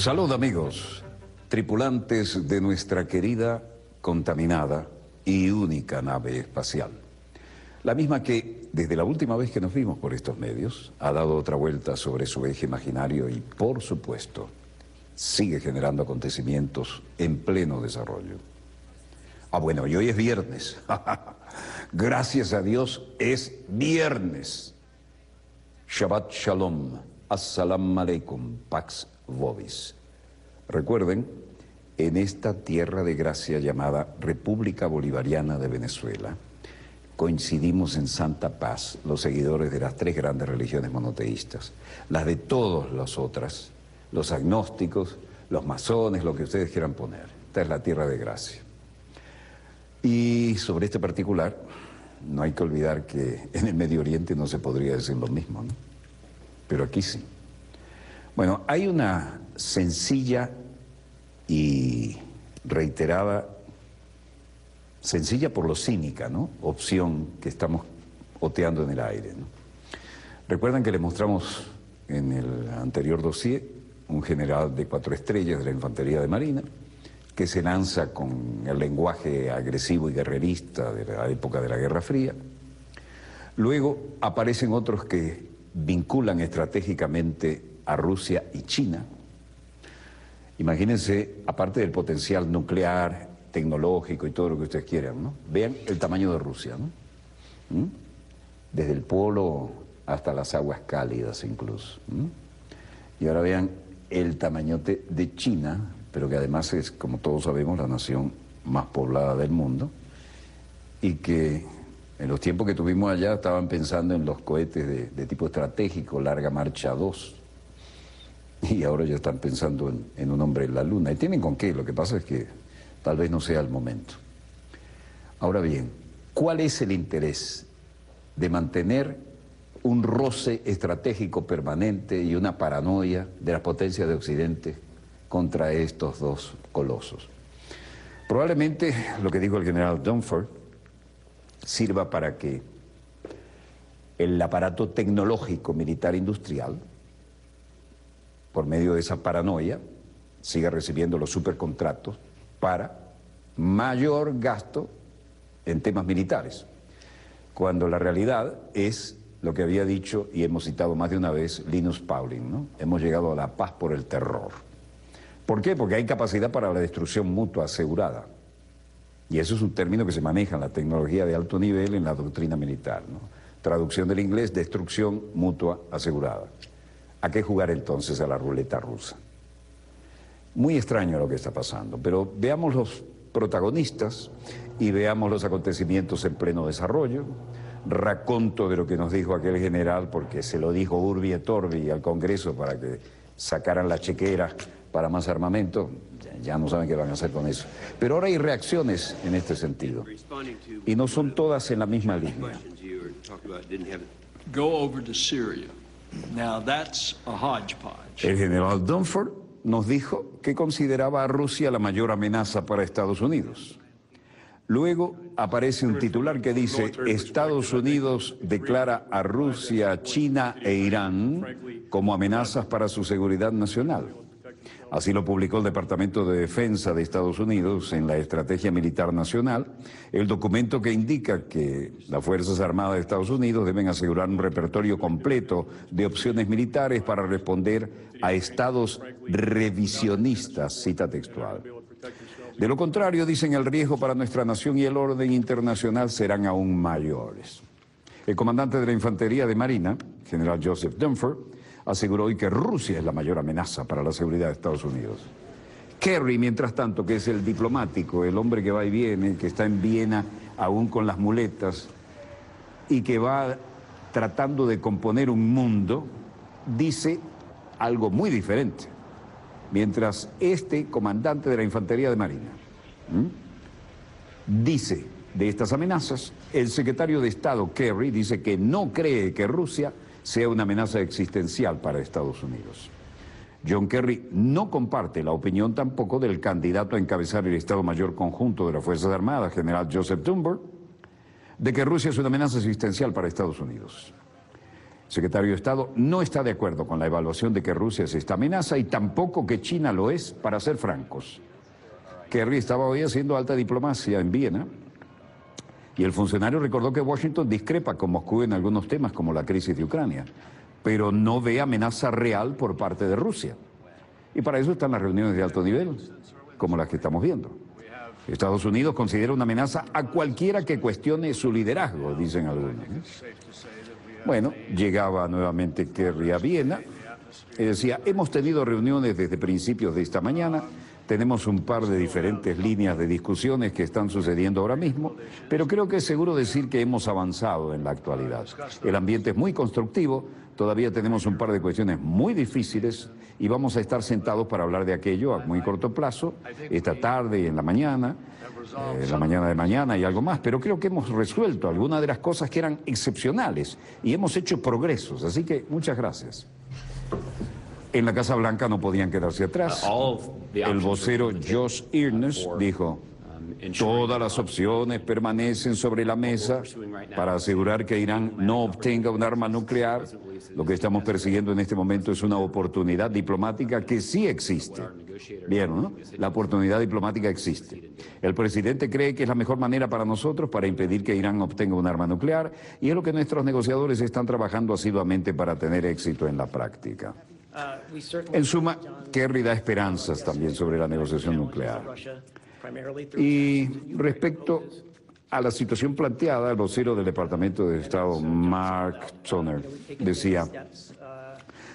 Salud, amigos, tripulantes de nuestra querida, contaminada y única nave espacial. La misma que, desde la última vez que nos vimos por estos medios, ha dado otra vuelta sobre su eje imaginario y, por supuesto, sigue generando acontecimientos en pleno desarrollo. Ah, bueno, y hoy es viernes. Gracias a Dios, es viernes. Shabbat Shalom. Assalamu alaikum. Pax Vobis. Recuerden, en esta tierra de gracia llamada República Bolivariana de Venezuela, coincidimos en santa paz los seguidores de las tres grandes religiones monoteístas, las de todas las otras, los agnósticos, los masones, lo que ustedes quieran poner. Esta es la tierra de gracia. Y sobre este particular, no hay que olvidar que en el Medio Oriente no se podría decir lo mismo, ¿no? Pero aquí sí. Bueno, hay una sencilla y reiterada, sencilla por lo cínica, ¿no?, opción que estamos oteando en el aire, ¿no? Recuerdan que les mostramos en el anterior dossier un general de 4 estrellas de la Infantería de Marina que se lanza con el lenguaje agresivo y guerrerista de la época de la Guerra Fría. Luego aparecen otros que vinculan estratégicamente a Rusia y China. Imagínense, aparte del potencial nuclear, tecnológico y todo lo que ustedes quieran, ¿no? Vean el tamaño de Rusia, ¿no? Desde el polo hasta las aguas cálidas incluso. Y ahora vean el tamañote de China, pero que además es, como todos sabemos, la nación más poblada del mundo, y que en los tiempos que tuvimos allá estaban pensando en los cohetes de tipo estratégico, larga marcha 2, y ahora ya están pensando en un hombre en la luna, y tienen con qué, lo que pasa es que tal vez no sea el momento. Ahora bien, ¿cuál es el interés de mantener un roce estratégico permanente y una paranoia de las potencias de Occidente contra estos dos colosos? Probablemente lo que dijo el general Dunford sirva para que el aparato tecnológico militar industrial, por medio de esa paranoia, siga recibiendo los supercontratos para mayor gasto en temas militares, cuando la realidad es lo que había dicho y hemos citado más de una vez Linus Pauling, ¿no? Hemos llegado a la paz por el terror. ¿Por qué? Porque hay capacidad para la destrucción mutua asegurada. Y eso es un término que se maneja en la tecnología de alto nivel, en la doctrina militar, ¿no? Traducción del inglés, destrucción mutua asegurada. ¿A qué jugar entonces a la ruleta rusa? Muy extraño lo que está pasando, pero veamos los protagonistas y veamos los acontecimientos en pleno desarrollo. Raconto de lo que nos dijo aquel general, porque se lo dijo Urbi et Orbi al Congreso para que sacaran la chequera para más armamento. Ya no saben qué van a hacer con eso. Pero ahora hay reacciones en este sentido, y no son todas en la misma línea. El general Dunford nos dijo que consideraba a Rusia la mayor amenaza para Estados Unidos. Luego aparece un titular que dice: Estados Unidos declara a Rusia, China e Irán como amenazas para su seguridad nacional. Así lo publicó el Departamento de Defensa de Estados Unidos en la Estrategia Militar Nacional, el documento que indica que las Fuerzas Armadas de Estados Unidos deben asegurar un repertorio completo de opciones militares para responder a estados revisionistas, cita textual. De lo contrario, dicen, el riesgo para nuestra nación y el orden internacional serán aún mayores. El comandante de la Infantería de Marina, general Joseph Dunford, aseguró hoy que Rusia es la mayor amenaza para la seguridad de Estados Unidos. Kerry, mientras tanto, que es el diplomático, el hombre que va y viene, que está en Viena aún con las muletas y que va tratando de componer un mundo, dice algo muy diferente. Mientras este comandante de la Infantería de Marina dice de estas amenazas, el secretario de Estado Kerry dice que no cree que Rusia sea una amenaza existencial para Estados Unidos. John Kerry no comparte la opinión tampoco del candidato a encabezar el Estado Mayor Conjunto de las Fuerzas Armadas, general Joseph Dunford, de que Rusia es una amenaza existencial para Estados Unidos. secretario de Estado, no está de acuerdo con la evaluación de que Rusia es esta amenaza y tampoco que China lo es, para ser francos. Kerry estaba hoy haciendo alta diplomacia en Viena y el funcionario recordó que Washington discrepa con Moscú en algunos temas como la crisis de Ucrania, pero no ve amenaza real por parte de Rusia. Y para eso están las reuniones de alto nivel, como las que estamos viendo. Estados Unidos considera una amenaza a cualquiera que cuestione su liderazgo, dicen algunos, ¿no? Bueno, llegaba nuevamente Kerry a Viena y decía, hemos tenido reuniones desde principios de esta mañana, tenemos un par de diferentes líneas de discusiones que están sucediendo ahora mismo, pero creo que es seguro decir que hemos avanzado en la actualidad. El ambiente es muy constructivo, todavía tenemos un par de cuestiones muy difíciles y vamos a estar sentados para hablar de aquello a muy corto plazo, esta tarde y en la mañana de mañana y algo más, pero creo que hemos resuelto algunas de las cosas que eran excepcionales y hemos hecho progresos, así que muchas gracias. En la Casa Blanca no podían quedarse atrás. El vocero Josh Earnest dijo, todas las opciones permanecen sobre la mesa para asegurar que Irán no obtenga un arma nuclear. Lo que estamos persiguiendo en este momento es una oportunidad diplomática que sí existe. ¿Vieron, no? La oportunidad diplomática existe. El presidente cree que es la mejor manera para nosotros para impedir que Irán obtenga un arma nuclear y es lo que nuestros negociadores están trabajando asiduamente para tener éxito en la práctica. En suma, Kerry da esperanzas también sobre la negociación nuclear. Y respecto a la situación planteada, el vocero del Departamento de Estado, Mark Toner, decía,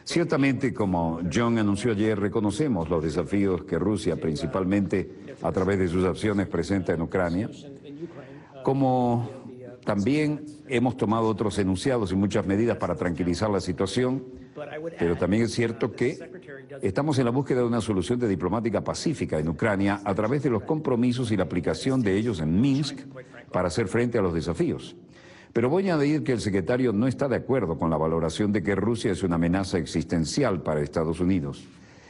ciertamente, como John anunció ayer, reconocemos los desafíos que Rusia, principalmente a través de sus acciones, presenta en Ucrania, como también hemos tomado otros enunciados y muchas medidas para tranquilizar la situación, pero también es cierto que estamos en la búsqueda de una solución diplomática pacífica en Ucrania a través de los compromisos y la aplicación de ellos en Minsk para hacer frente a los desafíos. Pero voy a añadir que el secretario no está de acuerdo con la valoración de que Rusia es una amenaza existencial para Estados Unidos.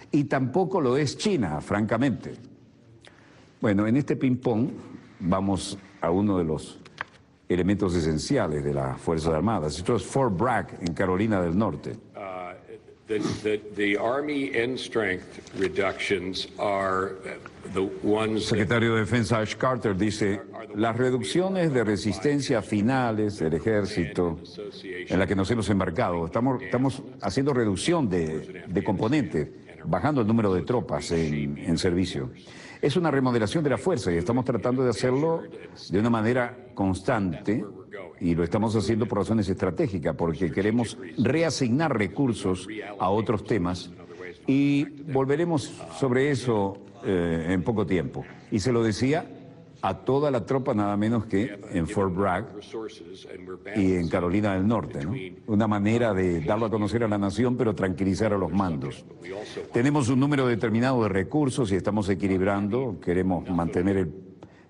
Y tampoco lo es China, francamente. Bueno, en este ping-pong vamos a uno de los elementos esenciales de las Fuerzas Armadas. Esto es Fort Bragg, en Carolina del Norte. The Army end strength reductions are the ones. El secretario de Defensa Ash Carter dice, las reducciones de resistencia finales del ejército en la que nos hemos embarcado, estamos haciendo reducción de componentes, bajando el número de tropas en servicio. Es una remodelación de la fuerza y estamos tratando de hacerlo de una manera constante y lo estamos haciendo por razones estratégicas, porque queremos reasignar recursos a otros temas y volveremos sobre eso en poco tiempo. Y se lo decía a toda la tropa, nada menos que en Fort Bragg y en Carolina del Norte, ¿no? Una manera de darlo a conocer a la nación, pero tranquilizar a los mandos. Tenemos un número determinado de recursos y estamos equilibrando, queremos mantener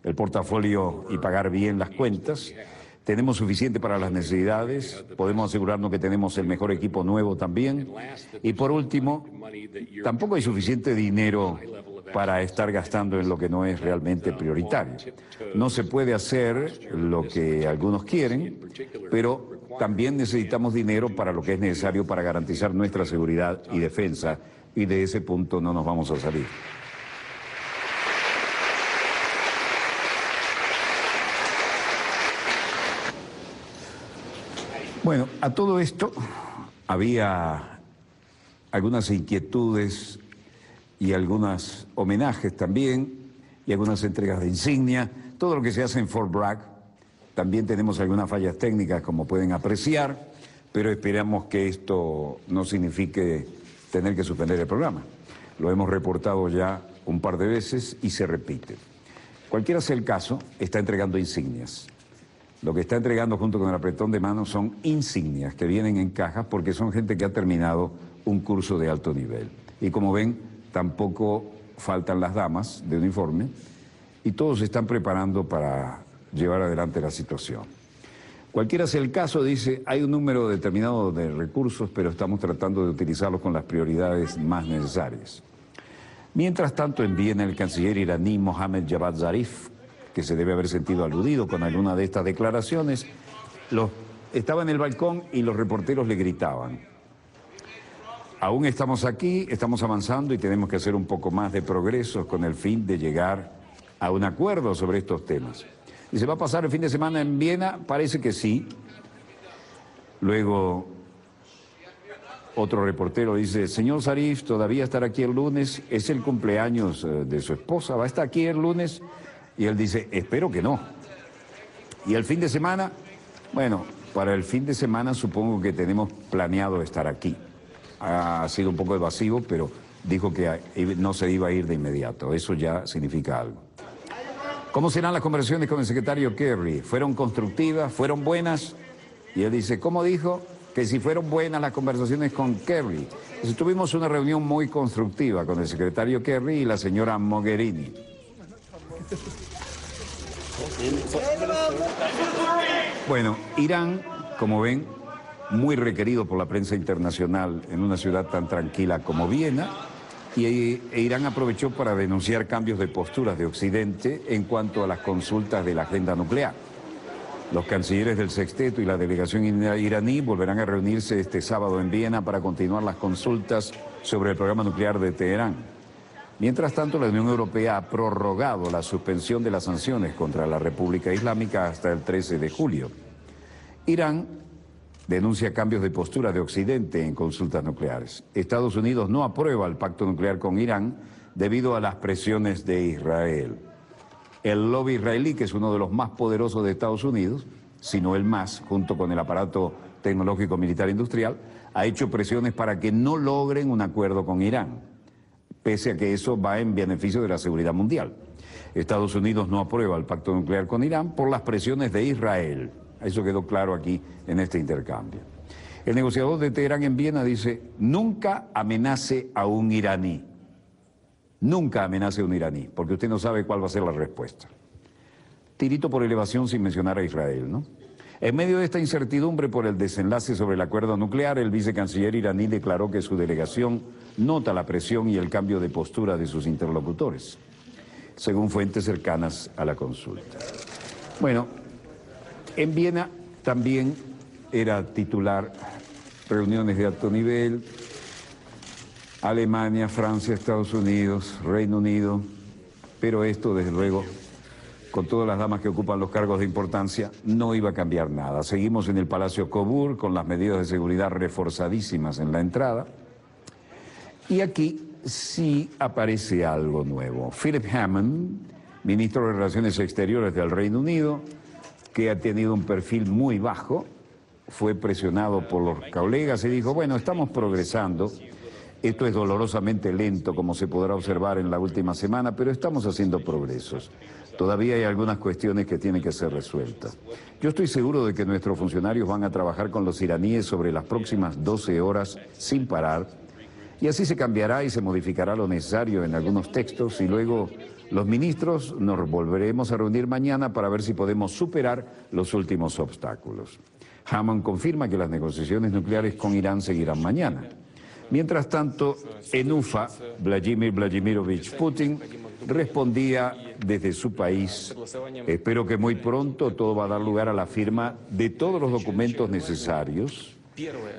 el portafolio y pagar bien las cuentas. Tenemos suficiente para las necesidades, podemos asegurarnos que tenemos el mejor equipo nuevo también. Y por último, tampoco hay suficiente dinero para estar gastando en lo que no es realmente prioritario. No se puede hacer lo que algunos quieren, pero también necesitamos dinero para lo que es necesario para garantizar nuestra seguridad y defensa, y de ese punto no nos vamos a salir. Bueno, a todo esto había algunas inquietudes y algunos homenajes también, y algunas entregas de insignia, todo lo que se hace en Fort Bragg. También tenemos algunas fallas técnicas, como pueden apreciar, pero esperamos que esto no signifique tener que suspender el programa. Lo hemos reportado ya un par de veces y se repite. Cualquiera sea el caso, está entregando insignias. Lo que está entregando junto con el apretón de manos son insignias que vienen en cajas porque son gente que ha terminado un curso de alto nivel. Y como ven, tampoco faltan las damas de uniforme y todos se están preparando para llevar adelante la situación. Cualquiera sea el caso, dice, hay un número determinado de recursos, pero estamos tratando de utilizarlos con las prioridades más necesarias. Mientras tanto, en Viena, el canciller iraní Mohammad Javad Zarif, que se debe haber sentido aludido con alguna de estas declaraciones, los estaba en el balcón y los reporteros le gritaban: aún estamos aquí, estamos avanzando y tenemos que hacer un poco más de progresos con el fin de llegar a un acuerdo sobre estos temas. ¿Y se va a pasar el fin de semana en Viena? Parece que sí. Luego otro reportero dice: señor Zarif, ¿todavía estará aquí el lunes? Es el cumpleaños de su esposa, ¿va a estar aquí el lunes? Y él dice: espero que no. ¿Y el fin de semana? Bueno, para el fin de semana supongo que tenemos planeado estar aquí. Ha sido un poco evasivo, pero dijo que no se iba a ir de inmediato. Eso ya significa algo. ¿Cómo serán las conversaciones con el secretario Kerry? ¿Fueron constructivas? ¿Fueron buenas? Y él dice: ¿cómo dijo? Que si fueron buenas las conversaciones con Kerry. Entonces, tuvimos una reunión muy constructiva con el secretario Kerry y la señora Mogherini. Bueno, Irán, como ven, muy requerido por la prensa internacional en una ciudad tan tranquila como Viena, y Irán aprovechó para denunciar cambios de posturas de Occidente en cuanto a las consultas de la agenda nuclear. Los cancilleres del sexteto y la delegación iraní volverán a reunirse este sábado en Viena para continuar las consultas sobre el programa nuclear de Teherán. Mientras tanto, la Unión Europea ha prorrogado la suspensión de las sanciones contra la República Islámica hasta el 13 de julio. Irán denuncia cambios de postura de Occidente en consultas nucleares. Estados Unidos no aprueba el pacto nuclear con Irán debido a las presiones de Israel. El lobby israelí, que es uno de los más poderosos de Estados Unidos, sino el más, junto con el aparato tecnológico militar industrial, ha hecho presiones para que no logren un acuerdo con Irán, pese a que eso va en beneficio de la seguridad mundial. Estados Unidos no aprueba el pacto nuclear con Irán por las presiones de Israel. Eso quedó claro aquí en este intercambio. El negociador de Teherán en Viena dice: nunca amenace a un iraní. Nunca amenace a un iraní, porque usted no sabe cuál va a ser la respuesta. Tirito por elevación sin mencionar a Israel, ¿no? En medio de esta incertidumbre por el desenlace sobre el acuerdo nuclear, el vicecanciller iraní declaró que su delegación nota la presión y el cambio de postura de sus interlocutores, según fuentes cercanas a la consulta. Bueno, en Viena también era titular reuniones de alto nivel. Alemania, Francia, Estados Unidos, Reino Unido, pero esto, desde luego, con todas las damas que ocupan los cargos de importancia, no iba a cambiar nada. Seguimos en el Palacio Cobur con las medidas de seguridad reforzadísimas en la entrada. Y aquí sí aparece algo nuevo. Philip Hammond, ministro de Relaciones Exteriores del Reino Unido, que ha tenido un perfil muy bajo, fue presionado por los colegas y dijo: bueno, estamos progresando. Esto es dolorosamente lento, como se podrá observar en la última semana, pero estamos haciendo progresos. Todavía hay algunas cuestiones que tienen que ser resueltas. Yo estoy seguro de que nuestros funcionarios van a trabajar con los iraníes sobre las próximas 12 horas sin parar, y así se cambiará y se modificará lo necesario en algunos textos, y luego los ministros nos volveremos a reunir mañana para ver si podemos superar los últimos obstáculos. Hammond confirma que las negociaciones nucleares con Irán seguirán mañana. Mientras tanto, en Ufa, Vladimir Vladimirovich Putin respondía desde su país: espero que muy pronto todo va a dar lugar a la firma de todos los documentos necesarios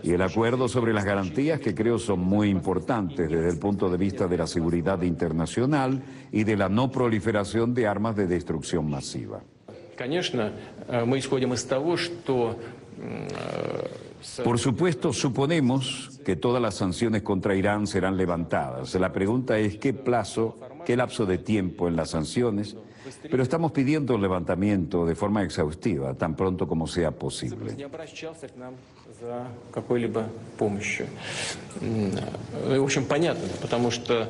y el acuerdo sobre las garantías, que creo son muy importantes desde el punto de vista de la seguridad internacional y de la no proliferación de armas de destrucción masiva. Por supuesto, suponemos que todas las sanciones contra Irán serán levantadas. La pregunta es qué plazo, qué lapso de tiempo en las sanciones, pero estamos pidiendo el levantamiento de forma exhaustiva, tan pronto como sea posible. В общем, понятно, потому что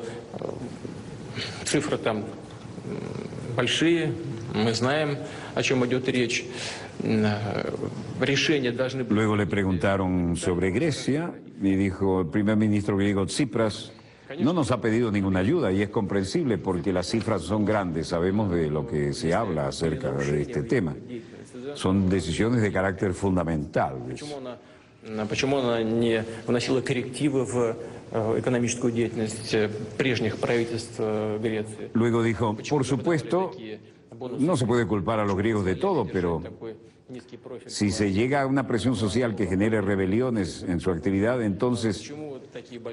цифры там большие, мы знаем, о чем идет речь. Luego le preguntaron sobre Grecia y dijo el primer ministro griego Tsipras: no nos ha pedido ninguna ayuda, y es comprensible porque las cifras son grandes, sabemos de lo que se habla acerca de este tema. Son decisiones de carácter fundamental. Почему она не вносила коррективы в экономическую деятельность прежних правительств Греции? Luego dijo: por supuesto, no se puede culpar a los griegos de todo, pero Si se llega a una presión social que genere rebeliones en su actividad, entonces,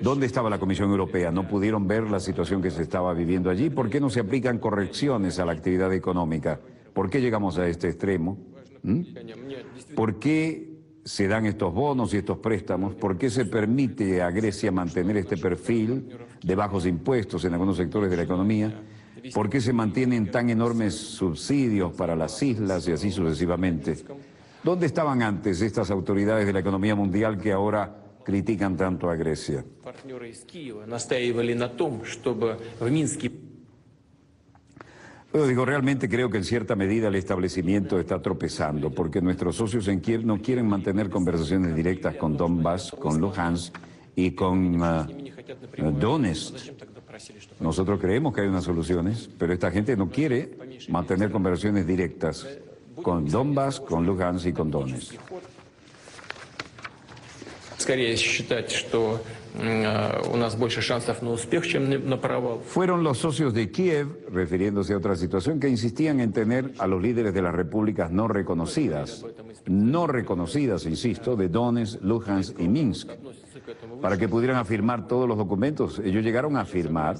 ¿dónde estaba la Comisión Europea? ¿No pudieron ver la situación que se estaba viviendo allí? ¿Por qué no se aplican correcciones a la actividad económica? ¿Por qué llegamos a este extremo? ¿Por qué se dan estos bonos y estos préstamos? ¿Por qué se permite a Grecia mantener este perfil de bajos impuestos en algunos sectores de la economía? ¿Por qué se mantienen tan enormes subsidios para las islas y así sucesivamente? ¿Dónde estaban antes estas autoridades de la economía mundial que ahora critican tanto a Grecia? Pero digo, realmente creo que en cierta medida el establecimiento está tropezando, porque nuestros socios en Kiev no quieren mantener conversaciones directas con Donbass, con Luhansk y con Donetsk. Nosotros creemos que hay unas soluciones, pero esta gente no quiere mantener conversaciones directas con Donbass, con Luhansk y con Donetsk. Fueron los socios de Kiev, refiriéndose a otra situación, que insistían en tener a los líderes de las repúblicas no reconocidas, insisto, de Donetsk, Luhansk y Minsk, para que pudieran afirmar todos los documentos. Ellos llegaron a firmar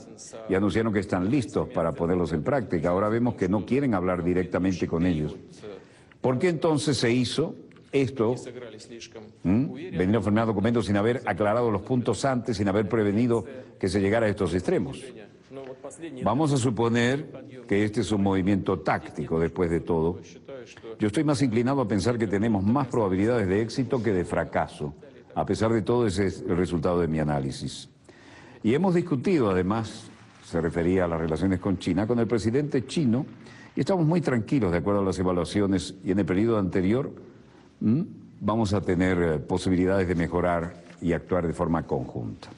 y anunciaron que están listos para ponerlos en práctica. Ahora vemos que no quieren hablar directamente con ellos. ¿Por qué entonces se hizo esto? Venir a firmar documentos sin haber aclarado los puntos antes, sin haber prevenido que se llegara a estos extremos. Vamos a suponer que este es un movimiento táctico después de todo. Yo estoy más inclinado a pensar que tenemos más probabilidades de éxito que de fracaso. A pesar de todo, ese es el resultado de mi análisis. Y hemos discutido, además, se refería a las relaciones con China, con el presidente chino, y estamos muy tranquilos de acuerdo a las evaluaciones, y en el periodo anterior vamos a tener posibilidades de mejorar y actuar de forma conjunta.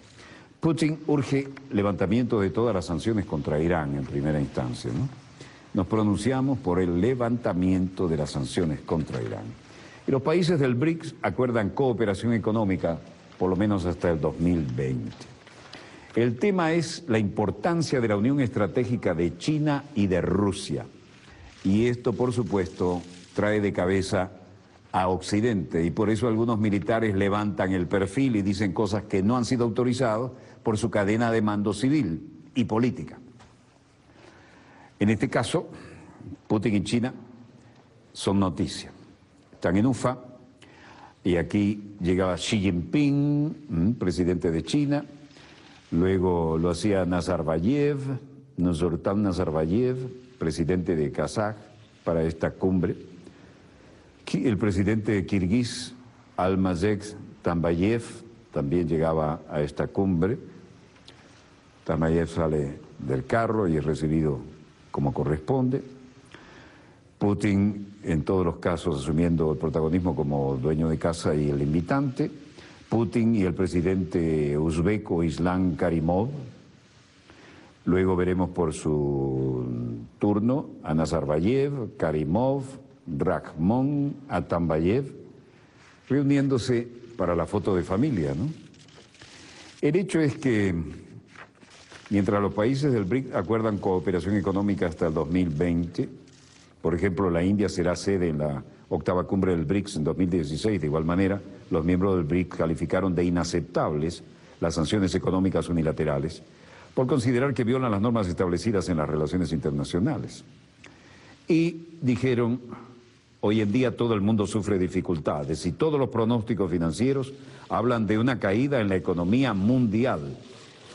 Putin urge levantamiento de todas las sanciones contra Irán en primera instancia, ¿no? Nos pronunciamos por el levantamiento de las sanciones contra Irán. Y los países del BRICS acuerdan cooperación económica por lo menos hasta el 2020. El tema es la importancia de la unión estratégica de China y de Rusia. Y esto, por supuesto, trae de cabeza a Occidente, y por eso algunos militares levantan el perfil y dicen cosas que no han sido autorizadas por su cadena de mando civil y política. En este caso, Putin y China son noticia. Están en UFA, y aquí llegaba Xi Jinping, presidente de China, luego lo hacía Nursultán Nazarbayev, presidente de Kazaj, para esta cumbre. El presidente kirguís, Almazbek Atambayev, también llegaba a esta cumbre. Atambayev sale del carro y es recibido como corresponde. Putin, en todos los casos, asumiendo el protagonismo como dueño de casa y el invitante. Putin y el presidente uzbeko Islam Karimov. Luego veremos por su turno a Nazarbayev, Karimov, Rakhmon, Atambayev, reuniéndose para la foto de familia, ¿no? El hecho es que, mientras los países del BRIC acuerdan cooperación económica hasta el 2020, por ejemplo, la India será sede en la 8ª cumbre del BRICS en 2016. De igual manera, los miembros del BRICS calificaron de inaceptables las sanciones económicas unilaterales por considerar que violan las normas establecidas en las relaciones internacionales. Y dijeron, hoy en día todo el mundo sufre dificultades y todos los pronósticos financieros hablan de una caída en la economía mundial.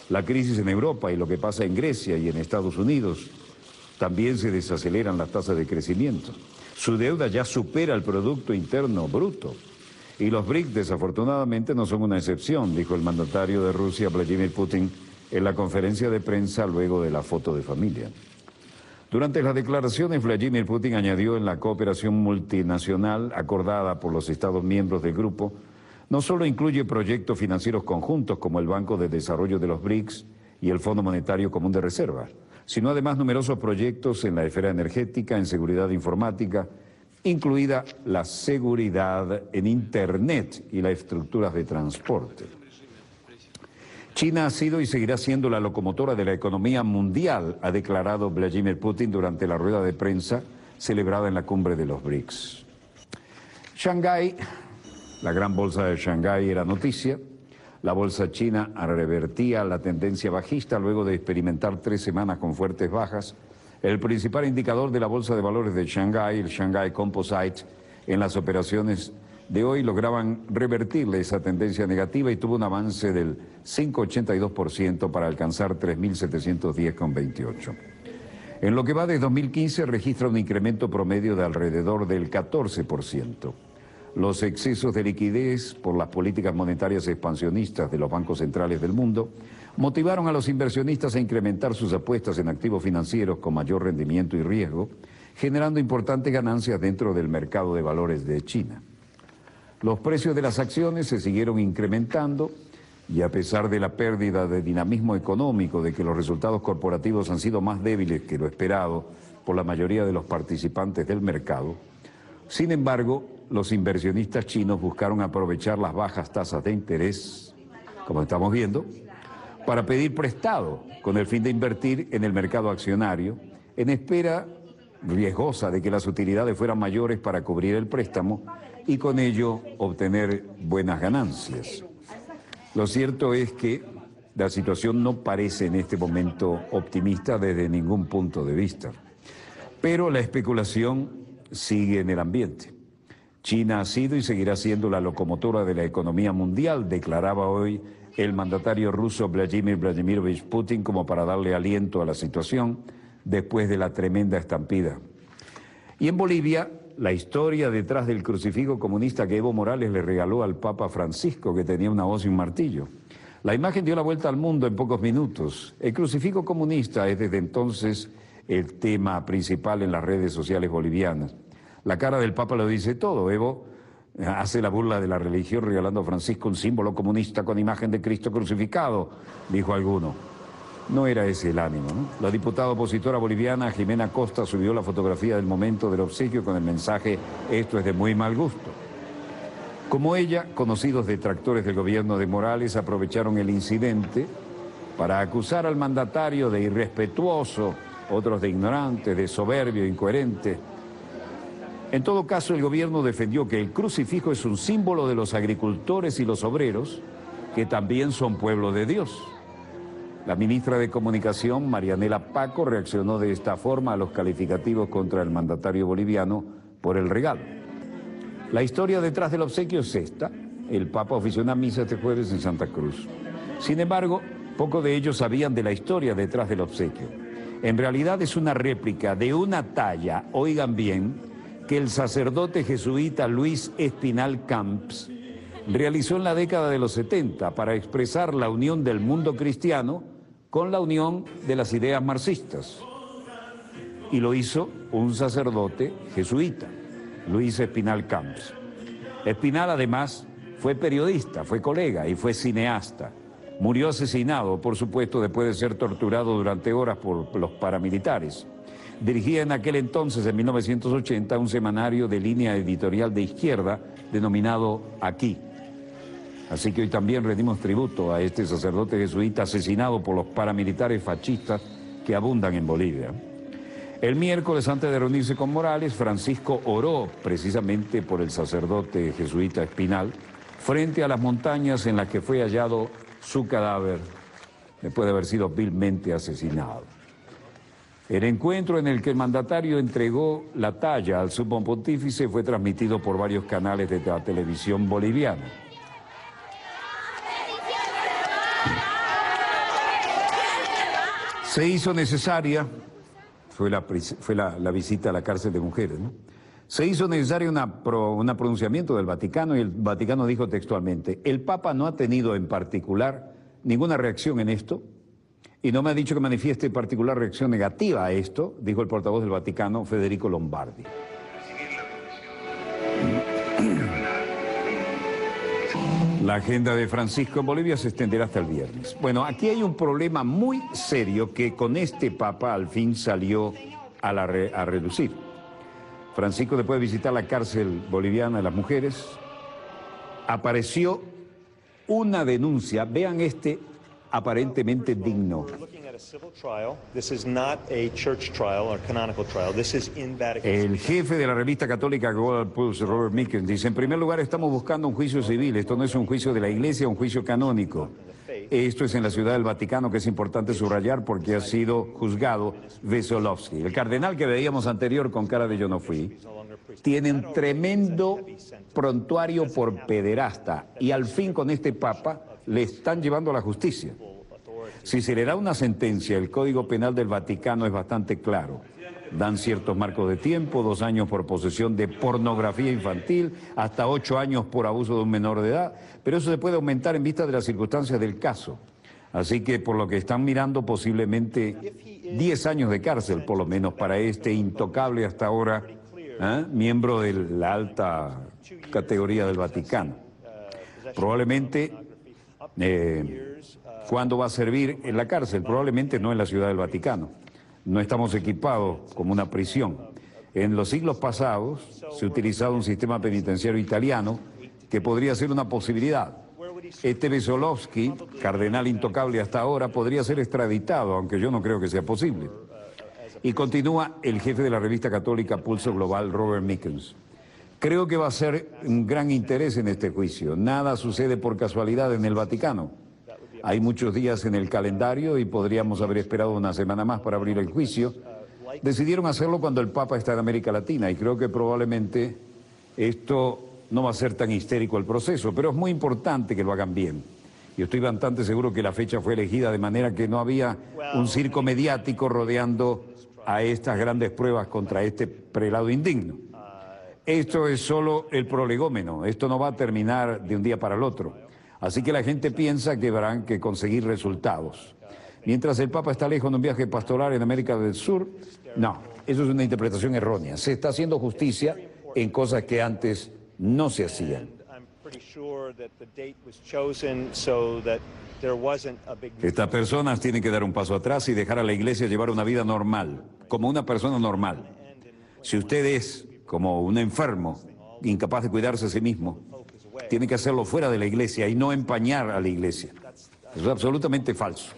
La crisis en Europa y lo que pasa en Grecia y en Estados Unidos, también se desaceleran las tasas de crecimiento. Su deuda ya supera el Producto Interno Bruto. Y los BRIC, desafortunadamente, no son una excepción, dijo el mandatario de Rusia, Vladimir Putin, en la conferencia de prensa luego de la foto de familia. Durante las declaraciones, Vladimir Putin añadió en la cooperación multinacional acordada por los Estados miembros del grupo, no solo incluye proyectos financieros conjuntos como el Banco de Desarrollo de los BRICS y el Fondo Monetario Común de Reserva, sino además numerosos proyectos en la esfera energética, en seguridad informática, incluida la seguridad en Internet y las estructuras de transporte. China ha sido y seguirá siendo la locomotora de la economía mundial, ha declarado Vladimir Putin durante la rueda de prensa celebrada en la cumbre de los BRICS. Shanghái, la gran bolsa de Shanghái era noticia. La bolsa china revertía la tendencia bajista luego de experimentar 3 semanas con fuertes bajas. El principal indicador de la bolsa de valores de Shanghái, el Shanghai Composite, en las operaciones de hoy lograban revertirle esa tendencia negativa y tuvo un avance del 5,82% para alcanzar 3.710,28. En lo que va de 2015 registra un incremento promedio de alrededor del 14%. Los excesos de liquidez por las políticas monetarias expansionistas de los bancos centrales del mundo motivaron a los inversionistas a incrementar sus apuestas en activos financieros con mayor rendimiento y riesgo, generando importantes ganancias dentro del mercado de valores de China. Los precios de las acciones se siguieron incrementando y a pesar de la pérdida de dinamismo económico, de que los resultados corporativos han sido más débiles que lo esperado por la mayoría de los participantes del mercado, sin embargo, los inversionistas chinos buscaron aprovechar las bajas tasas de interés, como estamos viendo, para pedir prestado con el fin de invertir en el mercado accionario, en espera riesgosa de que las utilidades fueran mayores para cubrir el préstamo y con ello obtener buenas ganancias. Lo cierto es que la situación no parece en este momento optimista desde ningún punto de vista, pero la especulación sigue en el ambiente. China ha sido y seguirá siendo la locomotora de la economía mundial, declaraba hoy el mandatario ruso Vladimir Vladimirovich Putin como para darle aliento a la situación después de la tremenda estampida. Y en Bolivia, la historia detrás del crucifijo comunista que Evo Morales le regaló al Papa Francisco, que tenía una hoz y un martillo. La imagen dio la vuelta al mundo en pocos minutos. El crucifijo comunista es desde entonces el tema principal en las redes sociales bolivianas. La cara del Papa lo dice todo. Evo hace la burla de la religión regalando a Francisco un símbolo comunista con imagen de Cristo crucificado, dijo alguno. No era ese el ánimo, ¿no? La diputada opositora boliviana Jimena Costa subió la fotografía del momento del obsequio con el mensaje «Esto es de muy mal gusto». Como ella, conocidos detractores del gobierno de Morales aprovecharon el incidente para acusar al mandatario de irrespetuoso, otros de ignorante, de soberbio, incoherente. En todo caso, el gobierno defendió que el crucifijo es un símbolo de los agricultores y los obreros, que también son pueblo de Dios. La ministra de Comunicación, Marianela Paco, reaccionó de esta forma a los calificativos contra el mandatario boliviano por el regalo. La historia detrás del obsequio es esta. El Papa ofició una misa este jueves en Santa Cruz. Sin embargo, pocos de ellos sabían de la historia detrás del obsequio. En realidad es una réplica de una talla, oigan bien, que el sacerdote jesuita Luis Espinal Camps realizó en la década de los 70 para expresar la unión del mundo cristiano con la unión de las ideas marxistas. Y lo hizo un sacerdote jesuita, Luis Espinal Camps. Espinal además fue periodista, fue colega y fue cineasta. Murió asesinado, por supuesto, después de ser torturado durante horas por los paramilitares. Dirigía en aquel entonces, en 1980, un semanario de línea editorial de izquierda denominado Aquí. Así que hoy también rendimos tributo a este sacerdote jesuita asesinado por los paramilitares fascistas que abundan en Bolivia. El miércoles, antes de reunirse con Morales, Francisco oró precisamente por el sacerdote jesuita Espinal frente a las montañas en las que fue hallado su cadáver después de haber sido vilmente asesinado. El encuentro en el que el mandatario entregó la talla al sumo pontífice fue transmitido por varios canales de la televisión boliviana. Se hizo necesaria, fue la visita a la cárcel de mujeres, ¿no? Se hizo necesario un pronunciamiento del Vaticano y el Vaticano dijo textualmente: el Papa no ha tenido en particular ninguna reacción en esto y no me ha dicho que manifieste particular reacción negativa a esto, dijo el portavoz del Vaticano, Federico Lombardi. La agenda de Francisco en Bolivia se extenderá hasta el viernes. Bueno, aquí hay un problema muy serio que con este Papa al fin salió a relucir. Francisco, después de visitar la cárcel boliviana de las mujeres, apareció una denuncia, vean este aparentemente digno, El jefe de la revista católica Global Pulse, Robert Mickens, dice: en primer lugar, estamos buscando un juicio civil. Esto no es un juicio de la Iglesia, un juicio canónico. Esto es en la Ciudad del Vaticano, que es importante subrayar porque ha sido juzgado Vesolovsky. El cardenal que veíamos anterior con cara de yo no fui, tiene un tremendo prontuario por pederasta y al fin con este papa le están llevando a la justicia. Si se le da una sentencia, el Código Penal del Vaticano es bastante claro. Dan ciertos marcos de tiempo, 2 años por posesión de pornografía infantil, hasta 8 años por abuso de un menor de edad, pero eso se puede aumentar en vista de las circunstancias del caso. Así que por lo que están mirando, posiblemente 10 años de cárcel, por lo menos, para este intocable hasta ahora miembro de la alta categoría del Vaticano. Probablemente, ¿cuándo va a servir en la cárcel? Probablemente no en la Ciudad del Vaticano. No estamos equipados como una prisión. En los siglos pasados se ha utilizado un sistema penitenciario italiano que podría ser una posibilidad. Este Vesolovsky, cardenal intocable hasta ahora, podría ser extraditado, aunque yo no creo que sea posible. Y continúa el jefe de la revista católica Pulso Global, Robert Mickens. Creo que va a ser un gran interés en este juicio. Nada sucede por casualidad en el Vaticano. Hay muchos días en el calendario y podríamos haber esperado una semana más para abrir el juicio. Decidieron hacerlo cuando el Papa está en América Latina y creo que probablemente esto no va a ser tan histérico el proceso, pero es muy importante que lo hagan bien. Yo estoy bastante seguro que la fecha fue elegida de manera que no había un circo mediático rodeando a estas grandes pruebas contra este prelado indigno. Esto es solo el prolegómeno, esto no va a terminar de un día para el otro. Así que la gente piensa que habrán que conseguir resultados. Mientras el Papa está lejos de un viaje pastoral en América del Sur, no, eso es una interpretación errónea. Se está haciendo justicia en cosas que antes no se hacían. Estas personas tienen que dar un paso atrás y dejar a la iglesia llevar una vida normal, como una persona normal. Si usted es como un enfermo, incapaz de cuidarse a sí mismo, tiene que hacerlo fuera de la iglesia y no empañar a la iglesia. Eso es absolutamente falso.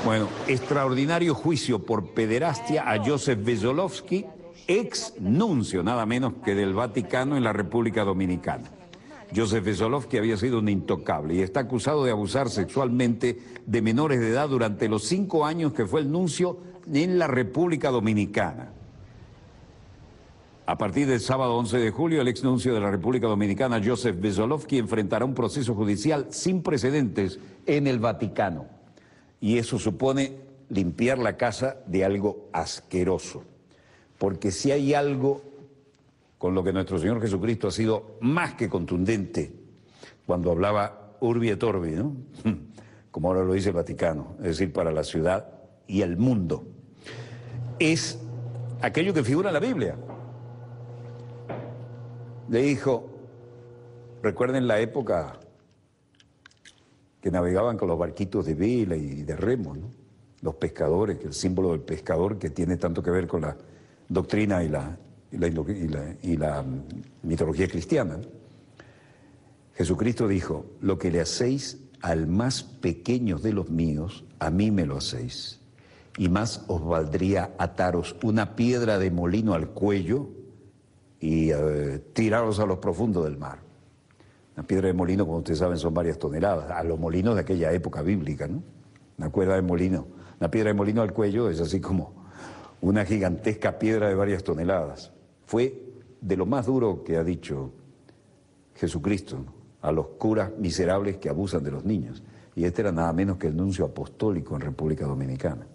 Bueno, extraordinario juicio por pederastia a Joseph Vesolovsky, ex nuncio nada menos que del Vaticano en la República Dominicana. Joseph Vesolovsky había sido un intocable y está acusado de abusar sexualmente de menores de edad durante los 5 años que fue el nuncio en la República Dominicana. A partir del sábado 11 de julio, el exnuncio de la República Dominicana, Joseph Vesolovsky, enfrentará un proceso judicial sin precedentes en el Vaticano. Y eso supone limpiar la casa de algo asqueroso. Porque si hay algo con lo que nuestro Señor Jesucristo ha sido más que contundente cuando hablaba Urbi et Orbi, ¿no? Como ahora lo dice el Vaticano, es decir, para la ciudad y el mundo, es aquello que figura en la Biblia. Le dijo, recuerden la época que navegaban con los barquitos de vela y de remo, ¿no? Los pescadores, que el símbolo del pescador que tiene tanto que ver con la doctrina y la mitología cristiana. Jesucristo dijo, lo que le hacéis al más pequeño de los míos, a mí me lo hacéis. Y más os valdría ataros una piedra de molino al cuello y tiraros a los profundos del mar. Una piedra de molino, como ustedes saben, son varias toneladas, a los molinos de aquella época bíblica, ¿no? Una cuerda de molino, una piedra de molino al cuello es así como una gigantesca piedra de varias toneladas. Fue de lo más duro que ha dicho Jesucristo, ¿no? A los curas miserables que abusan de los niños. Y este era nada menos que el nuncio apostólico en República Dominicana.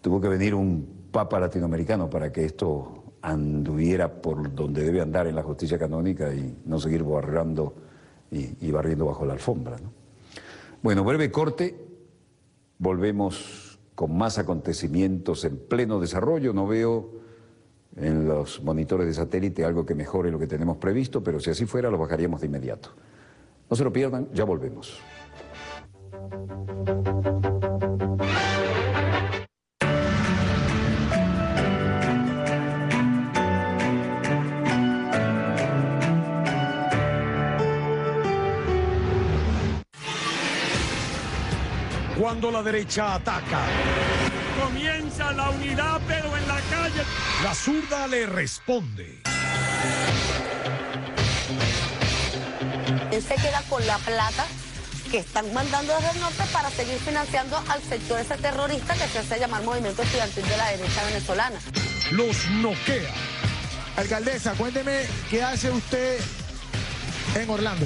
Tuvo que venir un papa latinoamericano para que esto anduviera por donde debe andar en la justicia canónica y no seguir barrando y barriendo bajo la alfombra, ¿no? Bueno, breve corte, volvemos con más acontecimientos en pleno desarrollo. No veo en los monitores de satélite algo que mejore lo que tenemos previsto, pero si así fuera lo bajaríamos de inmediato. No se lo pierdan, ya volvemos. Cuando la derecha ataca, Comienza la unidad, pero en la calle. la zurda le responde. Él se queda con la plata que están mandando desde el norte para seguir financiando al sector ese terrorista que se hace llamar Movimiento Estudiantil de la Derecha Venezolana. Los noquea. Alcaldesa, cuénteme qué hace usted en Orlando.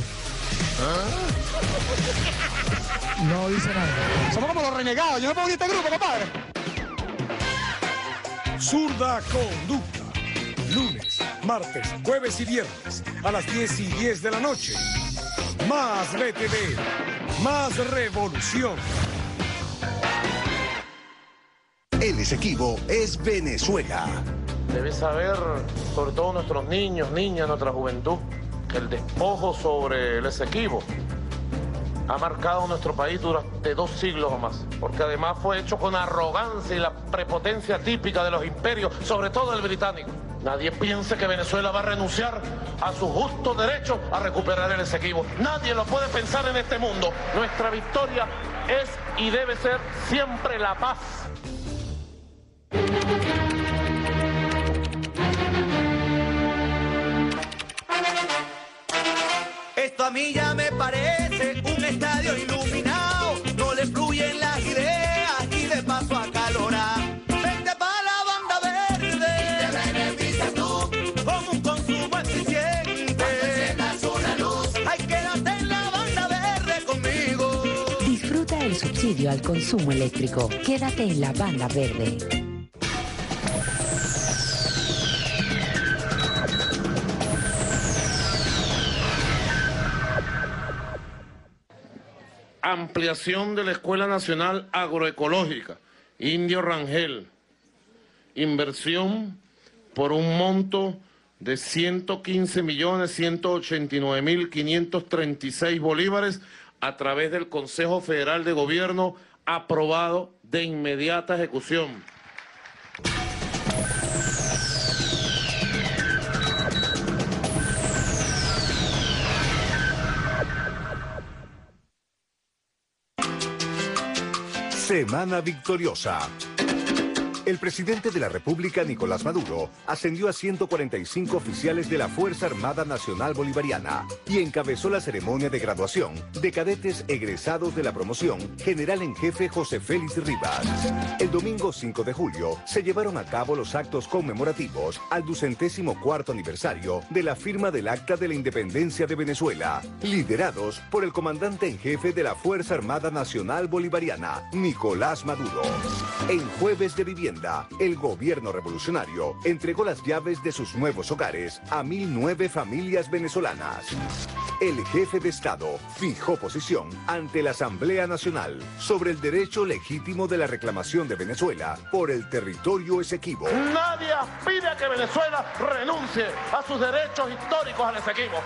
No dice nada. Somos como los renegados. Yo no puedo ir a este grupo, compadre. Zurda Conducta. Lunes, martes, jueves y viernes a las 10:10 de la noche. Más BTV, más revolución. El Esequibo es Venezuela. Debe saber, sobre todo nuestros niños, niñas, nuestra juventud, que el despojo sobre el Esequibo ha marcado nuestro país durante 2 siglos o más, porque además fue hecho con arrogancia y la prepotencia típica de los imperios, sobre todo el británico. Nadie piense que Venezuela va a renunciar a su justo derecho a recuperar el Esequibo. Nadie lo puede pensar en este mundo. Nuestra victoria es y debe ser siempre la paz. Esto a mí ya me parece un estadio iluminado, no le fluyen las ideas y de paso acalorado. Vente pa' la banda verde y te beneficias tú con un consumo eficiente. Cuando enciendas una luz, ay, quédate en la banda verde conmigo. Disfruta el subsidio al consumo eléctrico. Quédate en la banda verde. Ampliación de la Escuela Nacional Agroecológica, Indio Rangel. Inversión por un monto de 115.189.536 bolívares a través del Consejo Federal de Gobierno, aprobado de inmediata ejecución. Semana victoriosa. El presidente de la República, Nicolás Maduro, ascendió a 145 oficiales de la Fuerza Armada Nacional Bolivariana y encabezó la ceremonia de graduación de cadetes egresados de la promoción General en Jefe José Félix Rivas. El domingo 5 de julio se llevaron a cabo los actos conmemorativos al 204º aniversario de la firma del Acta de la Independencia de Venezuela, liderados por el comandante en jefe de la Fuerza Armada Nacional Bolivariana, Nicolás Maduro. En Jueves de Vivienda, el gobierno revolucionario entregó las llaves de sus nuevos hogares a 1.009 familias venezolanas. El jefe de Estado fijó posición ante la Asamblea Nacional sobre el derecho legítimo de la reclamación de Venezuela por el territorio Esequibo. Nadie aspira a que Venezuela renuncie a sus derechos históricos al Esequibo.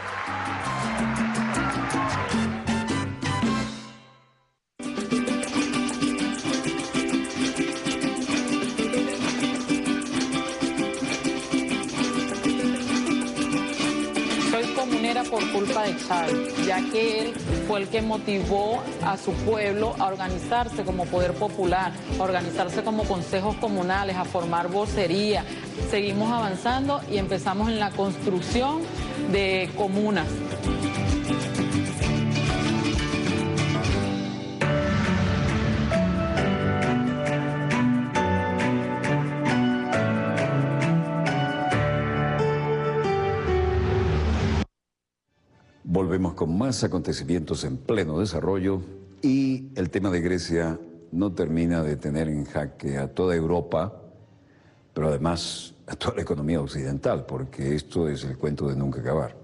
Por culpa de Chávez, ya que él fue el que motivó a su pueblo a organizarse como poder popular, a organizarse como consejos comunales, a formar vocería. Seguimos avanzando y empezamos en la construcción de comunas. Volvemos con más acontecimientos en pleno desarrollo y el tema de Grecia no termina de tener en jaque a toda Europa, pero además a toda la economía occidental, porque esto es el cuento de nunca acabar.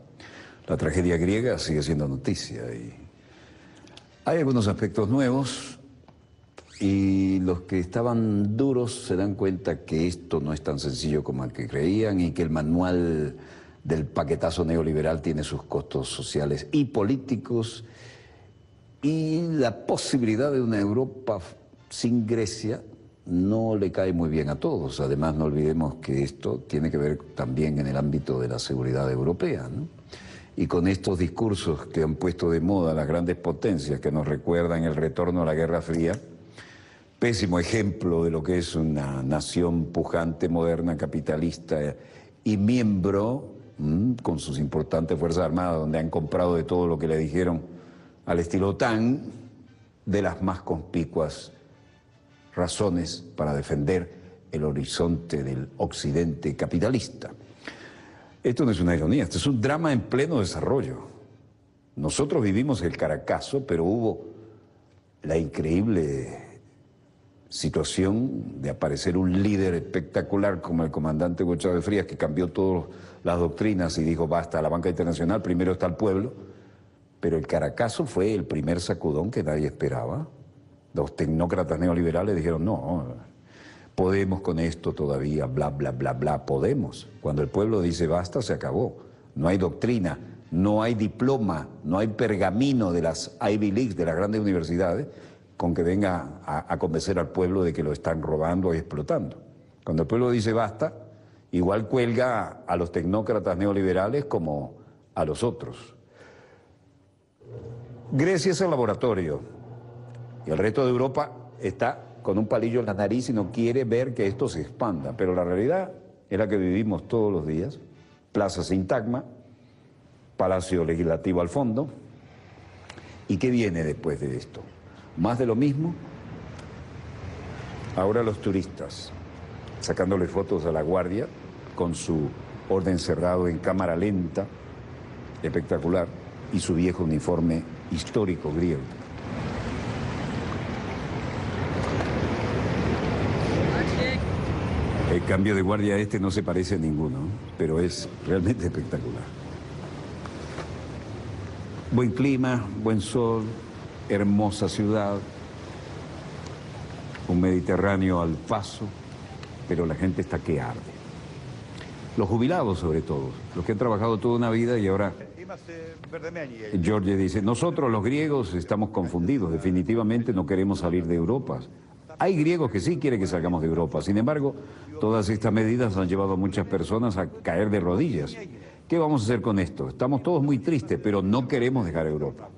La tragedia griega sigue siendo noticia y hay algunos aspectos nuevos y los que estaban duros se dan cuenta que esto no es tan sencillo como el que creían y que el manual del paquetazo neoliberal tiene sus costos sociales y políticos y la posibilidad de una Europa sin Grecia no le cae muy bien a todos. Además, no olvidemos que esto tiene que ver también en el ámbito de la seguridad europea, ¿no? Y con estos discursos que han puesto de moda las grandes potencias que nos recuerdan el retorno a la Guerra Fría, pésimo ejemplo de lo que es una nación pujante, moderna, capitalista y miembro con sus importantes fuerzas armadas, donde han comprado de todo lo que le dijeron al estilo OTAN, de las más conspicuas razones para defender el horizonte del occidente capitalista. Esto no es una ironía, esto es un drama en pleno desarrollo. Nosotros vivimos el Caracazo, pero hubo la increíble situación de aparecer un líder espectacular como el comandante Hugo Chávez Frías, que cambió todas las doctrinas y dijo basta a la banca internacional, primero está el pueblo. Pero el Caracazo fue el primer sacudón que nadie esperaba. Los tecnócratas neoliberales dijeron no, podemos con esto todavía, bla, bla, bla, bla, podemos. Cuando el pueblo dice basta, se acabó. No hay doctrina, no hay diploma, no hay pergamino de las Ivy Leagues, de las grandes universidades, con que venga a convencer al pueblo de que lo están robando y explotando. Cuando el pueblo dice basta, igual cuelga a los tecnócratas neoliberales como a los otros. Grecia es el laboratorio y el resto de Europa está con un palillo en la nariz y no quiere ver que esto se expanda, pero la realidad es la que vivimos todos los días. Plaza Sintagma, Palacio Legislativo al fondo. ¿Y qué viene después de esto? Más de lo mismo. Ahora los turistas sacándole fotos a la Guardia con su orden cerrado en cámara lenta, espectacular, y su viejo uniforme histórico griego. El cambio de guardia este no se parece a ninguno, pero es realmente espectacular. Buen clima, buen sol, hermosa ciudad, un Mediterráneo al paso, pero la gente está que arde. Los jubilados sobre todo, los que han trabajado toda una vida y ahora... George dice, nosotros los griegos estamos confundidos, definitivamente no queremos salir de Europa. Hay griegos que sí quieren que salgamos de Europa, sin embargo, todas estas medidas han llevado a muchas personas a caer de rodillas. ¿Qué vamos a hacer con esto? Estamos todos muy tristes, pero no queremos dejar Europa.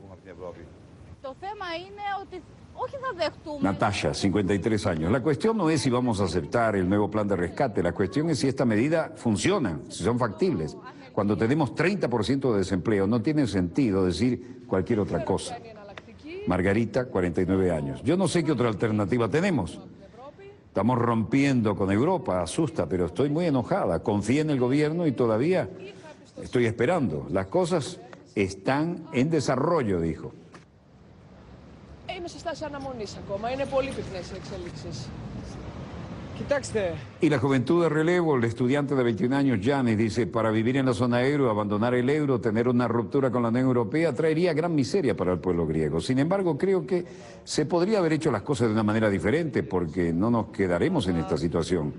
Natasha, 53 años. La cuestión no es si vamos a aceptar el nuevo plan de rescate, la cuestión es si esta medida funciona, si son factibles. Cuando tenemos 30% de desempleo, no tiene sentido decir cualquier otra cosa. Margarita, 49 años. Yo no sé qué otra alternativa tenemos. Estamos rompiendo con Europa, asusta, pero estoy muy enojada. Confié en el gobierno y todavía estoy esperando. Las cosas están en desarrollo, dijo. Y la juventud de relevo, el estudiante de 21 años, Yanis, dice, para vivir en la zona euro, abandonar el euro, tener una ruptura con la Unión Europea, traería gran miseria para el pueblo griego. Sin embargo, creo que se podría haber hecho las cosas de una manera diferente, porque no nos quedaremos en esta situación.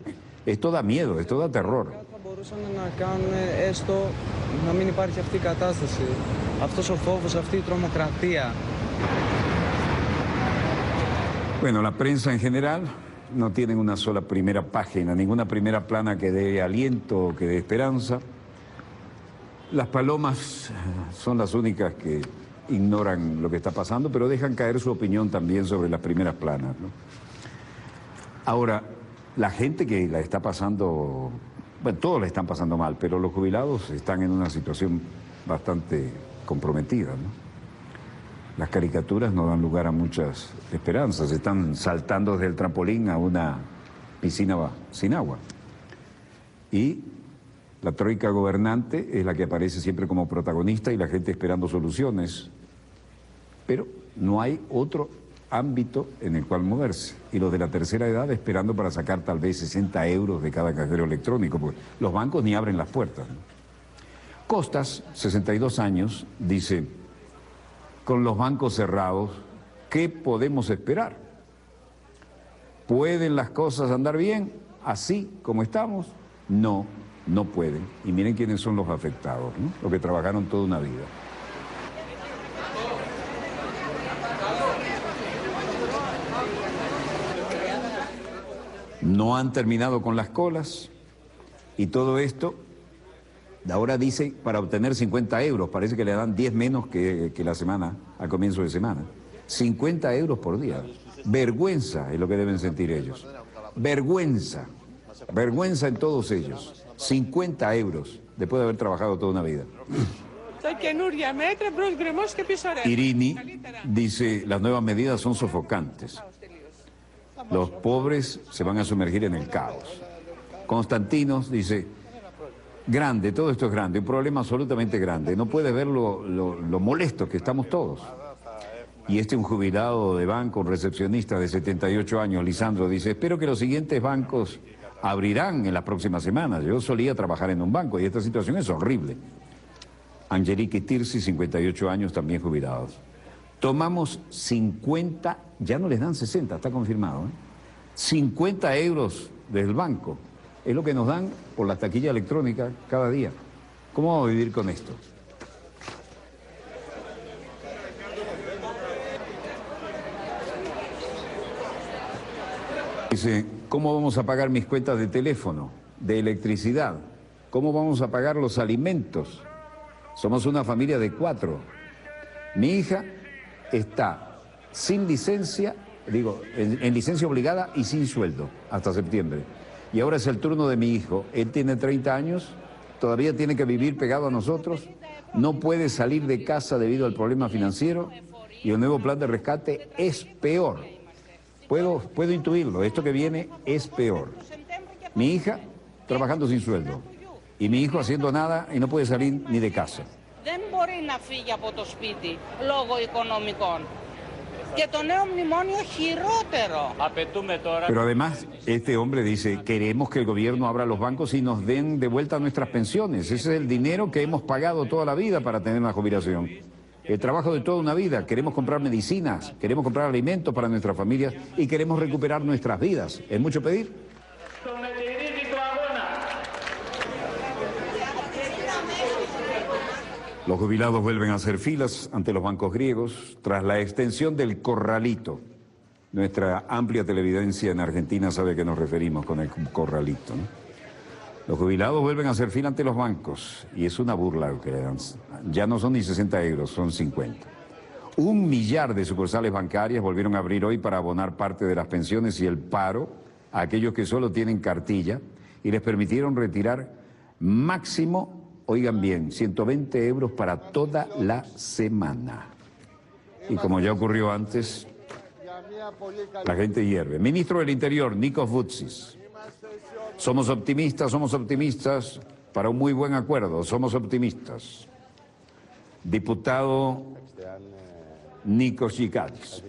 Esto da miedo, esto da terror. Bueno, la prensa en general no tienen una sola primera página, ninguna primera plana que dé aliento, que dé esperanza. Las palomas son las únicas que ignoran lo que está pasando, pero dejan caer su opinión también sobre las primeras planas, ¿no? Ahora, la gente que la está pasando, bueno, todos la están pasando mal, pero los jubilados están en una situación bastante comprometida, ¿no? Las caricaturas no dan lugar a muchas esperanzas. Están saltando desde el trampolín a una piscina sin agua. Y la troika gobernante es la que aparece siempre como protagonista y la gente esperando soluciones. Pero no hay otro ámbito en el cual moverse. Y los de la tercera edad esperando para sacar tal vez 60 euros de cada cajero electrónico, porque los bancos ni abren las puertas, ¿no? Costas, 62 años, dice... Con los bancos cerrados, ¿qué podemos esperar? ¿Pueden las cosas andar bien así como estamos? No, no pueden. Y miren quiénes son los afectados, ¿no? Los que trabajaron toda una vida. No han terminado con las colas y todo esto... Ahora dice para obtener 50 euros, parece que le dan 10 menos que la semana, al comienzo de semana. 50 euros por día. Vergüenza es lo que deben sentir ellos. Vergüenza. Vergüenza en todos ellos. 50 euros después de haber trabajado toda una vida. Irini dice, las nuevas medidas son sofocantes. Los pobres se van a sumergir en el caos. Constantinos dice, grande, todo esto es grande, un problema absolutamente grande. No puedes ver lo molestos que estamos todos. Y un jubilado de banco, un recepcionista de 78 años, Lisandro, dice, espero que los siguientes bancos abrirán en las próximas semanas. Yo solía trabajar en un banco y esta situación es horrible. Angelique Tirsi, 58 años, también jubilados. Tomamos 50, ya no les dan 60, está confirmado, 50 euros del banco. Es lo que nos dan por la taquilla electrónica cada día. ¿Cómo vamos a vivir con esto? Dice, ¿cómo vamos a pagar mis cuentas de teléfono, de electricidad? ¿Cómo vamos a pagar los alimentos? Somos una familia de 4. Mi hija está sin licencia, en licencia obligada y sin sueldo hasta septiembre. Y ahora es el turno de mi hijo. Él tiene 30 años, todavía tiene que vivir pegado a nosotros, no puede salir de casa debido al problema financiero y el nuevo plan de rescate es peor. Puedo intuirlo, esto que viene es peor. Mi hija trabajando sin sueldo y mi hijo haciendo nada y no puede salir ni de casa. Pero además, este hombre dice, queremos que el gobierno abra los bancos y nos den de vuelta nuestras pensiones. Ese es el dinero que hemos pagado toda la vida para tener una jubilación. El trabajo de toda una vida. Queremos comprar medicinas, queremos comprar alimentos para nuestras familias y queremos recuperar nuestras vidas. ¿Es mucho pedir? Los jubilados vuelven a hacer filas ante los bancos griegos tras la extensión del corralito. Nuestra amplia televidencia en Argentina sabe a qué nos referimos con el corralito, ¿no? Los jubilados vuelven a hacer fila ante los bancos y es una burla lo que le dan. Ya no son ni 60 euros, son 50. 1 millar de sucursales bancarias volvieron a abrir hoy para abonar parte de las pensiones y el paro a aquellos que solo tienen cartilla y les permitieron retirar máximo, oigan bien, 120 euros para toda la semana. Y como ya ocurrió antes, la gente hierve. Ministro del Interior, Nikos Voutsis. Somos optimistas para un muy buen acuerdo, somos optimistas. Diputado Nikos Yikadis.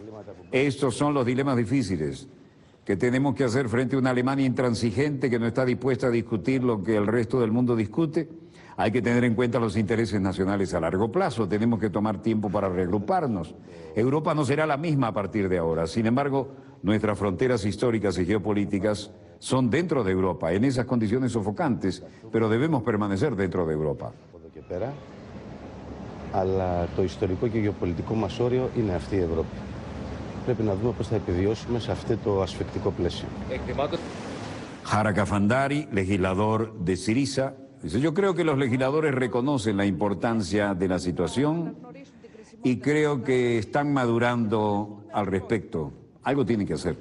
Estos son los dilemas difíciles que tenemos que hacer frente a una Alemania intransigente que no está dispuesta a discutir lo que el resto del mundo discute. Hay que tener en cuenta los intereses nacionales a largo plazo, tenemos que tomar tiempo para reagruparnos. Europa no será la misma a partir de ahora, sin embargo, nuestras fronteras históricas y geopolíticas son dentro de Europa, en esas condiciones sofocantes, pero debemos permanecer dentro de Europa. Αλλά το ιστορικό και γεωπολιτικό μας όριο είναι αυτή η Ευρώπη. Πρέπει να δούμε πώς θα επιβιώσουμε σε αυτό το ασφικτικό πλαίσιο. Jara Kafandari, legislador de Syriza, dice, yo creo que los legisladores reconocen la importancia de la situación y creo que están madurando al respecto. Algo tienen que hacer.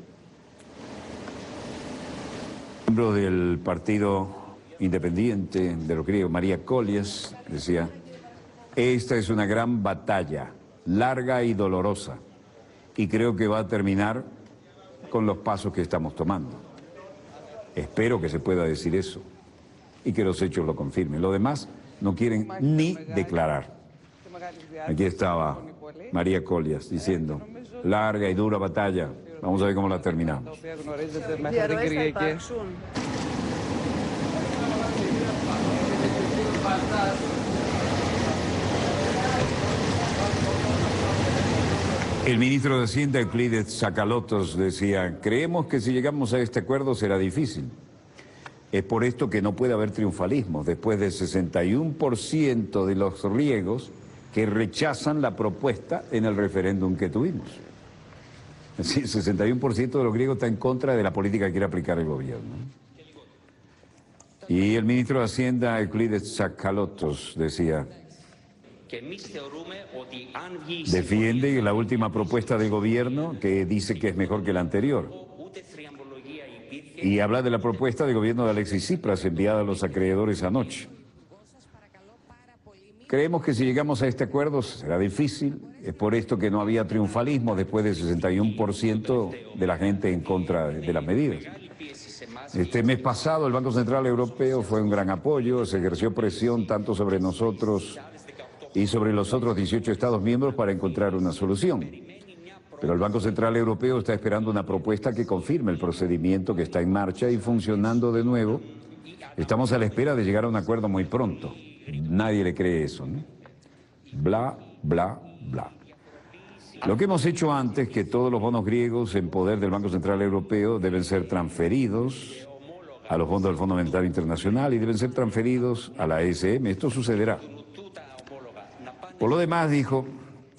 Miembro del Partido Independiente de los griegos, María Kollias, decía, esta es una gran batalla, larga y dolorosa, y creo que va a terminar con los pasos que estamos tomando. Espero que se pueda decir eso y que los hechos lo confirmen. Lo demás no quieren ni declarar. Aquí estaba María Kollias diciendo, larga y dura batalla, vamos a ver cómo la terminamos. El ministro de Hacienda, Euclides Tsakalotos, decía, creemos que si llegamos a este acuerdo será difícil. Es por esto que no puede haber triunfalismo, después del 61% de los griegos que rechazan la propuesta en el referéndum que tuvimos. Es decir, 61% de los griegos está en contra de la política que quiere aplicar el gobierno. Y el ministro de Hacienda, Euclides Tsakalotos, decía, Defiende la última propuesta del gobierno que dice que es mejor que la anterior. Y habla de la propuesta del gobierno de Alexis Tsipras enviada a los acreedores anoche. Creemos que si llegamos a este acuerdo será difícil. Es por esto que no había triunfalismo después del 61% de la gente en contra de las medidas. Este mes pasado el Banco Central Europeo fue un gran apoyo, se ejerció presión tanto sobre nosotros y sobre los otros 18 Estados miembros para encontrar una solución. Pero el Banco Central Europeo está esperando una propuesta que confirme el procedimiento que está en marcha y funcionando de nuevo. Estamos a la espera de llegar a un acuerdo muy pronto. Nadie le cree eso, ¿no? Bla, bla, bla. Lo que hemos hecho antes, que todos los bonos griegos en poder del Banco Central Europeo deben ser transferidos a los fondos del Fondo Monetario Internacional y deben ser transferidos a la ESM. Esto sucederá. Por lo demás, dijo,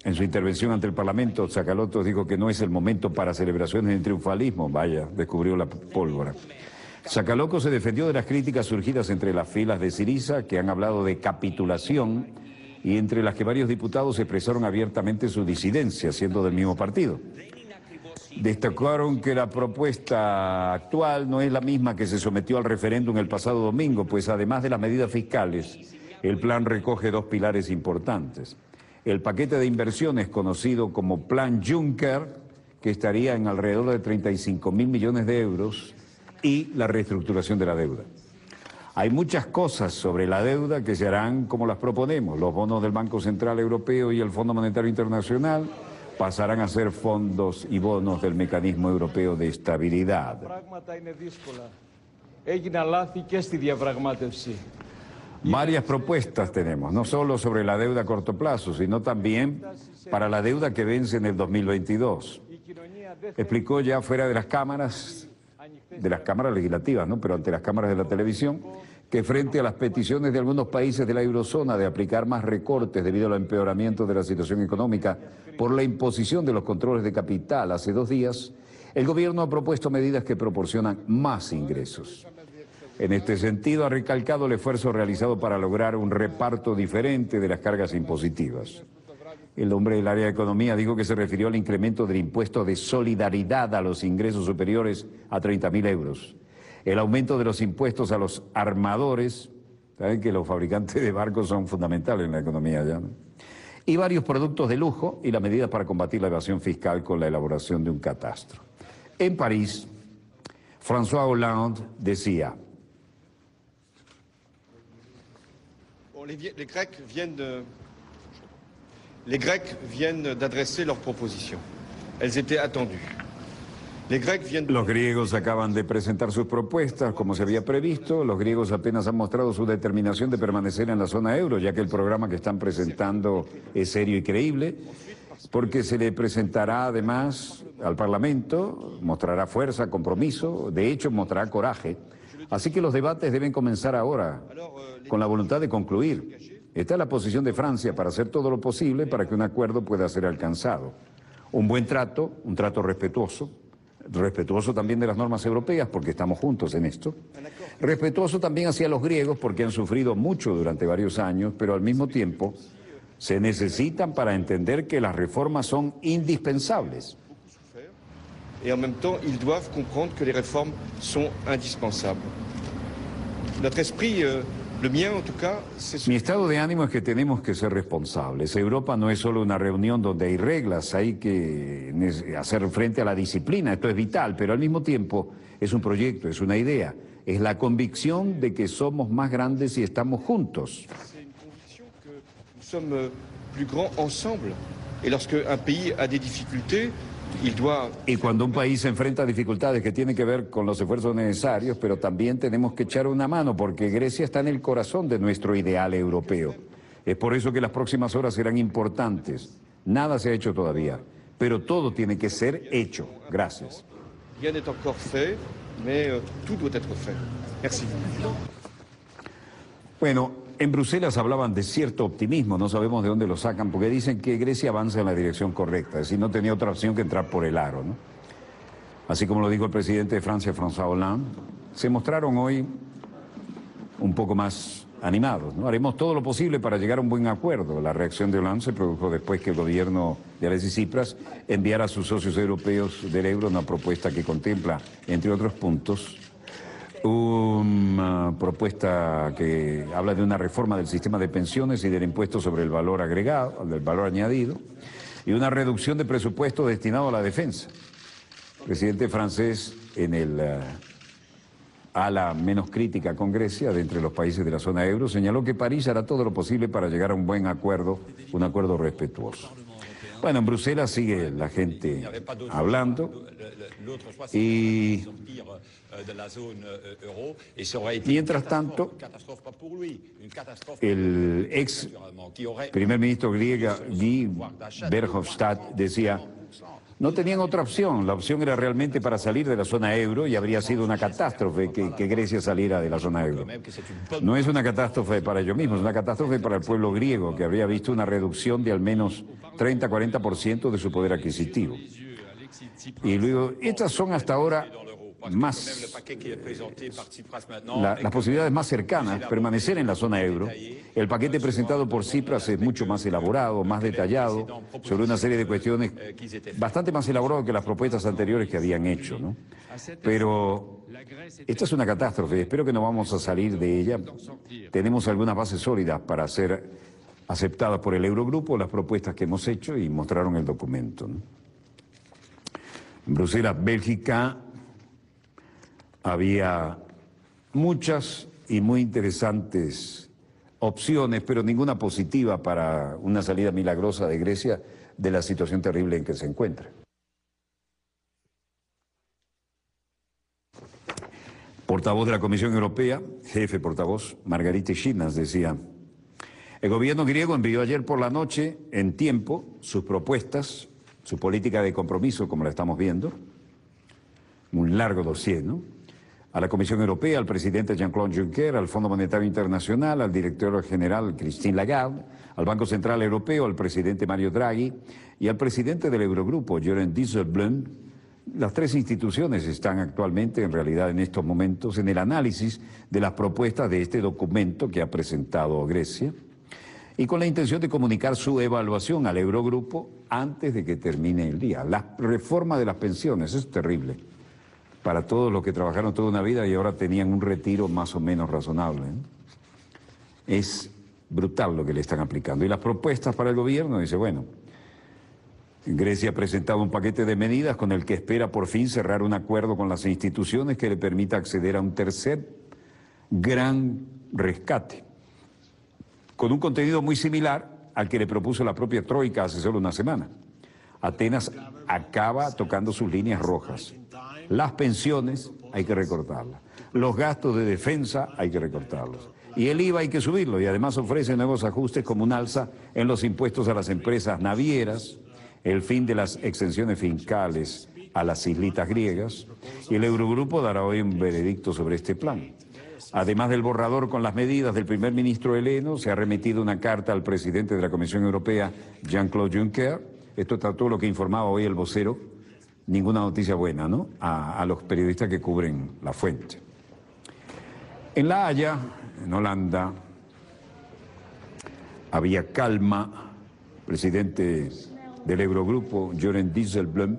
en su intervención ante el Parlamento, Tsakalotos dijo que no es el momento para celebraciones de triunfalismo. Vaya, descubrió la pólvora. Tsakalotos se defendió de las críticas surgidas entre las filas de Syriza, que han hablado de capitulación, y entre las que varios diputados expresaron abiertamente su disidencia, siendo del mismo partido. Destacaron que la propuesta actual no es la misma que se sometió al referéndum el pasado domingo, pues además de las medidas fiscales, el plan recoge dos pilares importantes. El paquete de inversiones conocido como Plan Juncker, que estaría en alrededor de 35.000 millones de euros, y la reestructuración de la deuda. Hay muchas cosas sobre la deuda que se harán como las proponemos. Los bonos del Banco Central Europeo y el Fondo Monetario Internacional pasarán a ser fondos y bonos del Mecanismo Europeo de Estabilidad. Varias propuestas tenemos, no solo sobre la deuda a corto plazo, sino también para la deuda que vence en el 2022. Explicó ya fuera de las cámaras legislativas, ¿no? Pero ante las cámaras de la televisión, que frente a las peticiones de algunos países de la eurozona de aplicar más recortes debido al empeoramiento de la situación económica por la imposición de los controles de capital hace 2 días, el gobierno ha propuesto medidas que proporcionan más ingresos. En este sentido, ha recalcado el esfuerzo realizado para lograr un reparto diferente de las cargas impositivas. El hombre del área de economía dijo que se refirió al incremento del impuesto de solidaridad a los ingresos superiores a 30.000 euros. El aumento de los impuestos a los armadores, saben que los fabricantes de barcos son fundamentales en la economía ya, ¿no? Y varios productos de lujo y las medidas para combatir la evasión fiscal con la elaboración de un catastro. En París, François Hollande decía: Les Grecs viennent d'adresser leurs propositions. Elles étaient attendues. Los griegos acaban de presentar sus propuestas, como se había previsto. Los griegos apenas han mostrado su determinación de permanecer en la zona euro, ya que el programa que están presentando es serio y creíble, porque se le presentará además al Parlamento, mostrará fuerza, compromiso, de hecho mostrará coraje. Así que los debates deben comenzar ahora, con la voluntad de concluir. Esta es la posición de Francia para hacer todo lo posible para que un acuerdo pueda ser alcanzado. Un buen trato, un trato respetuoso también de las normas europeas porque estamos juntos en esto, respetuoso también hacia los griegos porque han sufrido mucho durante varios años, pero al mismo tiempo se necesitan para entender que las reformas son indispensables. Y en même temps, ils doivent comprendre que les réformes sont indispensables. Notre esprit Mi estado de ánimo es que tenemos que ser responsables. Europa no es solo una reunión donde hay reglas, hay que hacer frente a la disciplina, esto es vital, pero al mismo tiempo es un proyecto, es una idea, es la convicción de que somos más grandes si estamos juntos. Nous sommes plus grands ensemble. Et lorsque un pays a des difficultés, y cuando un país se enfrenta a dificultades que tienen que ver con los esfuerzos necesarios, pero también tenemos que echar una mano porque Grecia está en el corazón de nuestro ideal europeo. Es por eso que las próximas horas serán importantes. Nada se ha hecho todavía, pero todo tiene que ser hecho. Gracias. Rien n'est encore fait, mais tout doit être fait. Merci. Bueno, en Bruselas hablaban de cierto optimismo, no sabemos de dónde lo sacan, porque dicen que Grecia avanza en la dirección correcta, es decir, no tenía otra opción que entrar por el aro, ¿no? Así como lo dijo el presidente de Francia, François Hollande, se mostraron hoy un poco más animados, ¿no? Haremos todo lo posible para llegar a un buen acuerdo. La reacción de Hollande se produjo después que el gobierno de Alexis Tsipras enviara a sus socios europeos del euro una propuesta que contempla, entre otros puntos, una propuesta que habla de una reforma del sistema de pensiones y del impuesto sobre el valor agregado, del valor añadido, y una reducción de presupuesto destinado a la defensa. El presidente francés, en el ala menos crítica con Grecia, de entre los países de la zona euro, señaló que París hará todo lo posible para llegar a un buen acuerdo, un acuerdo respetuoso. Bueno, en Bruselas sigue la gente hablando y mientras tanto el ex primer ministro griego Guy Verhofstadt decía: no tenían otra opción, la opción era realmente para salir de la zona euro y habría sido una catástrofe que Grecia saliera de la zona euro. No es una catástrofe para ellos mismos, es una catástrofe para el pueblo griego, que habría visto una reducción de al menos 30-40% de su poder adquisitivo. Y luego, estas son hasta ahora más las posibilidades más cercanas, permanecer en la zona euro. El paquete presentado por Tsipras es mucho más elaborado, más detallado, sobre una serie de cuestiones bastante más elaborado que las propuestas anteriores que habían hecho, ¿no? Pero esta es una catástrofe, espero que no vamos a salir de ella. Tenemos algunas bases sólidas para ser aceptadas por el Eurogrupo, las propuestas que hemos hecho, y mostraron el documento, ¿no? En Bruselas, Bélgica, había muchas y muy interesantes opciones, pero ninguna positiva para una salida milagrosa de Grecia de la situación terrible en que se encuentra. Portavoz de la Comisión Europea, jefe portavoz, Margarita Schinas, decía: el gobierno griego envió ayer por la noche, en tiempo, sus propuestas, su política de compromiso, como la estamos viendo, un largo dossier, ¿no?, a la Comisión Europea, al presidente Jean-Claude Juncker, al Fondo Monetario Internacional, al director general Christine Lagarde, al Banco Central Europeo, al presidente Mario Draghi y al presidente del Eurogrupo, Jeroen Dijsselbloem. Las tres instituciones están actualmente, en realidad en estos momentos, en el análisis de las propuestas de este documento que ha presentado Grecia, y con la intención de comunicar su evaluación al Eurogrupo antes de que termine el día. La reforma de las pensiones es terrible para todos los que trabajaron toda una vida y ahora tenían un retiro más o menos razonable, ¿no? Es brutal lo que le están aplicando. Y las propuestas para el gobierno, dice, bueno, Grecia ha presentado un paquete de medidas con el que espera por fin cerrar un acuerdo con las instituciones que le permita acceder a un tercer gran rescate, con un contenido muy similar al que le propuso la propia Troika hace solo una semana. Atenas acaba tocando sus líneas rojas. Las pensiones hay que recortarlas, los gastos de defensa hay que recortarlos, y el IVA hay que subirlo, y además ofrece nuevos ajustes como un alza en los impuestos a las empresas navieras, el fin de las exenciones fiscales a las islitas griegas, y el Eurogrupo dará hoy un veredicto sobre este plan. Además del borrador con las medidas del primer ministro heleno, se ha remitido una carta al presidente de la Comisión Europea, Jean-Claude Juncker. Esto está todo lo que informaba hoy el vocero. Ninguna noticia buena, ¿no?, a los periodistas que cubren la fuente. En La Haya, en Holanda, había calma. El presidente del Eurogrupo, Jeroen Dijsselbloem,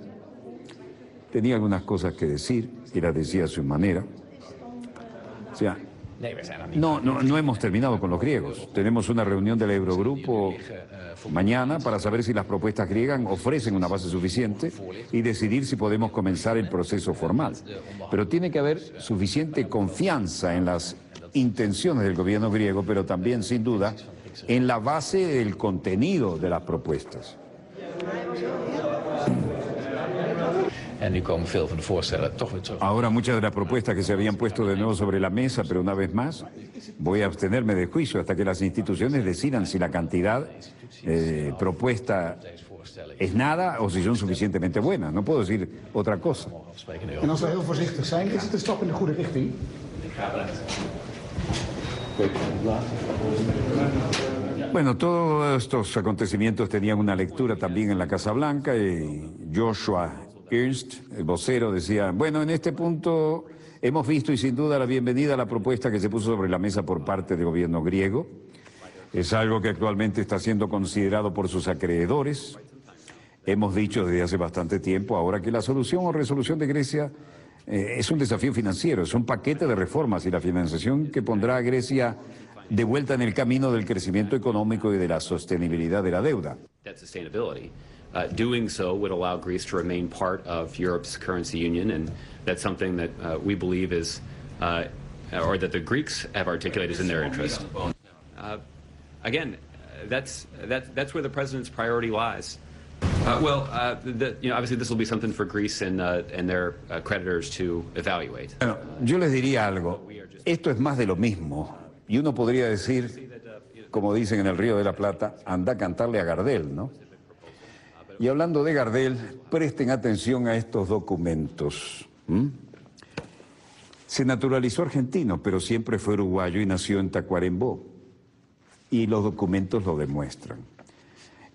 tenía algunas cosas que decir y las decía a su manera. O sea, no hemos terminado con los griegos. Tenemos una reunión del Eurogrupo mañana para saber si las propuestas griegas ofrecen una base suficiente y decidir si podemos comenzar el proceso formal. Pero tiene que haber suficiente confianza en las intenciones del gobierno griego, pero también, sin duda, en la base del contenido de las propuestas. Ahora muchas de las propuestas que se habían puesto de nuevo sobre la mesa, pero una vez más voy a abstenerme de juicio hasta que las instituciones decidan si la cantidad propuesta es nada o si son suficientemente buenas. No puedo decir otra cosa. En als we heel voorzichtig zijn, is het een stap in de goede richting? Bueno, todos estos acontecimientos tenían una lectura también en la Casa Blanca y Joshua Ernst, el vocero, decía, bueno, en este punto hemos visto y sin duda la bienvenida a la propuesta que se puso sobre la mesa por parte del gobierno griego. Es algo que actualmente está siendo considerado por sus acreedores. Hemos dicho desde hace bastante tiempo ahora que la solución o resolución de Grecia es un desafío financiero, es un paquete de reformas y la financiación que pondrá a Grecia de vuelta en el camino del crecimiento económico y de la sostenibilidad de la deuda. Doing so would allow Greece to remain part of Europe's currency union, and that's something that we believe is, or that the Greeks have articulated is in their interest. Again, that's where the president's priority lies. Obviously this will be something for Greece and their creditors to evaluate. Bueno, yo les diría algo. Esto es más de lo mismo. Y uno podría decir, como dicen en el Río de la Plata, anda a cantarle a Gardel, ¿no? Y hablando de Gardel, presten atención a estos documentos. Se naturalizó argentino, pero siempre fue uruguayo y nació en Tacuarembó. Y los documentos lo demuestran.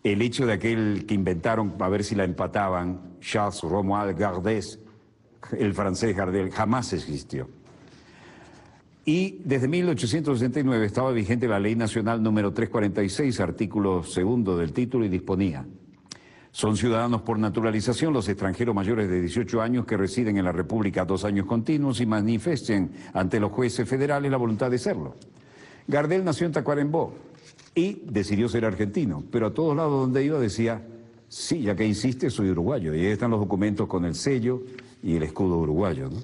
El hecho de aquel que inventaron, a ver si la empataban, Charles Romuald Gardès, el francés Gardel, jamás existió. Y desde 1869 estaba vigente la Ley Nacional número 346, artículo 2 del título, y disponía: son ciudadanos por naturalización los extranjeros mayores de 18 años que residen en la República 2 años continuos y manifiesten ante los jueces federales la voluntad de serlo. Gardel nació en Tacuarembó y decidió ser argentino, pero a todos lados donde iba decía, sí, ya que insiste, soy uruguayo. Y ahí están los documentos con el sello y el escudo uruguayo, ¿no?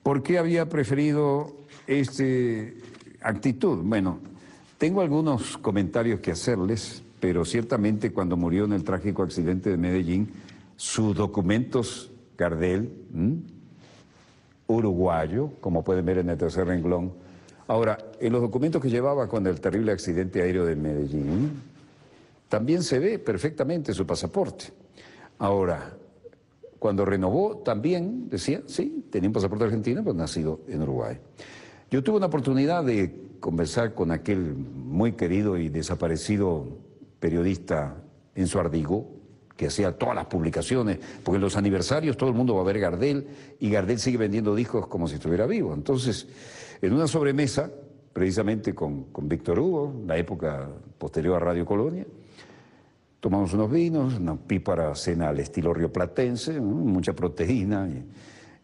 ¿Por qué había preferido esta actitud? Bueno, tengo algunos comentarios que hacerles, pero ciertamente cuando murió en el trágico accidente de Medellín, sus documentos, Gardel, uruguayo, como pueden ver en el tercer renglón. Ahora, en los documentos que llevaba con el terrible accidente aéreo de Medellín, también se ve perfectamente su pasaporte. Ahora, cuando renovó también decía, sí, tenía un pasaporte argentino, pero nacido en Uruguay. Yo tuve una oportunidad de conversar con aquel muy querido y desaparecido periodista Enzo Ardigo, que hacía todas las publicaciones, porque en los aniversarios todo el mundo va a ver Gardel, y Gardel sigue vendiendo discos como si estuviera vivo. Entonces, en una sobremesa, precisamente con Víctor Hugo, la época posterior a Radio Colonia, tomamos unos vinos, una pípara cena al estilo rioplatense, mucha proteína.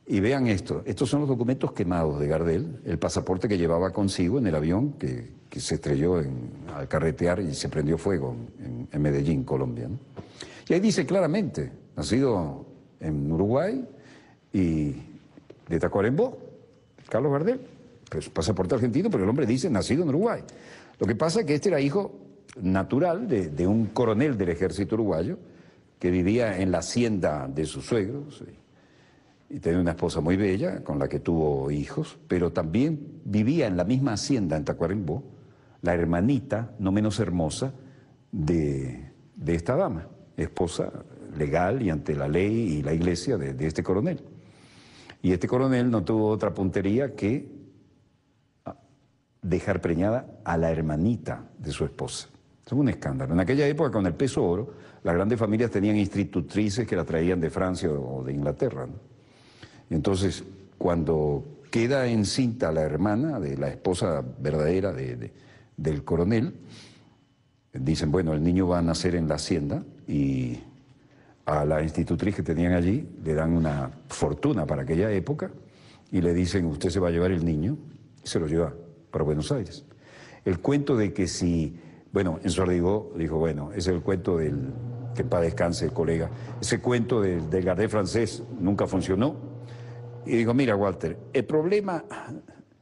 Y vean esto, estos son los documentos quemados de Gardel, el pasaporte que llevaba consigo en el avión que se estrelló al carretear y se prendió fuego en Medellín, Colombia, ¿no? Y ahí dice claramente, nacido en Uruguay y de Tacuarembó, Carlos Gardel, pues pasaporte argentino, pero el hombre dice nacido en Uruguay. Lo que pasa es que este era hijo natural de un coronel del ejército uruguayo que vivía en la hacienda de sus suegros y tenía una esposa muy bella con la que tuvo hijos, pero también vivía en la misma hacienda en Tacuarembó la hermanita, no menos hermosa, de esta dama, esposa legal y ante la ley y la iglesia de este coronel. Y este coronel no tuvo otra puntería que dejar preñada a la hermanita de su esposa. Es un escándalo. En aquella época, con el peso oro, las grandes familias tenían institutrices que la traían de Francia o de Inglaterra, ¿no? Y entonces, cuando queda encinta la hermana de la esposa verdadera del coronel, dicen, bueno, el niño va a nacer en la hacienda, y a la institutriz que tenían allí le dan una fortuna para aquella época y le dicen, usted se va a llevar el niño, y se lo lleva para Buenos Aires. El cuento de que si, bueno, Enzo Ardigo dijo, bueno, ese es el cuento del, que en paz descanse el colega, ese cuento del Gardel francés nunca funcionó. Y digo, mira, Walter, el problema,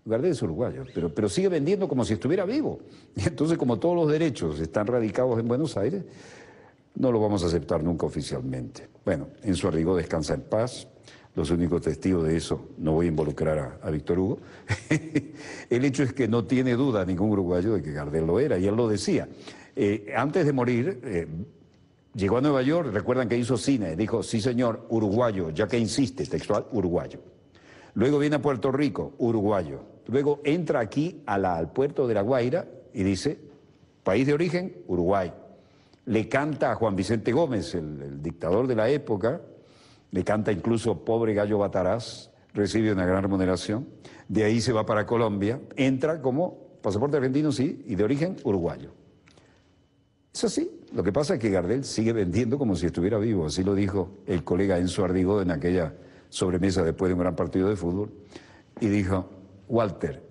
Gardel es uruguayo, pero sigue vendiendo como si estuviera vivo. Y entonces, como todos los derechos están radicados en Buenos Aires, no lo vamos a aceptar nunca oficialmente. Bueno, Enzo Ardigo descansa en paz. Los únicos testigos de eso, no voy a involucrar a Víctor Hugo. El hecho es que no tiene duda ningún uruguayo de que Gardel lo era, y él lo decía. Antes de morir, llegó a Nueva York, recuerdan que hizo cine, dijo, sí señor, uruguayo, ya que insiste, textual, uruguayo. Luego viene a Puerto Rico, uruguayo. Luego entra aquí al puerto de La Guaira y dice, país de origen, Uruguay. Le canta a Juan Vicente Gómez, el dictador de la época, le canta incluso Pobre Gallo Bataraz, recibe una gran remuneración, de ahí se va para Colombia, entra como pasaporte argentino, sí, y de origen uruguayo. Es así. Lo que pasa es que Gardel sigue vendiendo como si estuviera vivo, así lo dijo el colega Enzo Ardigó en aquella sobremesa después de un gran partido de fútbol, y dijo, Walter,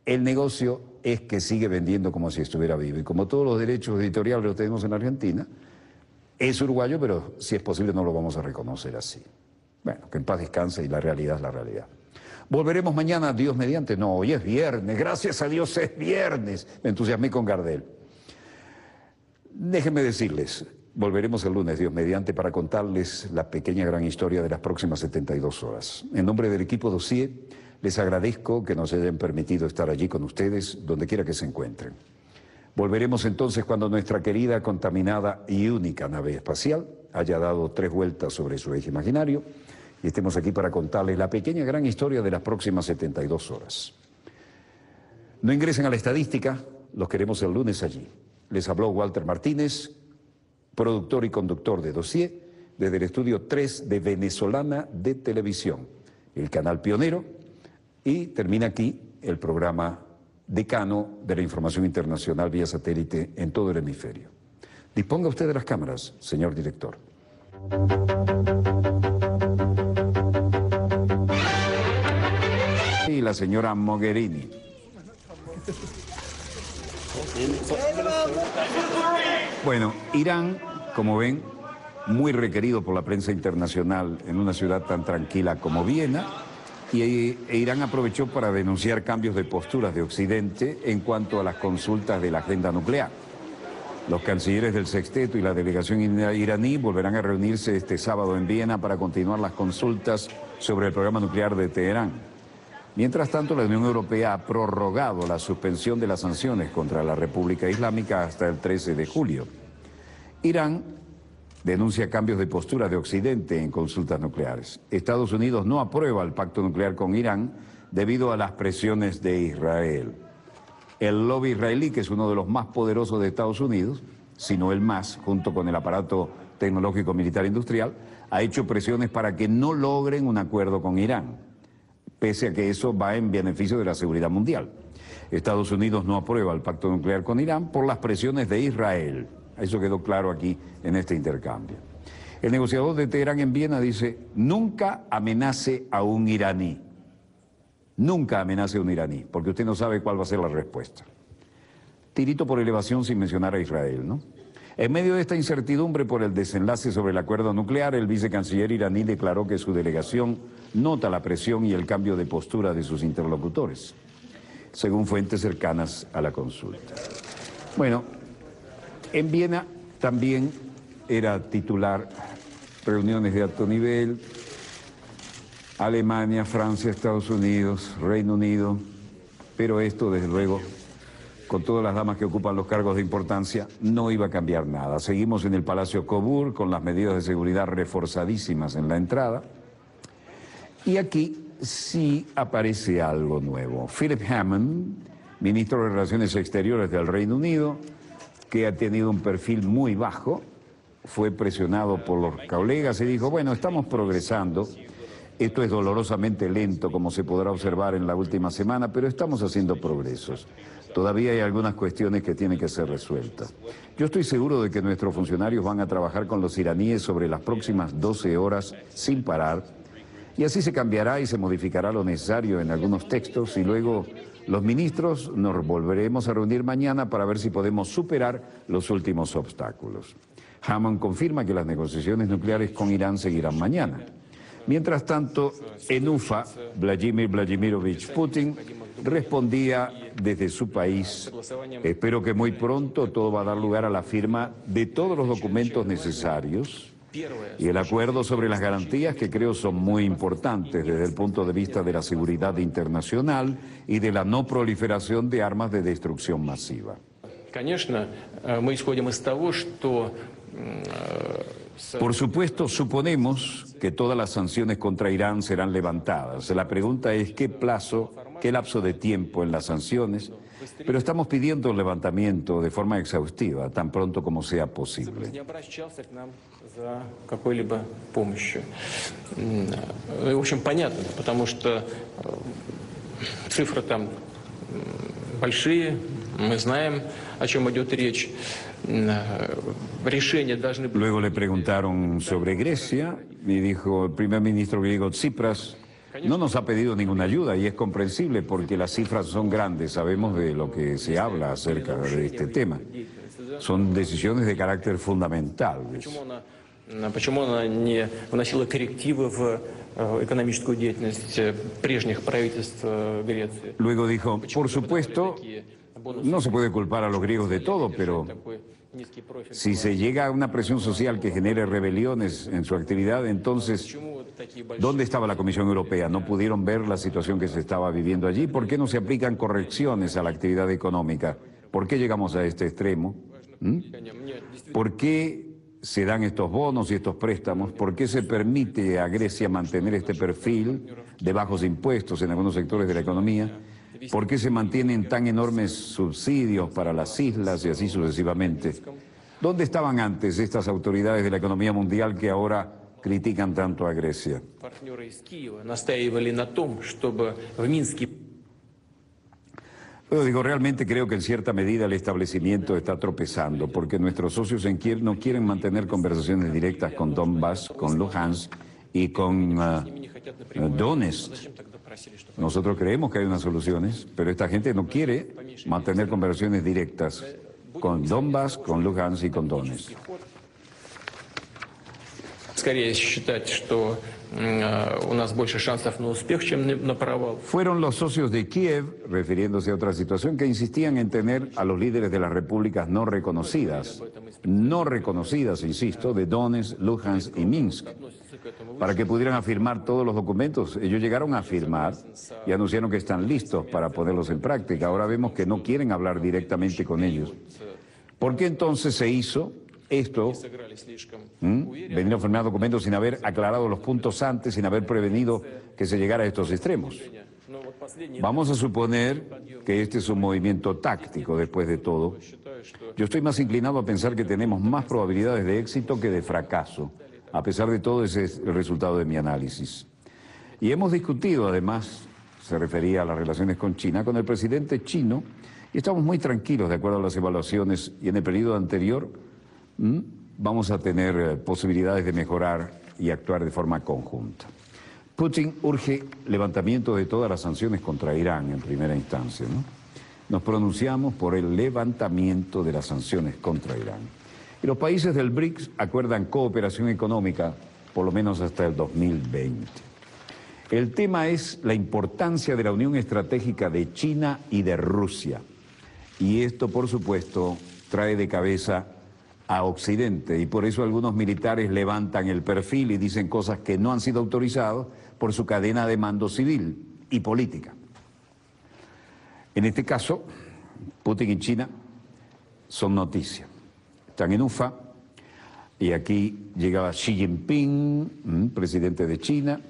el negocio es que sigue vendiendo como si estuviera vivo, y como todos los derechos editoriales los tenemos en Argentina, es uruguayo, pero si es posible no lo vamos a reconocer así. Bueno, que en paz descanse y la realidad es la realidad. Volveremos mañana, Dios mediante. No, hoy es viernes, gracias a Dios es viernes. Me entusiasmé con Gardel. Déjenme decirles, volveremos el lunes, Dios mediante, para contarles la pequeña gran historia de las próximas 72 horas. En nombre del equipo Dossier, les agradezco que nos hayan permitido estar allí con ustedes, donde quiera que se encuentren. Volveremos entonces cuando nuestra querida, contaminada y única nave espacial haya dado 3 vueltas sobre su eje imaginario y estemos aquí para contarles la pequeña gran historia de las próximas 72 horas. No ingresen a la estadística, los queremos el lunes allí. Les habló Walter Martínez, productor y conductor de Dossier, desde el estudio 3 de Venezolana de Televisión, el canal pionero, y termina aquí el programa decano de la información internacional vía satélite en todo el hemisferio. Disponga usted de las cámaras, señor director. Y la señora Mogherini. Bueno, Irán, como ven, muy requerido por la prensa internacional en una ciudad tan tranquila como Viena, y Irán aprovechó para denunciar cambios de posturas de Occidente en cuanto a las consultas de la agenda nuclear. Los cancilleres del sexteto y la delegación iraní volverán a reunirse este sábado en Viena para continuar las consultas sobre el programa nuclear de Teherán. Mientras tanto, la Unión Europea ha prorrogado la suspensión de las sanciones contra la República Islámica hasta el 13 de julio. Irán denuncia cambios de postura de Occidente en consultas nucleares. Estados Unidos no aprueba el pacto nuclear con Irán debido a las presiones de Israel. El lobby israelí, que es uno de los más poderosos de Estados Unidos, si no el más, junto con el aparato tecnológico militar industrial, ha hecho presiones para que no logren un acuerdo con Irán, pese a que eso va en beneficio de la seguridad mundial. Estados Unidos no aprueba el pacto nuclear con Irán por las presiones de Israel. Eso quedó claro aquí en este intercambio. El negociador de Teherán en Viena dice, nunca amenace a un iraní. Nunca amenace a un iraní, porque usted no sabe cuál va a ser la respuesta. Tirito por elevación sin mencionar a Israel, ¿no? En medio de esta incertidumbre por el desenlace sobre el acuerdo nuclear, el vicecanciller iraní declaró que su delegación nota la presión y el cambio de postura de sus interlocutores, según fuentes cercanas a la consulta. Bueno, en Viena también era titular reuniones de alto nivel, Alemania, Francia, Estados Unidos, Reino Unido, pero esto desde luego, con todas las damas que ocupan los cargos de importancia, no iba a cambiar nada. Seguimos en el Palacio Cobur con las medidas de seguridad reforzadísimas en la entrada, y aquí sí aparece algo nuevo. Philip Hammond, ministro de Relaciones Exteriores del Reino Unido, que ha tenido un perfil muy bajo, fue presionado por los colegas y dijo, bueno, estamos progresando, esto es dolorosamente lento como se podrá observar en la última semana, pero estamos haciendo progresos. Todavía hay algunas cuestiones que tienen que ser resueltas. Yo estoy seguro de que nuestros funcionarios van a trabajar con los iraníes sobre las próximas 12 horas sin parar, y así se cambiará y se modificará lo necesario en algunos textos, y luego los ministros nos volveremos a reunir mañana para ver si podemos superar los últimos obstáculos. Hammond confirma que las negociaciones nucleares con Irán seguirán mañana. Mientras tanto, en Ufa, Vladimir Vladimirovich Putin respondía desde su país, espero que muy pronto todo va a dar lugar a la firma de todos los documentos necesarios y el acuerdo sobre las garantías, que creo son muy importantes desde el punto de vista de la seguridad internacional y de la no proliferación de armas de destrucción masiva. Por supuesto, suponemos que todas las sanciones contra Irán serán levantadas. La pregunta es qué plazo, qué lapso de tiempo en las sanciones, pero estamos pidiendo el levantamiento de forma exhaustiva, tan pronto como sea posible. За какой-либо помощью. И, в общем, понятно, потому что цифры там большие, мы знаем, о чем идет речь. Решения должны быть... Luego le preguntaron sobre Grecia y dijo el primer ministro griego Tsipras no nos ha pedido ninguna ayuda y es comprensible porque las cifras son grandes, sabemos de lo que se habla acerca de este tema. Son decisiones de carácter fundamental. Почему она не вносила коррективы в экономическую деятельность прежних правительств Греции? Luego dijo, por supuesto, no se puede culpar a los griegos de todo, pero si se llega a una presión social que genere rebeliones en su actividad, entonces, ¿dónde estaba la Comisión Europea? ¿No pudieron ver la situación que se estaba viviendo allí? ¿Por qué no se aplican correcciones a la actividad económica? ¿Por qué llegamos a este extremo? ¿Por qué se dan estos bonos y estos préstamos? ¿Por qué se permite a Grecia mantener este perfil de bajos impuestos en algunos sectores de la economía? ¿Por qué se mantienen tan enormes subsidios para las islas y así sucesivamente? ¿Dónde estaban antes estas autoridades de la economía mundial que ahora critican tanto a Grecia? Pero digo, realmente creo que en cierta medida el establecimiento está tropezando, porque nuestros socios en Kiev no quieren mantener conversaciones directas con Donbass, con Luhansk y con Donetsk. Nosotros creemos que hay unas soluciones, pero esta gente no quiere mantener conversaciones directas con Donbass, con Luhansk y con Donetsk. Fueron los socios de Kiev, refiriéndose a otra situación, que insistían en tener a los líderes de las repúblicas no reconocidas, insisto, de Donetsk, Luhansk y Minsk, para que pudieran afirmar todos los documentos. Ellos llegaron a firmar y anunciaron que están listos para ponerlos en práctica. Ahora vemos que no quieren hablar directamente con ellos. ¿Por qué entonces se hizo esto? Venir a firmar documentos sin haber aclarado los puntos antes, sin haber prevenido que se llegara a estos extremos. Vamos a suponer que este es un movimiento táctico después de todo. Yo estoy más inclinado a pensar que tenemos más probabilidades de éxito que de fracaso. A pesar de todo, ese es el resultado de mi análisis. Y hemos discutido, además, se refería a las relaciones con China, con el presidente chino, y estamos muy tranquilos de acuerdo a las evaluaciones, y en el periodo anterior vamos a tener posibilidades de mejorar y actuar de forma conjunta. Putin urge levantamiento de todas las sanciones contra Irán en primera instancia, ¿no? Nos pronunciamos por el levantamiento de las sanciones contra Irán. Y los países del BRICS acuerdan cooperación económica por lo menos hasta el 2020. El tema es la importancia de la unión estratégica de China y de Rusia. Y esto, por supuesto, trae de cabeza a Occidente, y por eso algunos militares levantan el perfil y dicen cosas que no han sido autorizadas por su cadena de mando civil y política. En este caso, Putin y China son noticia. Están en UFA, y aquí llegaba Xi Jinping, presidente de China,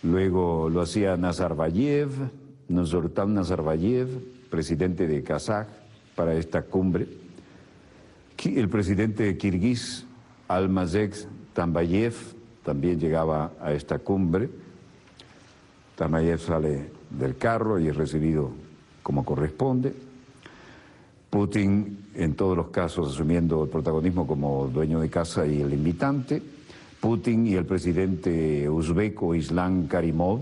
luego lo hacía Nursultan Nazarbayev, presidente de Kazaj, para esta cumbre. El presidente kirguís, Almazbek Atambayev, también llegaba a esta cumbre. Atambayev sale del carro y es recibido como corresponde. Putin, en todos los casos, asumiendo el protagonismo como dueño de casa y el invitante. Putin y el presidente uzbeko Islam Karimov.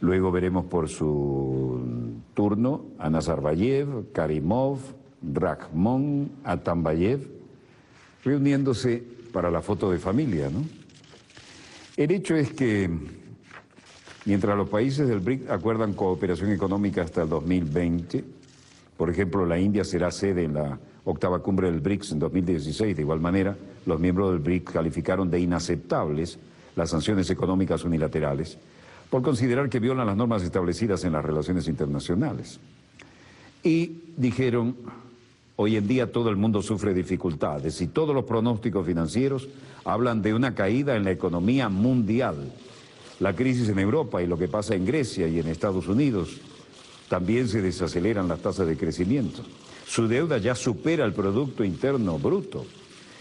Luego veremos por su turno a Nazarbayev, Karimov, Rakhmon, Atambayev, reuniéndose para la foto de familia, ¿no? El hecho es que, mientras los países del BRIC acuerdan cooperación económica hasta el 2020, por ejemplo, la India será sede en la 8ª cumbre del BRICS en 2016. De igual manera, los miembros del BRICS calificaron de inaceptables las sanciones económicas unilaterales por considerar que violan las normas establecidas en las relaciones internacionales. Y dijeron, hoy en día todo el mundo sufre dificultades y todos los pronósticos financieros hablan de una caída en la economía mundial. La crisis en Europa y lo que pasa en Grecia y en Estados Unidos, también se desaceleran las tasas de crecimiento. Su deuda ya supera el Producto Interno Bruto.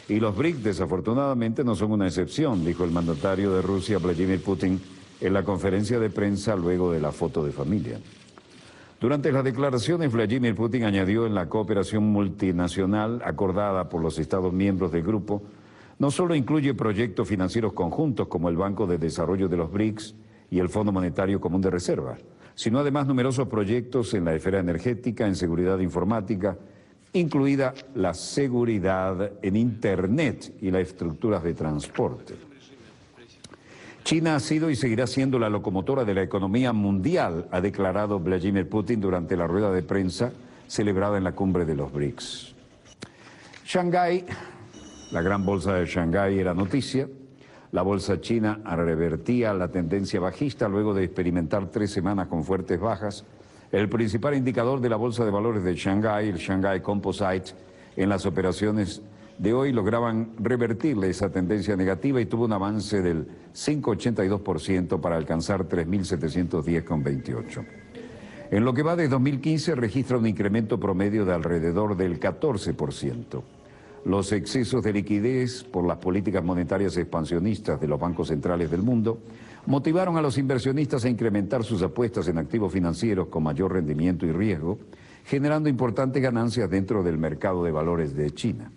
Y los BRICS, desafortunadamente, no son una excepción, dijo el mandatario de Rusia, Vladimir Putin, en la conferencia de prensa luego de la foto de familia. Durante las declaraciones, Vladimir Putin añadió en la cooperación multinacional acordada por los Estados miembros del grupo, no solo incluye proyectos financieros conjuntos como el Banco de Desarrollo de los BRICS y el Fondo Monetario Común de Reserva, sino además numerosos proyectos en la esfera energética, en seguridad informática, incluida la seguridad en Internet y las estructuras de transporte. China ha sido y seguirá siendo la locomotora de la economía mundial, ha declarado Vladimir Putin durante la rueda de prensa celebrada en la cumbre de los BRICS. Shanghái, la gran bolsa de Shanghái era noticia. La bolsa china revertía la tendencia bajista luego de experimentar 3 semanas con fuertes bajas. El principal indicador de la bolsa de valores de Shanghái, el Shanghai Composite, en las operaciones de hoy lograban revertirle esa tendencia negativa y tuvo un avance del 5,82% para alcanzar 3.710,28. En lo que va de 2015 registra un incremento promedio de alrededor del 14%. Los excesos de liquidez por las políticas monetarias expansionistas de los bancos centrales del mundo motivaron a los inversionistas a incrementar sus apuestas en activos financieros con mayor rendimiento y riesgo, generando importantes ganancias dentro del mercado de valores de China.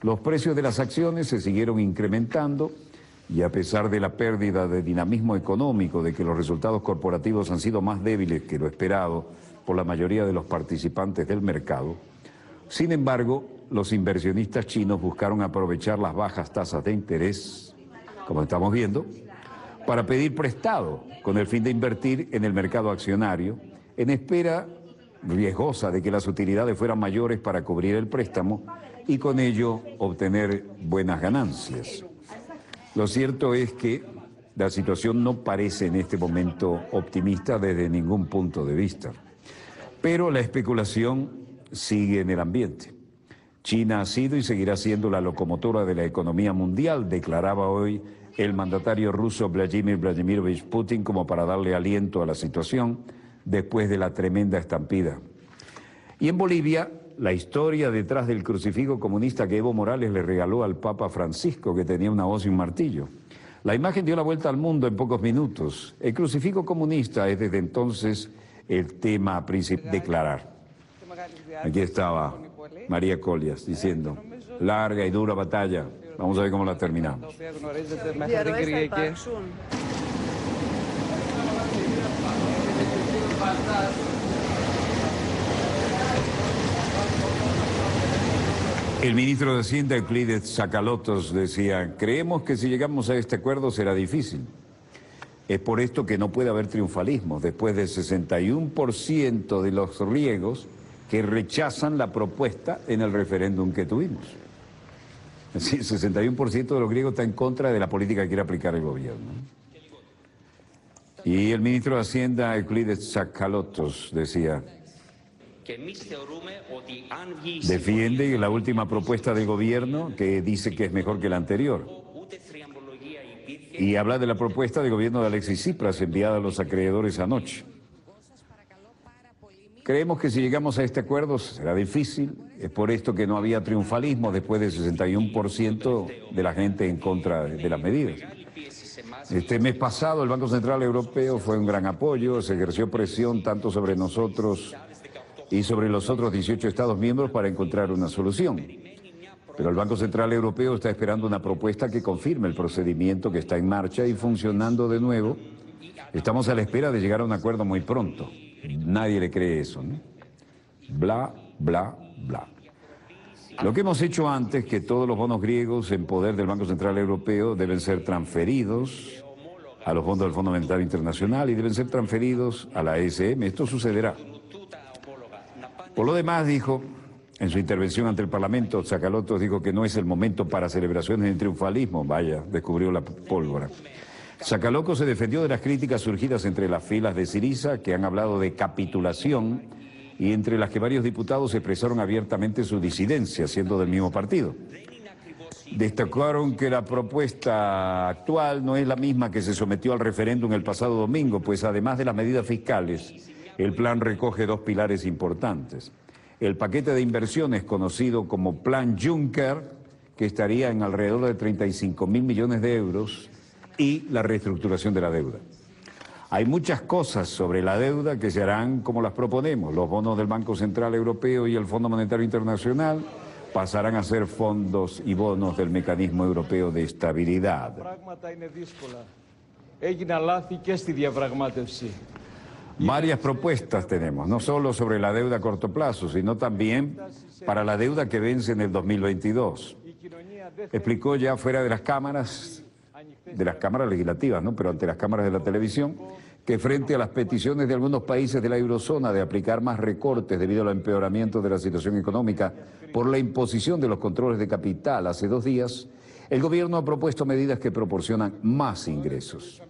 Los precios de las acciones se siguieron incrementando y a pesar de la pérdida de dinamismo económico, de que los resultados corporativos han sido más débiles que lo esperado por la mayoría de los participantes del mercado, sin embargo, los inversionistas chinos buscaron aprovechar las bajas tasas de interés, como estamos viendo, para pedir prestado con el fin de invertir en el mercado accionario, en espera riesgosa de que las utilidades fueran mayores para cubrir el préstamo y con ello obtener buenas ganancias. Lo cierto es que la situación no parece en este momento optimista desde ningún punto de vista, pero la especulación sigue en el ambiente. China ha sido y seguirá siendo la locomotora de la economía mundial, declaraba hoy el mandatario ruso Vladimir Vladimirovich Putin como para darle aliento a la situación después de la tremenda estampida. Y en Bolivia, la historia detrás del crucifijo comunista que Evo Morales le regaló al Papa Francisco, que tenía una hoz y un martillo. La imagen dio la vuelta al mundo en pocos minutos. El crucifijo comunista es desde entonces el tema principal. Declarar. Aquí estaba María Collias diciendo, larga y dura batalla, vamos a ver cómo la terminamos. El ministro de Hacienda, Euclides Tsakalotos, decía, creemos que si llegamos a este acuerdo será difícil. Es por esto que no puede haber triunfalismo, después del 61% de los griegos que rechazan la propuesta en el referéndum que tuvimos. Es decir, 61% de los griegos está en contra de la política que quiere aplicar el gobierno. Y el ministro de Hacienda, Euclides Tsakalotos, decía, defiende la última propuesta del gobierno que dice que es mejor que la anterior. Y habla de la propuesta del gobierno de Alexis Tsipras enviada a los acreedores anoche. Creemos que si llegamos a este acuerdo será difícil, es por esto que no había triunfalismo después del 61% de la gente en contra de las medidas. Este mes pasado el Banco Central Europeo fue un gran apoyo, se ejerció presión tanto sobre nosotros y sobre los otros 18 Estados miembros para encontrar una solución. Pero el Banco Central Europeo está esperando una propuesta que confirme el procedimiento que está en marcha y funcionando de nuevo. Estamos a la espera de llegar a un acuerdo muy pronto. Nadie le cree eso, ¿no? Bla, bla, bla. Lo que hemos hecho antes, que todos los bonos griegos en poder del Banco Central Europeo deben ser transferidos a los fondos del Fondo Monetario Internacional y deben ser transferidos a la ESM. Esto sucederá. Por lo demás, dijo, en su intervención ante el Parlamento, Tsakalotos dijo que no es el momento para celebraciones de triunfalismo. Vaya, descubrió la pólvora. Tsakalotos se defendió de las críticas surgidas entre las filas de Syriza, que han hablado de capitulación, y entre las que varios diputados expresaron abiertamente su disidencia, siendo del mismo partido. Destacaron que la propuesta actual no es la misma que se sometió al referéndum el pasado domingo, pues además de las medidas fiscales, el plan recoge 2 pilares importantes. El paquete de inversiones conocido como Plan Juncker, que estaría en alrededor de 35.000 millones de euros, y la reestructuración de la deuda. Hay muchas cosas sobre la deuda que se harán como las proponemos. Los bonos del Banco Central Europeo y el Fondo Monetario Internacional pasarán a ser fondos y bonos del Mecanismo Europeo de Estabilidad. Varias propuestas tenemos, no solo sobre la deuda a corto plazo, sino también para la deuda que vence en el 2022. Explicó ya fuera de las cámaras legislativas, ¿no?, pero ante las cámaras de la televisión, que frente a las peticiones de algunos países de la eurozona de aplicar más recortes debido al empeoramiento de la situación económica por la imposición de los controles de capital hace 2 días, el gobierno ha propuesto medidas que proporcionan más ingresos.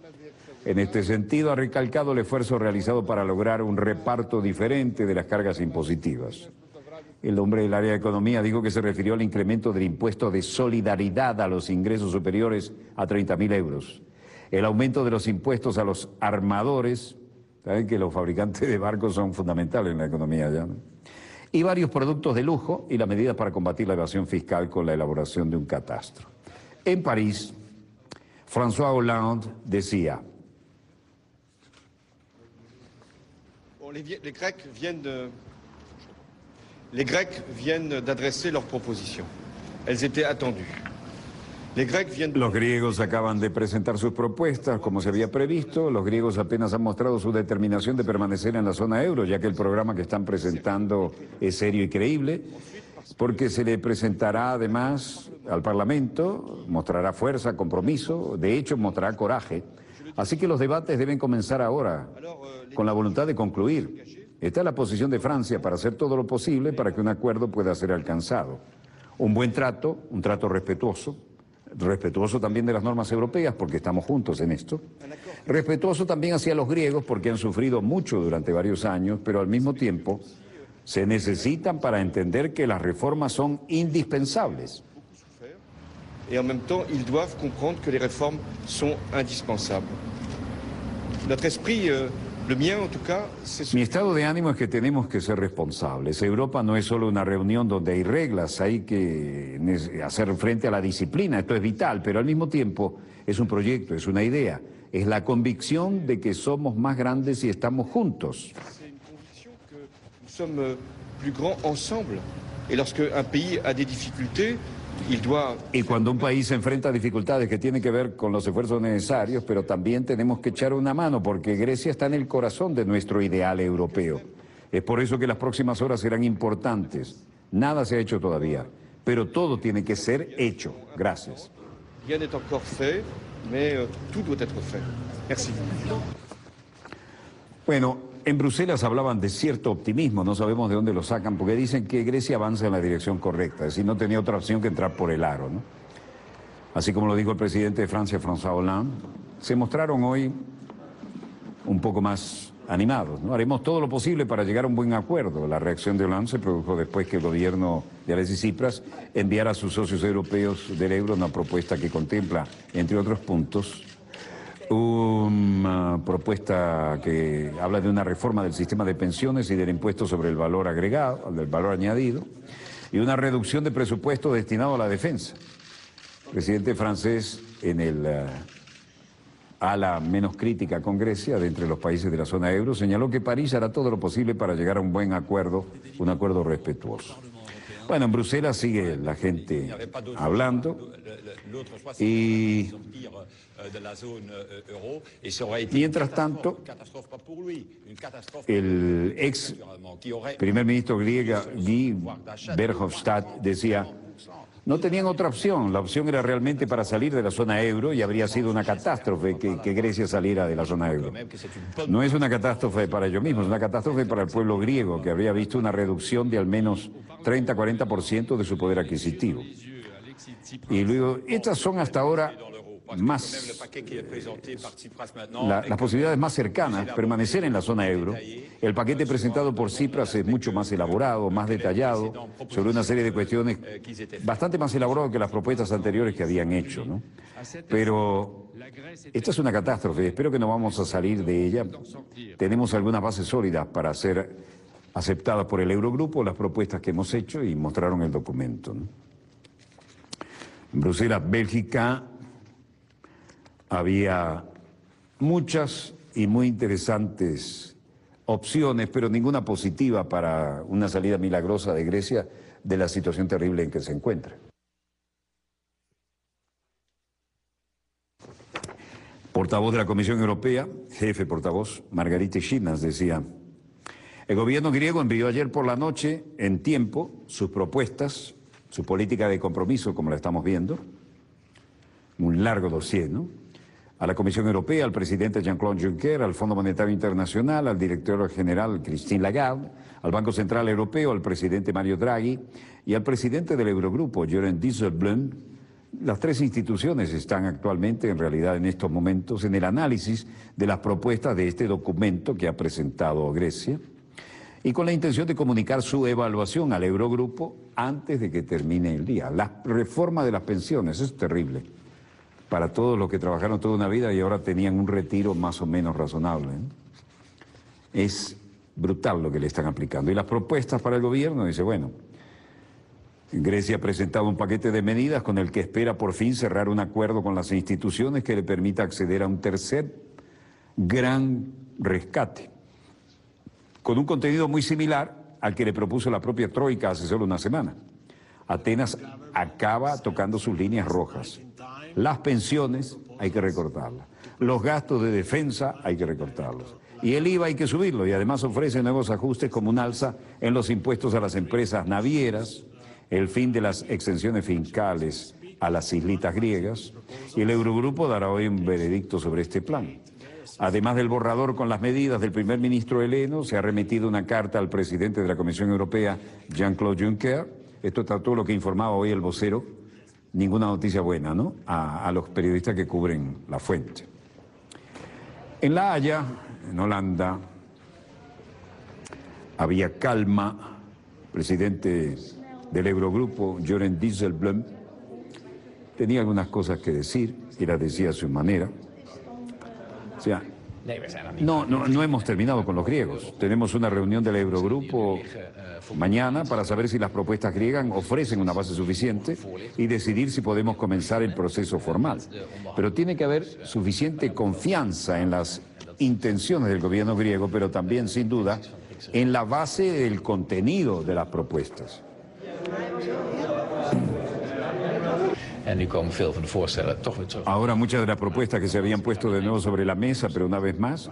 En este sentido, ha recalcado el esfuerzo realizado para lograr un reparto diferente de las cargas impositivas. El hombre del área de economía dijo que se refirió al incremento del impuesto de solidaridad a los ingresos superiores a 30.000 euros. El aumento de los impuestos a los armadores, saben que los fabricantes de barcos son fundamentales en la economía ya, ¿no?, y varios productos de lujo, y las medidas para combatir la evasión fiscal con la elaboración de un catastro. En París, François Hollande decía: Les Grecs viennent d'adresser leurs propositions. Elles étaient attendues. Los griegos acaban de presentar sus propuestas, como se había previsto. Los griegos apenas han mostrado su determinación de permanecer en la zona euro, ya que el programa que están presentando es serio y creíble, porque se le presentará además al Parlamento, mostrará fuerza, compromiso, de hecho mostrará coraje. Así que los debates deben comenzar ahora, con la voluntad de concluir. Esta es la posición de Francia para hacer todo lo posible para que un acuerdo pueda ser alcanzado. Un buen trato, un trato respetuoso también de las normas europeas, porque estamos juntos en esto. Respetuoso también hacia los griegos, porque han sufrido mucho durante varios años, pero al mismo tiempo se necesitan para entender que las reformas son indispensables. Et en même temps, ils doivent comprendre que les réformes sont indispensables. Notre esprit, le mien en tout cas, c'est... Mi estado de ánimo es que tenemos que ser responsables. Europa no es solo una reunión donde hay reglas, hay que hacer frente a la disciplina, esto es vital, pero al mismo tiempo es un proyecto, es una idea, es la convicción de que somos más grandes si estamos juntos. C'est une conviction que nous sommes plus grands ensemble. Et lorsque un pays a des difficultés, y cuando un país se enfrenta a dificultades que tienen que ver con los esfuerzos necesarios, pero también tenemos que echar una mano, porque Grecia está en el corazón de nuestro ideal europeo. Es por eso que las próximas horas serán importantes. Nada se ha hecho todavía, pero todo tiene que ser hecho. Gracias. Rien n'est encore fait, mais tout doit être fait. Merci. Bueno, en Bruselas hablaban de cierto optimismo, no sabemos de dónde lo sacan, porque dicen que Grecia avanza en la dirección correcta, es decir, no tenía otra opción que entrar por el aro, ¿no? Así como lo dijo el presidente de Francia, François Hollande, se mostraron hoy un poco más animados, ¿no? Haremos todo lo posible para llegar a un buen acuerdo. La reacción de Hollande se produjo después que el gobierno de Alexis Tsipras enviara a sus socios europeos del euro una propuesta que contempla, entre otros puntos, una propuesta que habla de una reforma del sistema de pensiones y del impuesto sobre el valor agregado, del valor añadido, y una reducción de presupuesto destinado a la defensa. El presidente francés, en el ala menos crítica con Grecia, de entre los países de la zona euro, señaló que París hará todo lo posible para llegar a un buen acuerdo, un acuerdo respetuoso. Bueno, en Bruselas sigue la gente hablando y mientras tanto el ex primer ministro griego Guy Verhofstadt decía: no tenían otra opción, la opción era realmente para salir de la zona euro y habría sido una catástrofe que Grecia saliera de la zona euro. No es una catástrofe para ellos mismos, es una catástrofe para el pueblo griego, que habría visto una reducción de al menos 30-40% de su poder adquisitivo. Y luego, estas son hasta ahora más las posibilidades más cercanas, permanecer en la zona euro. El paquete presentado por Tsipras es mucho más elaborado, más detallado, sobre una serie de cuestiones bastante más elaborado que las propuestas anteriores que habían hecho, ¿no? Pero esta es una catástrofe, espero que no vamos a salir de ella. Tenemos algunas bases sólidas para ser aceptadas por el Eurogrupo, las propuestas que hemos hecho, y mostraron el documento, ¿no? En Bruselas, Bélgica, había muchas y muy interesantes opciones, pero ninguna positiva para una salida milagrosa de Grecia de la situación terrible en que se encuentra. Portavoz de la Comisión Europea, jefe portavoz, Margarita Schinas, decía: el gobierno griego envió ayer por la noche, en tiempo, sus propuestas, su política de compromiso, como la estamos viendo, un largo dossier, ¿no?, a la Comisión Europea, al presidente Jean-Claude Juncker, al Fondo Monetario Internacional, al director general Christine Lagarde, al Banco Central Europeo, al presidente Mario Draghi y al presidente del Eurogrupo, Jeroen Dijsselbloem. Las tres instituciones están actualmente, en realidad en estos momentos, en el análisis de las propuestas de este documento que ha presentado Grecia y con la intención de comunicar su evaluación al Eurogrupo antes de que termine el día. La reforma de las pensiones es terrible para todos los que trabajaron toda una vida y ahora tenían un retiro más o menos razonable, ¿no? Es brutal lo que le están aplicando. Y las propuestas para el gobierno, dice, bueno, Grecia ha presentado un paquete de medidas con el que espera por fin cerrar un acuerdo con las instituciones que le permita acceder a un tercer gran rescate, con un contenido muy similar al que le propuso la propia Troika hace solo una semana. Atenas acaba tocando sus líneas rojas. Las pensiones hay que recortarlas, los gastos de defensa hay que recortarlos, y el IVA hay que subirlo, y además ofrece nuevos ajustes como un alza en los impuestos a las empresas navieras, el fin de las exenciones fiscales a las islitas griegas, y el Eurogrupo dará hoy un veredicto sobre este plan. Además del borrador con las medidas del primer ministro heleno, se ha remitido una carta al presidente de la Comisión Europea, Jean-Claude Juncker. Esto está todo lo que informaba hoy el vocero. Ninguna noticia buena, ¿no?, a los periodistas que cubren la fuente. En La Haya, en Holanda, había calma. El presidente del Eurogrupo, Jeroen Dijsselbloem, tenía algunas cosas que decir y las decía a su manera. O sea, no hemos terminado con los griegos. Tenemos una reunión del Eurogrupo mañana para saber si las propuestas griegas ofrecen una base suficiente y decidir si podemos comenzar el proceso formal. Pero tiene que haber suficiente confianza en las intenciones del gobierno griego, pero también, sin duda, en la base del contenido de las propuestas. Ahora muchas de las propuestas que se habían puesto de nuevo sobre la mesa, pero una vez más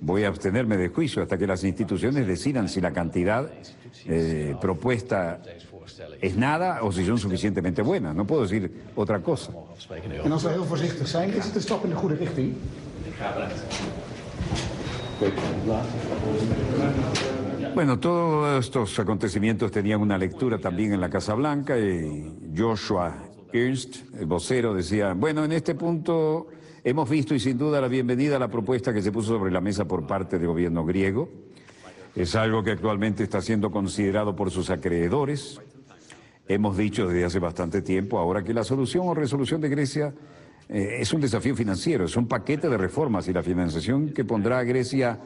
voy a abstenerme de juicio hasta que las instituciones decidan si la cantidad propuesta es nada o si son suficientemente buenas. No puedo decir otra cosa. En als we heel voorzichtig zijn, is het een stap in de goede richting. Bueno, todos estos acontecimientos tenían una lectura también en la Casa Blanca y Joshua Ernst, el vocero, decía, bueno, en este punto hemos visto y sin duda la bienvenida a la propuesta que se puso sobre la mesa por parte del gobierno griego. Es algo que actualmente está siendo considerado por sus acreedores. Hemos dicho desde hace bastante tiempo ahora que la solución o resolución de Grecia es un desafío financiero, es un paquete de reformas y la financiación que pondrá a Grecia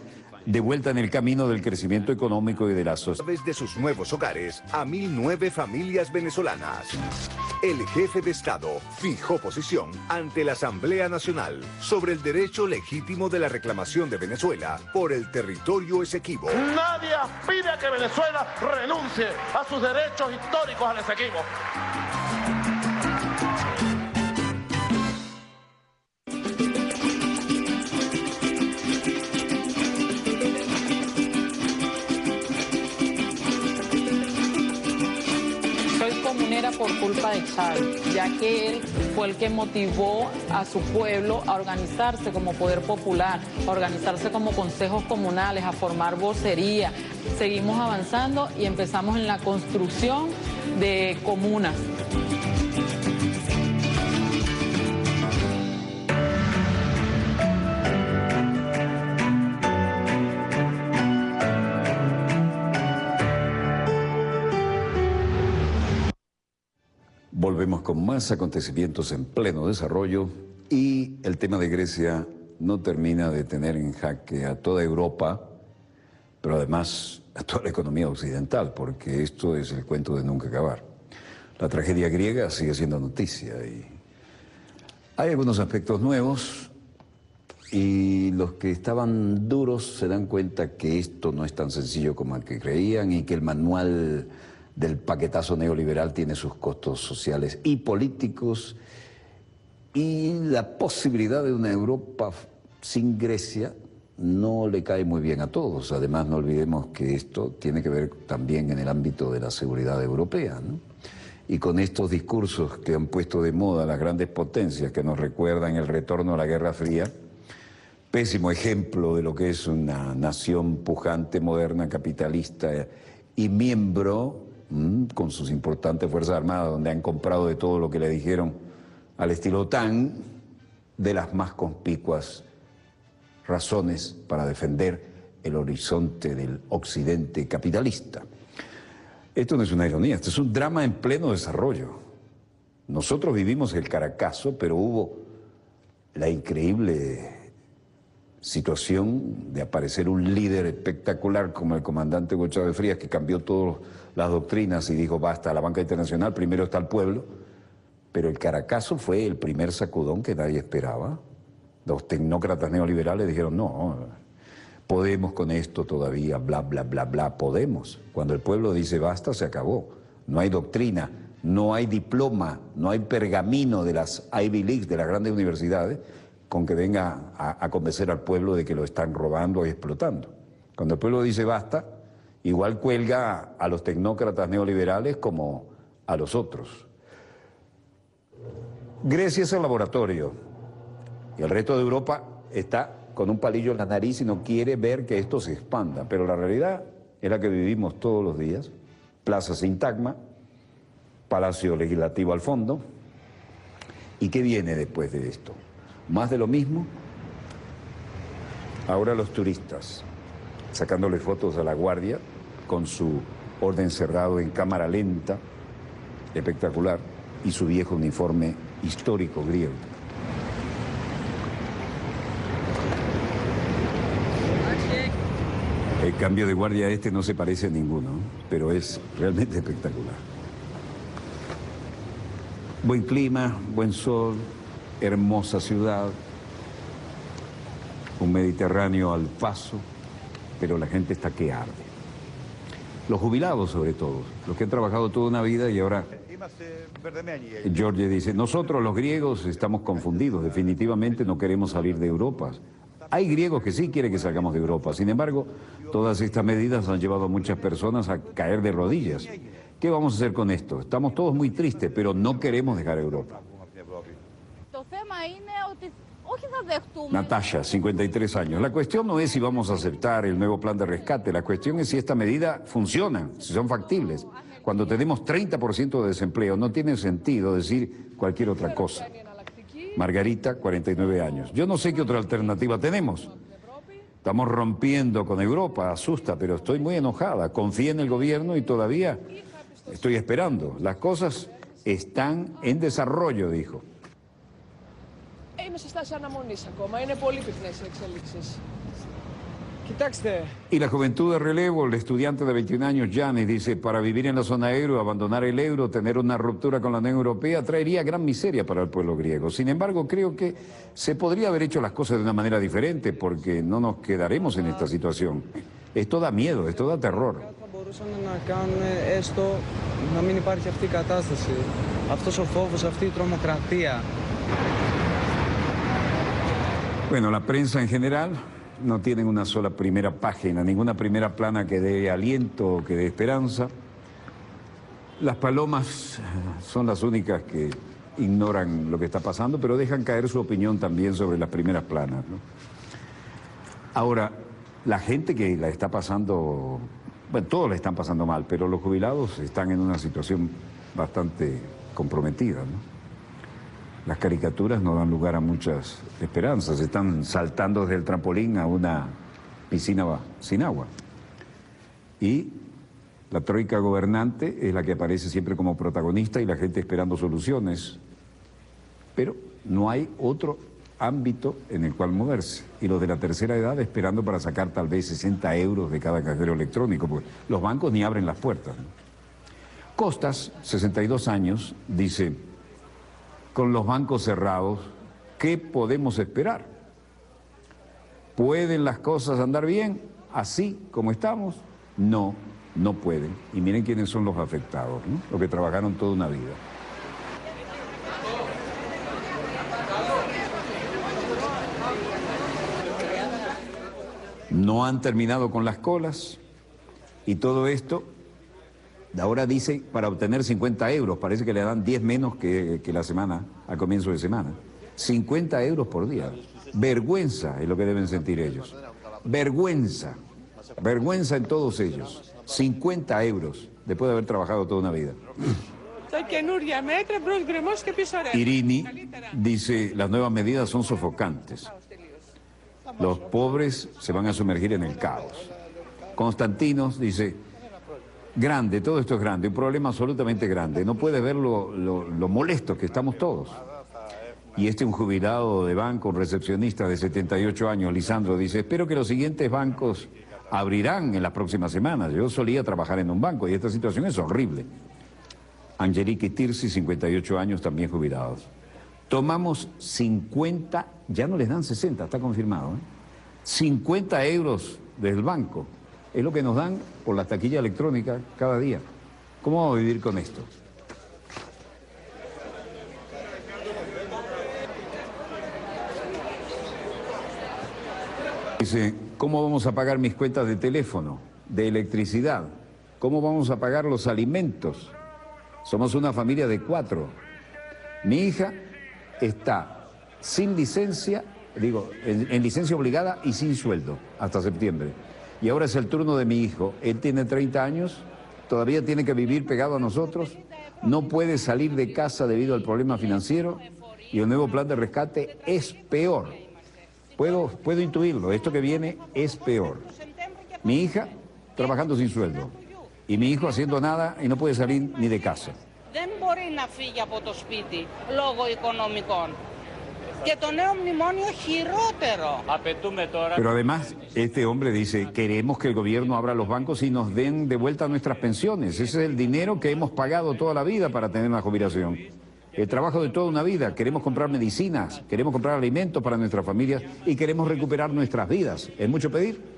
de vuelta en el camino del crecimiento económico y de la sociedad. A través de sus nuevos hogares a 1.009 familias venezolanas. El jefe de Estado fijó posición ante la Asamblea Nacional sobre el derecho legítimo de la reclamación de Venezuela por el territorio Esequibo. Nadie aspira a que Venezuela renuncie a sus derechos históricos al Esequibo. Por culpa de Chávez, ya que él fue el que motivó a su pueblo a organizarse como poder popular, a organizarse como consejos comunales, a formar vocería. Seguimos avanzando y empezamos en la construcción de comunas. Volvemos con más acontecimientos en pleno desarrollo y el tema de Grecia no termina de tener en jaque a toda Europa, pero además a toda la economía occidental, porque esto es el cuento de nunca acabar. La tragedia griega sigue siendo noticia y hay algunos aspectos nuevos y los que estaban duros se dan cuenta que esto no es tan sencillo como el que creían y que el manual del paquetazo neoliberal tiene sus costos sociales y políticos y la posibilidad de una Europa sin Grecia no le cae muy bien a todos. Además, no olvidemos que esto tiene que ver también en el ámbito de la seguridad europea, ¿no? Y con estos discursos que han puesto de moda las grandes potencias que nos recuerdan el retorno a la Guerra Fría, pésimo ejemplo de lo que es una nación pujante, moderna, capitalista y miembro con sus importantes fuerzas armadas, donde han comprado de todo lo que le dijeron al estilo OTAN, de las más conspicuas razones para defender el horizonte del occidente capitalista. Esto no es una ironía, esto es un drama en pleno desarrollo. Nosotros vivimos el Caracazo, pero hubo la increíble situación de aparecer un líder espectacular como el comandante Hugo Chávez Frías, que cambió todas las doctrinas y dijo basta a la banca internacional, primero está el pueblo. Pero el Caracazo fue el primer sacudón que nadie esperaba. Los tecnócratas neoliberales dijeron no, podemos con esto todavía, bla, bla, bla, bla, podemos. Cuando el pueblo dice basta, se acabó. No hay doctrina, no hay diploma, no hay pergamino de las Ivy Leagues, de las grandes universidades, con que venga a convencer al pueblo de que lo están robando y explotando. Cuando el pueblo dice basta, igual cuelga a los tecnócratas neoliberales como a los otros. Grecia es el laboratorio y el resto de Europa está con un palillo en la nariz y no quiere ver que esto se expanda. Pero la realidad es la que vivimos todos los días. Plaza Sintagma, Palacio Legislativo al fondo. ¿Y qué viene después de esto? Más de lo mismo. Ahora los turistas, sacándole fotos a la Guardia con su orden cerrado en cámara lenta, espectacular, y su viejo uniforme histórico griego. El cambio de guardia este no se parece a ninguno, pero es realmente espectacular. Buen clima, buen sol, hermosa ciudad, un Mediterráneo al paso, pero la gente está que arde. Los jubilados sobre todo, los que han trabajado toda una vida y ahora... George dice, nosotros los griegos estamos confundidos, definitivamente no queremos salir de Europa. Hay griegos que sí quieren que salgamos de Europa, sin embargo, todas estas medidas han llevado a muchas personas a caer de rodillas. ¿Qué vamos a hacer con esto? Estamos todos muy tristes, pero no queremos dejar Europa. Natasha, 53 años. La cuestión no es si vamos a aceptar el nuevo plan de rescate, la cuestión es si esta medida funciona, si son factibles. Cuando tenemos 30% de desempleo, no tiene sentido decir cualquier otra cosa. Margarita, 49 años. Yo no sé qué otra alternativa tenemos. Estamos rompiendo con Europa, asusta, pero estoy muy enojada. Confié en el gobierno y todavía estoy esperando. Las cosas están en desarrollo, dijo. Y la juventud de relevo, el estudiante de 21 años, Yanis, dice, para vivir en la zona euro, abandonar el euro, tener una ruptura con la Unión Europea, traería gran miseria para el pueblo griego. Sin embargo, creo que se podría haber hecho las cosas de una manera diferente, porque no nos quedaremos en esta situación. Esto da miedo, esto da terror. Bueno, la prensa en general no tienen una sola primera página, ninguna primera plana que dé aliento o que dé esperanza. Las palomas son las únicas que ignoran lo que está pasando, pero dejan caer su opinión también sobre las primeras planas, ¿no? Ahora, la gente que la está pasando, bueno, todos la están pasando mal, pero los jubilados están en una situación bastante comprometida, ¿no? Las caricaturas no dan lugar a muchas esperanzas. Están saltando desde el trampolín a una piscina sin agua. Y la troika gobernante es la que aparece siempre como protagonista y la gente esperando soluciones. Pero no hay otro ámbito en el cual moverse. Y los de la tercera edad esperando para sacar tal vez 60 euros de cada cajero electrónico, porque los bancos ni abren las puertas, ¿no? Costas, 62 años, dice, con los bancos cerrados, ¿qué podemos esperar? ¿Pueden las cosas andar bien así como estamos? No, no pueden. Y miren quiénes son los afectados, ¿no? Los que trabajaron toda una vida. No han terminado con las colas y todo esto, ahora dice, para obtener 50 euros, parece que le dan 10 menos que la semana, al comienzo de semana. 50 euros por día. Vergüenza es lo que deben sentir ellos. Vergüenza. Vergüenza en todos ellos. 50 euros después de haber trabajado toda una vida. Irini dice, las nuevas medidas son sofocantes. Los pobres se van a sumergir en el caos. Constantinos dice, grande, todo esto es grande, un problema absolutamente grande. No puede ver lo molestos que estamos todos. Y un jubilado de banco, un recepcionista de 78 años, Lisandro, dice, espero que los siguientes bancos abrirán en las próximas semanas. Yo solía trabajar en un banco y esta situación es horrible. Angelique Tirsi, 58 años, también jubilados. Tomamos 50, ya no les dan 60, está confirmado, 50 euros del banco. Es lo que nos dan por la taquilla electrónica cada día. ¿Cómo vamos a vivir con esto? Dice, ¿cómo vamos a pagar mis cuentas de teléfono, de electricidad? ¿Cómo vamos a pagar los alimentos? Somos una familia de 4. Mi hija está sin licencia, en licencia obligada y sin sueldo hasta septiembre. Y ahora es el turno de mi hijo. Él tiene 30 años, todavía tiene que vivir pegado a nosotros, no puede salir de casa debido al problema financiero y el nuevo plan de rescate es peor. Puedo intuirlo, esto que viene es peor. Mi hija trabajando sin sueldo y mi hijo haciendo nada y no puede salir ni de casa. Δεν μπορεί να φύγει από το σπίτι λόγω οικονομικών. Και το νέο μνημόνιο χειρότερο. Pero además, este hombre dice, queremos que el gobierno abra los bancos y nos den de vuelta nuestras pensiones. Ese es el dinero que hemos pagado toda la vida para tener una jubilación. El trabajo de toda una vida. Queremos comprar medicinas, queremos comprar alimentos para nuestras familias y queremos recuperar nuestras vidas. ¿Es mucho pedir?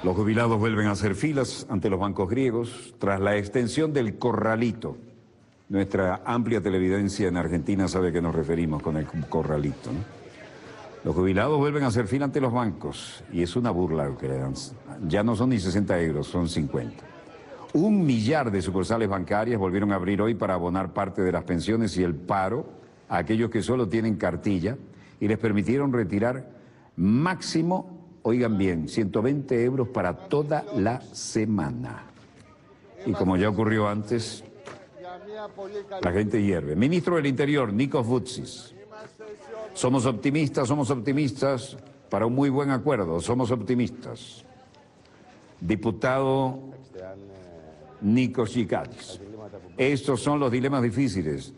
Los jubilados vuelven a hacer filas ante los bancos griegos tras la extensión del corralito. Nuestra amplia televidencia en Argentina sabe a qué nos referimos con el corralito, ¿no? Los jubilados vuelven a hacer fila ante los bancos y es una burla lo que le dan. Ya no son ni 60 euros, son 50. 1 millar de sucursales bancarias volvieron a abrir hoy para abonar parte de las pensiones y el paro a aquellos que solo tienen cartilla y les permitieron retirar máximo, oigan bien, 120 euros para toda la semana. Y como ya ocurrió antes, la gente hierve. Ministro del Interior, Nikos Voutsis. Somos optimistas para un muy buen acuerdo, somos optimistas. Diputado Nikos Gikadis. Estos son los dilemas difíciles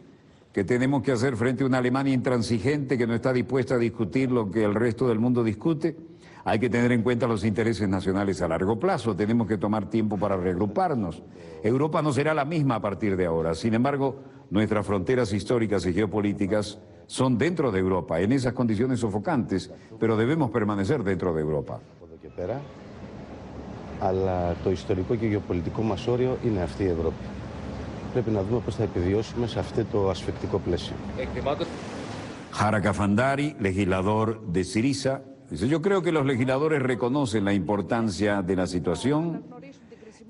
que tenemos que hacer frente a una Alemania intransigente que no está dispuesta a discutir lo que el resto del mundo discute. Hay que tener en cuenta los intereses nacionales a largo plazo, tenemos que tomar tiempo para reagruparnos. Europa no será la misma a partir de ahora, sin embargo, nuestras fronteras históricas y geopolíticas son dentro de Europa, en esas condiciones sofocantes, pero debemos permanecer dentro de Europa. Αλλά το ιστορικό και γεωπολιτικό μας όριο είναι αυτή η Ευρώπη. Πρέπει να δούμε πώς θα επιβιώσουμε σε αυτό το ασφικτικό πλαίσιο. Jara Kafandari, legislador de Syriza, dice, yo creo que los legisladores reconocen la importancia de la situación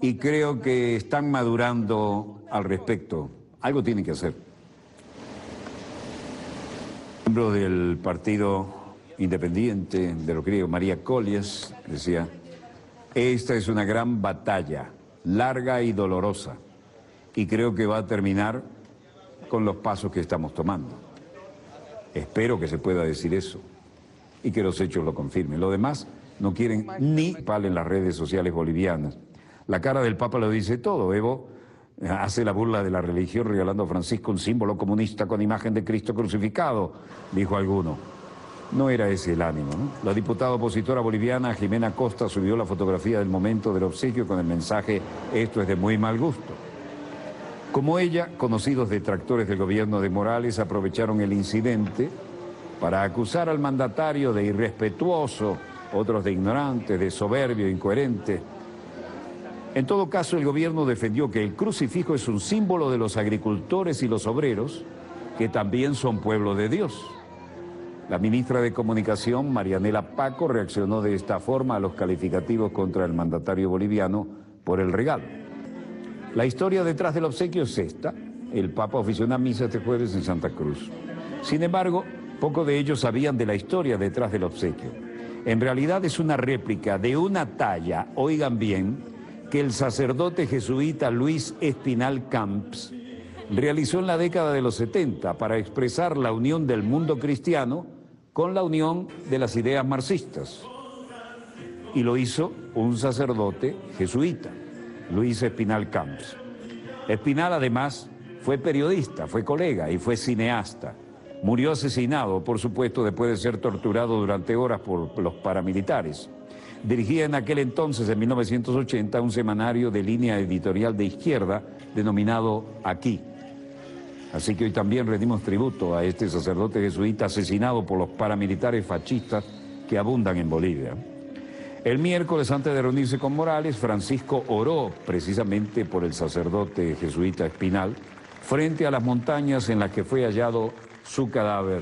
y creo que están madurando al respecto. Algo tienen que hacer. Miembro del Partido Independiente de los griegos, María Collies, decía, esta es una gran batalla, larga y dolorosa, y creo que va a terminar con los pasos que estamos tomando. Espero que se pueda decir eso y que los hechos lo confirmen. Lo demás no quieren ni en las redes sociales bolivianas. La cara del Papa lo dice todo. Evo hace la burla de la religión regalando a Francisco un símbolo comunista con imagen de Cristo crucificado, dijo alguno. No era ese el ánimo, ¿no? La diputada opositora boliviana Jimena Costa subió la fotografía del momento del obsequio con el mensaje «Esto es de muy mal gusto». Como ella, conocidos detractores del gobierno de Morales aprovecharon el incidente para acusar al mandatario de irrespetuoso, otros de ignorante, de soberbio, incoherente. En todo caso, el gobierno defendió que el crucifijo es un símbolo de los agricultores y los obreros, que también son pueblo de Dios. La ministra de Comunicación, Marianela Paco, reaccionó de esta forma a los calificativos contra el mandatario boliviano por el regalo. La historia detrás del obsequio es esta. El Papa ofició una misa este jueves en Santa Cruz. Sin embargo, pocos de ellos sabían de la historia detrás del obsequio. En realidad es una réplica de una talla, oigan bien, que el sacerdote jesuita Luis Espinal Camps realizó en la década de los 70 para expresar la unión del mundo cristiano con la unión de las ideas marxistas. Y lo hizo un sacerdote jesuita, Luis Espinal Camps. Espinal además fue periodista, fue colega y fue cineasta. Murió asesinado, por supuesto, después de ser torturado durante horas por los paramilitares. Dirigía en aquel entonces, en 1980, un semanario de línea editorial de izquierda denominado Aquí. Así que hoy también rendimos tributo a este sacerdote jesuita asesinado por los paramilitares fascistas que abundan en Bolivia. El miércoles, antes de reunirse con Morales, Francisco oró precisamente por el sacerdote jesuita Espinal frente a las montañas en las que fue hallado su cadáver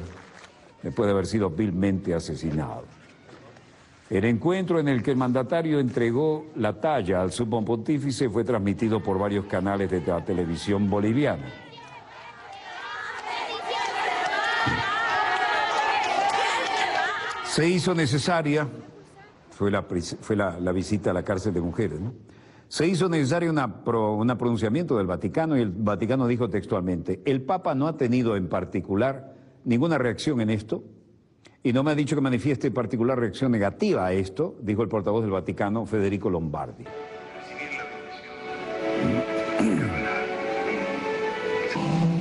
después de haber sido vilmente asesinado. El encuentro en el que el mandatario entregó la talla al sumo pontífice fue transmitido por varios canales de la televisión boliviana. Se hizo necesaria, fue la visita a la cárcel de mujeres, ¿no? Se hizo necesario un pronunciamiento del Vaticano y el Vaticano dijo textualmente: el Papa no ha tenido en particular ninguna reacción en esto y no me ha dicho que manifieste particular reacción negativa a esto, dijo el portavoz del Vaticano, Federico Lombardi.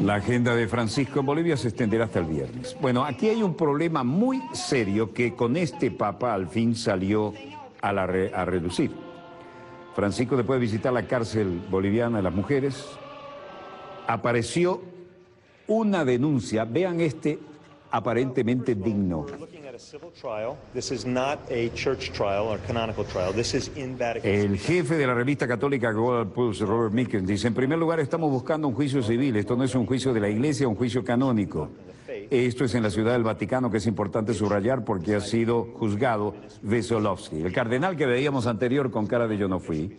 La agenda de Francisco en Bolivia se extenderá hasta el viernes. Bueno, aquí hay un problema muy serio que con este Papa al fin salió a relucir. Francisco, después de visitar la cárcel boliviana de las mujeres, apareció una denuncia, vean este aparentemente digno. El jefe de la revista católica Global Pulse, Robert Mickens, dice: en primer lugar estamos buscando un juicio civil, esto no es un juicio de la Iglesia, un juicio canónico. Esto es en la Ciudad del Vaticano, que es importante subrayar porque ha sido juzgado Vesolovsky. El cardenal que veíamos anterior con cara de yo no fui,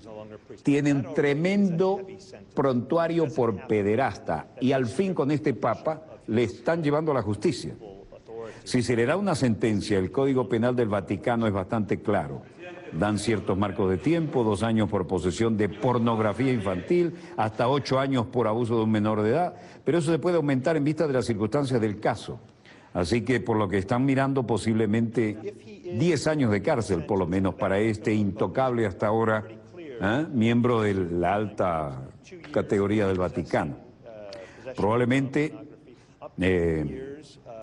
tiene un tremendo prontuario por pederasta y al fin con este Papa le están llevando a la justicia. Si se le da una sentencia, el Código Penal del Vaticano es bastante claro. Dan ciertos marcos de tiempo, 2 años por posesión de pornografía infantil, hasta 8 años por abuso de un menor de edad, pero eso se puede aumentar en vista de las circunstancias del caso. Así que por lo que están mirando, posiblemente 10 años de cárcel, por lo menos, para este intocable hasta ahora miembro de la alta categoría del Vaticano. Probablemente,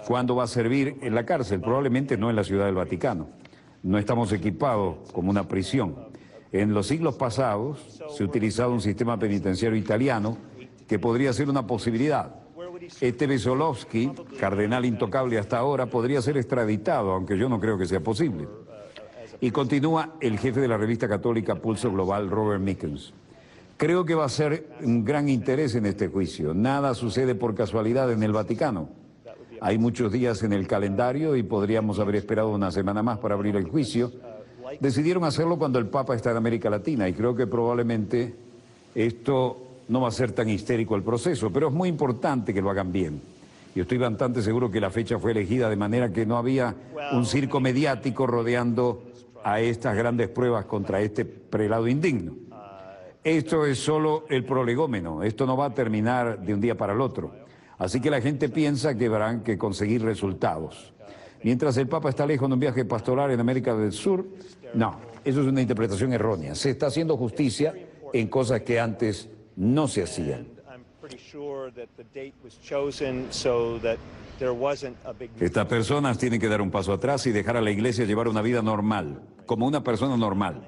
¿cuándo va a servir en la cárcel? Probablemente no en la Ciudad del Vaticano. No estamos equipados como una prisión. En los siglos pasados se ha utilizado un sistema penitenciario italiano que podría ser una posibilidad. Este Vesolovsky, cardenal intocable hasta ahora, podría ser extraditado, aunque yo no creo que sea posible. Y continúa el jefe de la revista católica Pulso Global, Robert Mickens. Creo que va a ser un gran interés en este juicio. Nada sucede por casualidad en el Vaticano. Hay muchos días en el calendario y podríamos haber esperado una semana más para abrir el juicio. Decidieron hacerlo cuando el Papa está en América Latina y creo que probablemente esto no va a ser tan histérico el proceso, pero es muy importante que lo hagan bien. Yo estoy bastante seguro que la fecha fue elegida de manera que no había un circo mediático rodeando a estas grandes pruebas contra este prelado indigno. Esto es solo el prolegómeno, esto no va a terminar de un día para el otro. Así que la gente piensa que habrán que conseguir resultados. Mientras el Papa está lejos de un viaje pastoral en América del Sur, no, eso es una interpretación errónea. Se está haciendo justicia en cosas que antes no se hacían. Estas personas tienen que dar un paso atrás y dejar a la iglesia llevar una vida normal, como una persona normal.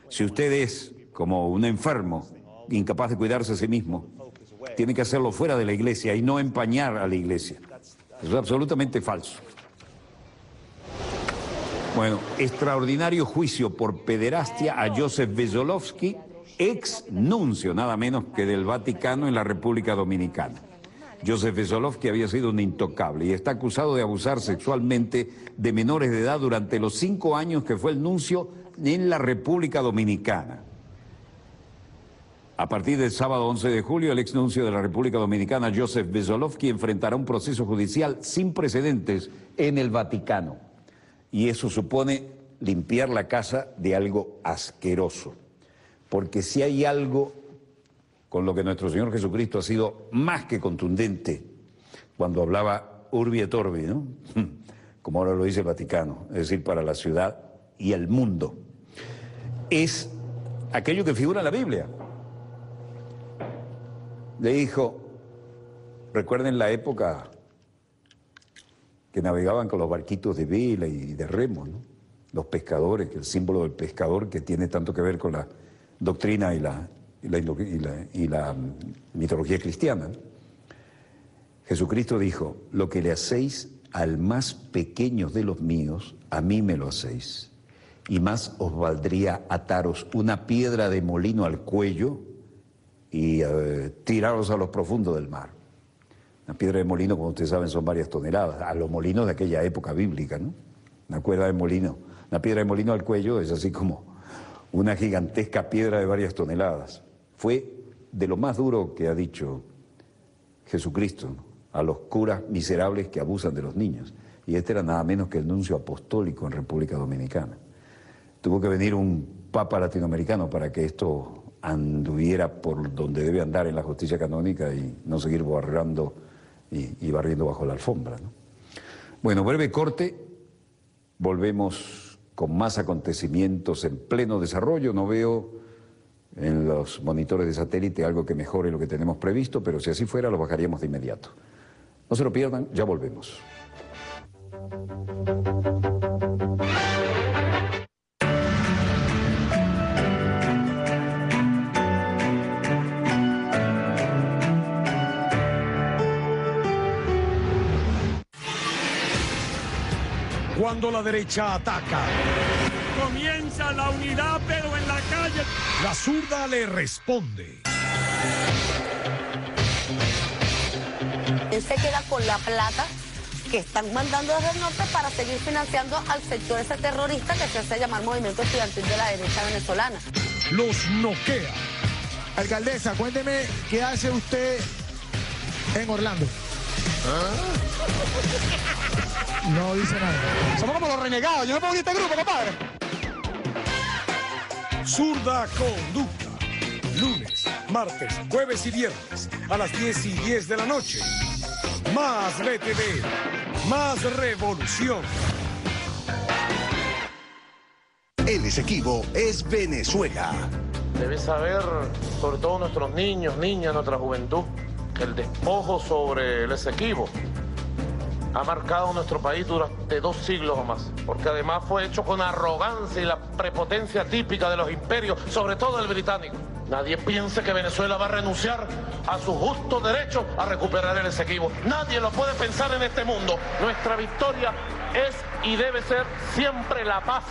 Si usted es como un enfermo, incapaz de cuidarse a sí mismo, tiene que hacerlo fuera de la iglesia y no empañar a la iglesia. Eso es absolutamente falso. Bueno, extraordinario juicio por pederastia a Joseph Vesolovsky, ex nuncio nada menos que del Vaticano en la República Dominicana. Joseph Vesolovsky había sido un intocable y está acusado de abusar sexualmente de menores de edad durante los 5 años que fue el nuncio en la República Dominicana. A partir del sábado 11 de julio, el ex nuncio de la República Dominicana, Joseph Vesolovsky, enfrentará un proceso judicial sin precedentes en el Vaticano. Y eso supone limpiar la casa de algo asqueroso. Porque si hay algo con lo que nuestro Señor Jesucristo ha sido más que contundente cuando hablaba Urbi et Orbi, ¿no? Como ahora lo dice el Vaticano, es decir, para la ciudad y el mundo, es aquello que figura en la Biblia. Le dijo, recuerden la época que navegaban con los barquitos de vela y de remo, ¿no? Los pescadores, que el símbolo del pescador que tiene tanto que ver con la doctrina y la mitología cristiana. Jesucristo dijo, lo que le hacéis al más pequeño de los míos, a mí me lo hacéis. Y más os valdría ataros una piedra de molino al cuello y tiraros a los profundos del mar. Una piedra de molino, como ustedes saben, son varias toneladas, a los molinos de aquella época bíblica, ¿no? Una cuerda de molino, una piedra de molino al cuello es así como una gigantesca piedra de varias toneladas. Fue de lo más duro que ha dicho Jesucristo, ¿no? A los curas miserables que abusan de los niños. Y este era nada menos que el nuncio apostólico en República Dominicana. Tuvo que venir un papa latinoamericano para que esto anduviera por donde debe andar en la justicia canónica y no seguir barrando y barriendo bajo la alfombra, ¿no? Bueno, breve corte, volvemos con más acontecimientos en pleno desarrollo. No veo en los monitores de satélite algo que mejore lo que tenemos previsto, pero si así fuera lo bajaríamos de inmediato. No se lo pierdan, ya volvemos. Cuando la derecha ataca, Comienza la unidad, pero en la calle. la zurda le responde. Él se queda con la plata que están mandando desde el norte para seguir financiando al sector ese terrorista que se hace llamar Movimiento Estudiantil de la Derecha Venezolana. Los noquea. Alcaldesa, cuénteme qué hace usted en Orlando. No dice nada. Somos como los renegados. Yo no puedo ir a este grupo, compadre. Zurda Conducta. Lunes, martes, jueves y viernes a las 10:10 de la noche. Más BTV, más revolución. El Esequibo es Venezuela. Debe saber, sobre todo nuestros niños, niñas, nuestra juventud, que el despojo sobre el Esequibo ha marcado nuestro país durante 2 siglos o más, porque además fue hecho con arrogancia y la prepotencia típica de los imperios, sobre todo el británico. Nadie piense que Venezuela va a renunciar a su justo derecho a recuperar el Esequibo. Nadie lo puede pensar en este mundo. Nuestra victoria es y debe ser siempre la paz.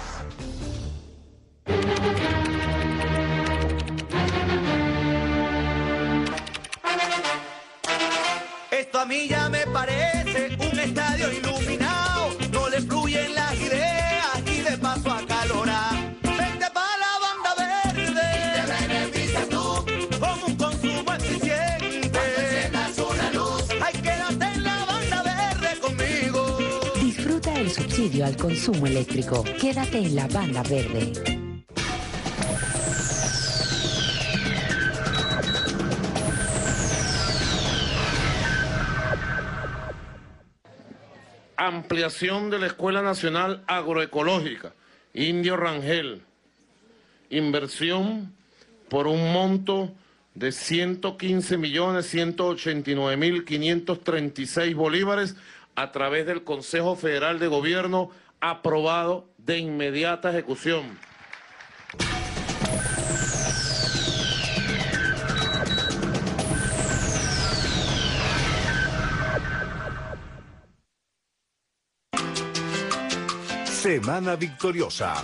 Esto a mí ya me parece un estadio iluminado, no le fluyen las ideas y de paso acalorado. Vente pa' la banda verde y te beneficias tú con un consumo eficiente. Cuando enciendas una luz, ay, quédate en la banda verde conmigo. Disfruta el subsidio al consumo eléctrico. Quédate en la banda verde. Ampliación de la Escuela Nacional Agroecológica, Indio Rangel. Inversión por un monto de 115.189.536 bolívares a través del Consejo Federal de Gobierno, aprobado de inmediata ejecución. Semana victoriosa.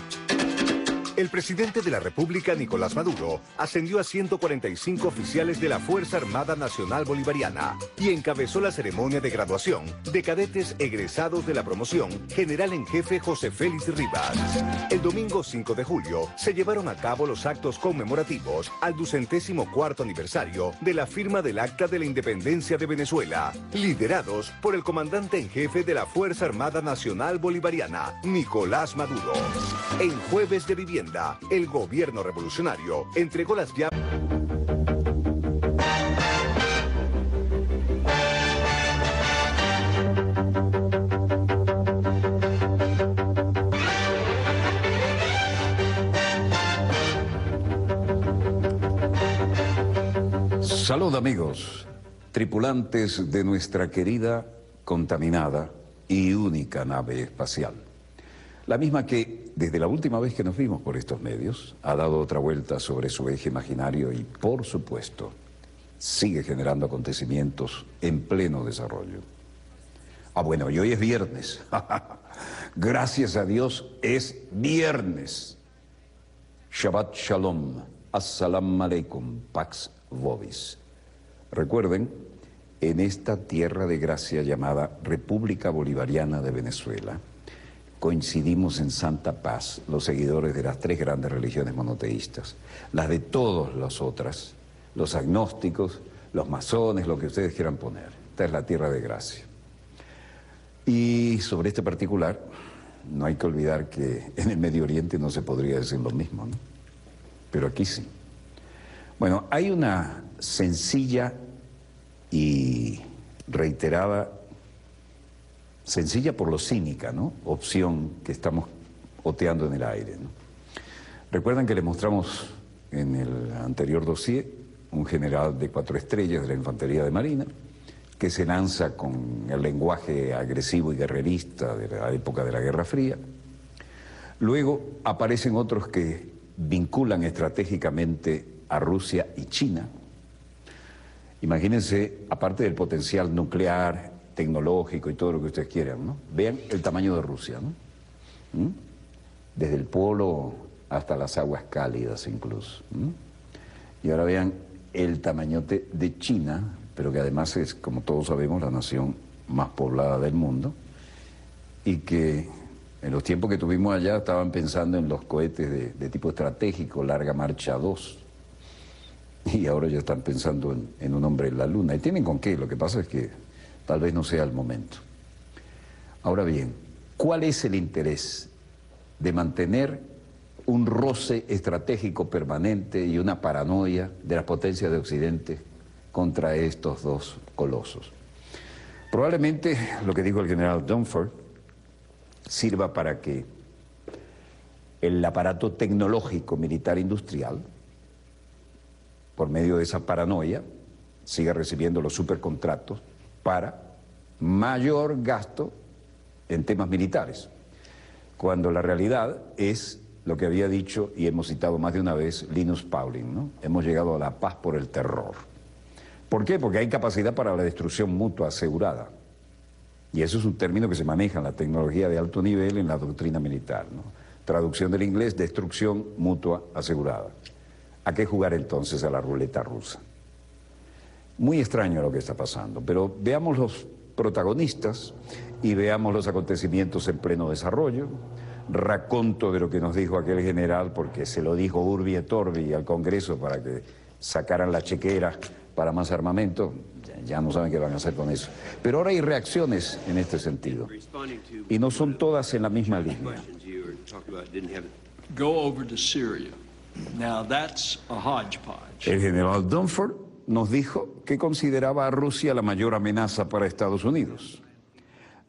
El presidente de la República, Nicolás Maduro, ascendió a 145 oficiales de la Fuerza Armada Nacional Bolivariana y encabezó la ceremonia de graduación de cadetes egresados de la promoción General en Jefe José Félix Rivas. El domingo 5 de julio se llevaron a cabo los actos conmemorativos al 204º aniversario de la firma del Acta de la Independencia de Venezuela, liderados por el comandante en jefe de la Fuerza Armada Nacional Bolivariana, Nicolás Maduro. En Jueves de Vivienda, el gobierno revolucionario entregó las llaves. Salud, amigos, tripulantes de nuestra querida, contaminada y única nave espacial. La misma que, desde la última vez que nos vimos por estos medios, ha dado otra vuelta sobre su eje imaginario y, por supuesto, sigue generando acontecimientos en pleno desarrollo. Ah, bueno, y hoy es viernes. Gracias a Dios, es viernes. Shabbat Shalom. Assalamu alaikum. Pax Vobis. Recuerden, en esta tierra de gracia llamada República Bolivariana de Venezuela, coincidimos en santa paz los seguidores de las tres grandes religiones monoteístas, las de todas las otras, los agnósticos, los masones, lo que ustedes quieran poner. Esta es la tierra de gracia. Y sobre este particular, no hay que olvidar que en el Medio Oriente no se podría decir lo mismo, ¿no? Pero aquí sí. Bueno, hay una sencilla y reiterada, sencilla por lo cínica, ¿no?, opción que estamos oteando en el aire, ¿no? Recuerdan que les mostramos en el anterior dossier un general de 4 estrellas de la Infantería de Marina que se lanza con el lenguaje agresivo y guerrerista de la época de la Guerra Fría. Luego aparecen otros que vinculan estratégicamente a Rusia y China. Imagínense, aparte del potencial nuclear, tecnológico y todo lo que ustedes quieran, ¿no? Vean el tamaño de Rusia, ¿no? Desde el polo hasta las aguas cálidas incluso. Y ahora vean el tamañote de China, pero que además es, como todos sabemos, la nación más poblada del mundo, y que en los tiempos que tuvimos allá estaban pensando en los cohetes de tipo estratégico, larga marcha 2, y ahora ya están pensando en un hombre en la luna. Y tienen con qué, lo que pasa es que tal vez no sea el momento. Ahora bien, ¿cuál es el interés de mantener un roce estratégico permanente y una paranoia de las potencias de Occidente contra estos dos colosos? Probablemente, lo que dijo el general Dunford, sirva para que el aparato tecnológico militar industrial, por medio de esa paranoia, siga recibiendo los supercontratos para mayor gasto en temas militares, cuando la realidad es lo que había dicho y hemos citado más de una vez Linus Pauling, ¿no? Hemos llegado a la paz por el terror. ¿Por qué? Porque hay capacidad para la destrucción mutua asegurada. Y eso es un término que se maneja en la tecnología de alto nivel, en la doctrina militar, ¿no? Traducción del inglés, destrucción mutua asegurada. ¿A qué jugar entonces a la ruleta rusa? Muy extraño lo que está pasando, pero veamos los protagonistas y veamos los acontecimientos en pleno desarrollo. Raconto de lo que nos dijo aquel general, porque se lo dijo Urbi et Orbi al Congreso para que sacaran la chequera para más armamento. Ya no saben qué van a hacer con eso. Pero ahora hay reacciones en este sentido, y no son todas en la misma línea. El general Dunford nos dijo que consideraba a Rusia la mayor amenaza para Estados Unidos.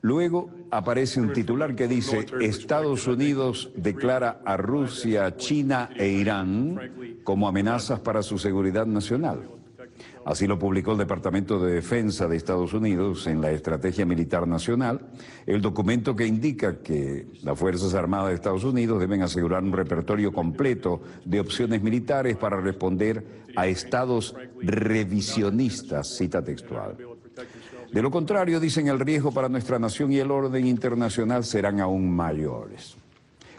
Luego aparece un titular que dice: Estados Unidos declara a Rusia, China e Irán como amenazas para su seguridad nacional. Así lo publicó el Departamento de Defensa de Estados Unidos en la Estrategia Militar Nacional, el documento que indica que las Fuerzas Armadas de Estados Unidos deben asegurar un repertorio completo de opciones militares para responder a estados revisionistas, cita textual. De lo contrario, dicen, el riesgo para nuestra nación y el orden internacional serán aún mayores.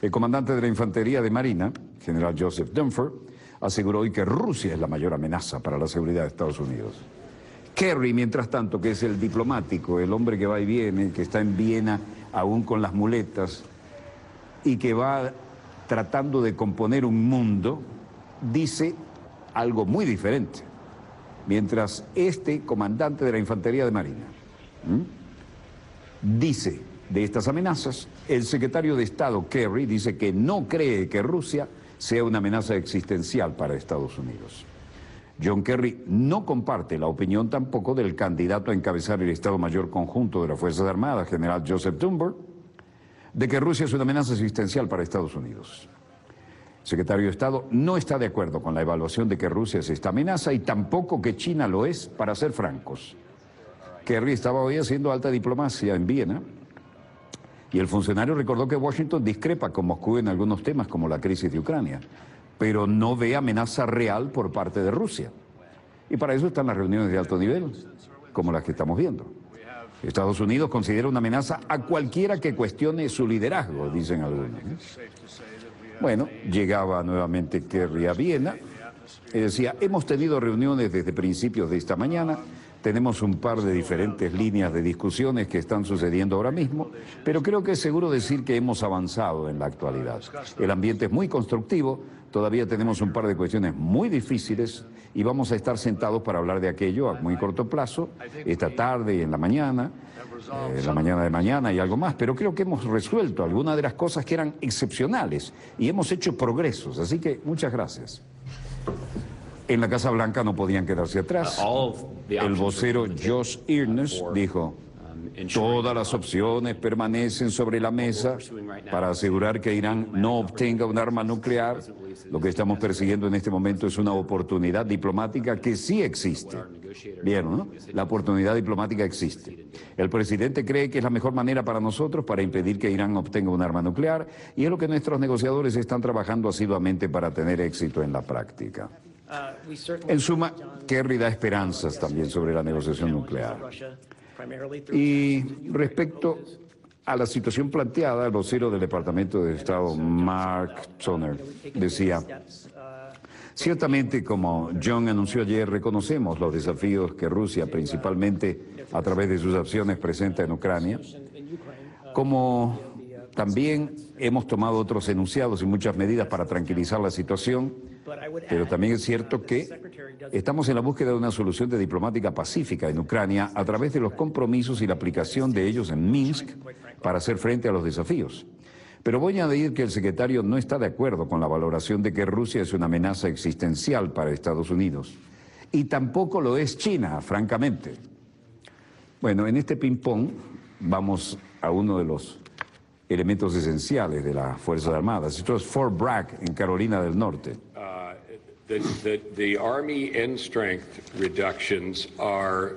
El comandante de la Infantería de Marina, general Joseph Dunford, aseguró hoy que Rusia es la mayor amenaza para la seguridad de Estados Unidos. Kerry, mientras tanto, que es el diplomático, el hombre que va y viene, que está en Viena aún con las muletas y que va tratando de componer un mundo, dice algo muy diferente. Mientras este comandante de la Infantería de Marina dice de estas amenazas, el secretario de Estado Kerry dice que no cree que Rusia sea una amenaza existencial para Estados Unidos. John Kerry no comparte la opinión tampoco del candidato a encabezar el Estado Mayor Conjunto de las Fuerzas Armadas, general Joseph Dunford, de que Rusia es una amenaza existencial para Estados Unidos. El secretario de Estado no está de acuerdo con la evaluación de que Rusia es esta amenaza y tampoco que China lo es, para ser francos. Kerry estaba hoy haciendo alta diplomacia en Viena y el funcionario recordó que Washington discrepa con Moscú en algunos temas como la crisis de Ucrania, pero no ve amenaza real por parte de Rusia. Y para eso están las reuniones de alto nivel, como las que estamos viendo. Estados Unidos considera una amenaza a cualquiera que cuestione su liderazgo, dicen algunos. Bueno, llegaba nuevamente Kerry a Viena y decía: hemos tenido reuniones desde principios de esta mañana, tenemos un par de diferentes líneas de discusiones que están sucediendo ahora mismo, pero creo que es seguro decir que hemos avanzado en la actualidad. El ambiente es muy constructivo, todavía tenemos un par de cuestiones muy difíciles y vamos a estar sentados para hablar de aquello a muy corto plazo, esta tarde y en la mañana de mañana y algo más, pero creo que hemos resuelto algunas de las cosas que eran excepcionales y hemos hecho progresos, así que muchas gracias. En la Casa Blanca no podían quedarse atrás. El vocero Josh Earnest dijo: todas las opciones permanecen sobre la mesa para asegurar que Irán no obtenga un arma nuclear. Lo que estamos persiguiendo en este momento es una oportunidad diplomática que sí existe. ¿Vieron, no? La oportunidad diplomática existe. El presidente cree que es la mejor manera para nosotros para impedir que Irán obtenga un arma nuclear y es lo que nuestros negociadores están trabajando asiduamente para tener éxito en la práctica. En suma, Kerry da esperanzas también sobre la negociación nuclear. Y respecto a la situación planteada, el vocero del Departamento de Estado, Mark Toner, decía: ciertamente, como John anunció ayer, reconocemos los desafíos que Rusia, principalmente a través de sus acciones, presenta en Ucrania, como también hemos tomado otros enunciados y muchas medidas para tranquilizar la situación, pero también es cierto que estamos en la búsqueda de una solución diplomática pacífica en Ucrania a través de los compromisos y la aplicación de ellos en Minsk para hacer frente a los desafíos. Pero voy a añadir que el secretario no está de acuerdo con la valoración de que Rusia es una amenaza existencial para Estados Unidos. Y tampoco lo es China, francamente. Bueno, en este ping-pong vamos a uno de los elementos esenciales de las Fuerzas Armadas. Esto es Fort Bragg, en Carolina del Norte. The Army end strength reductions are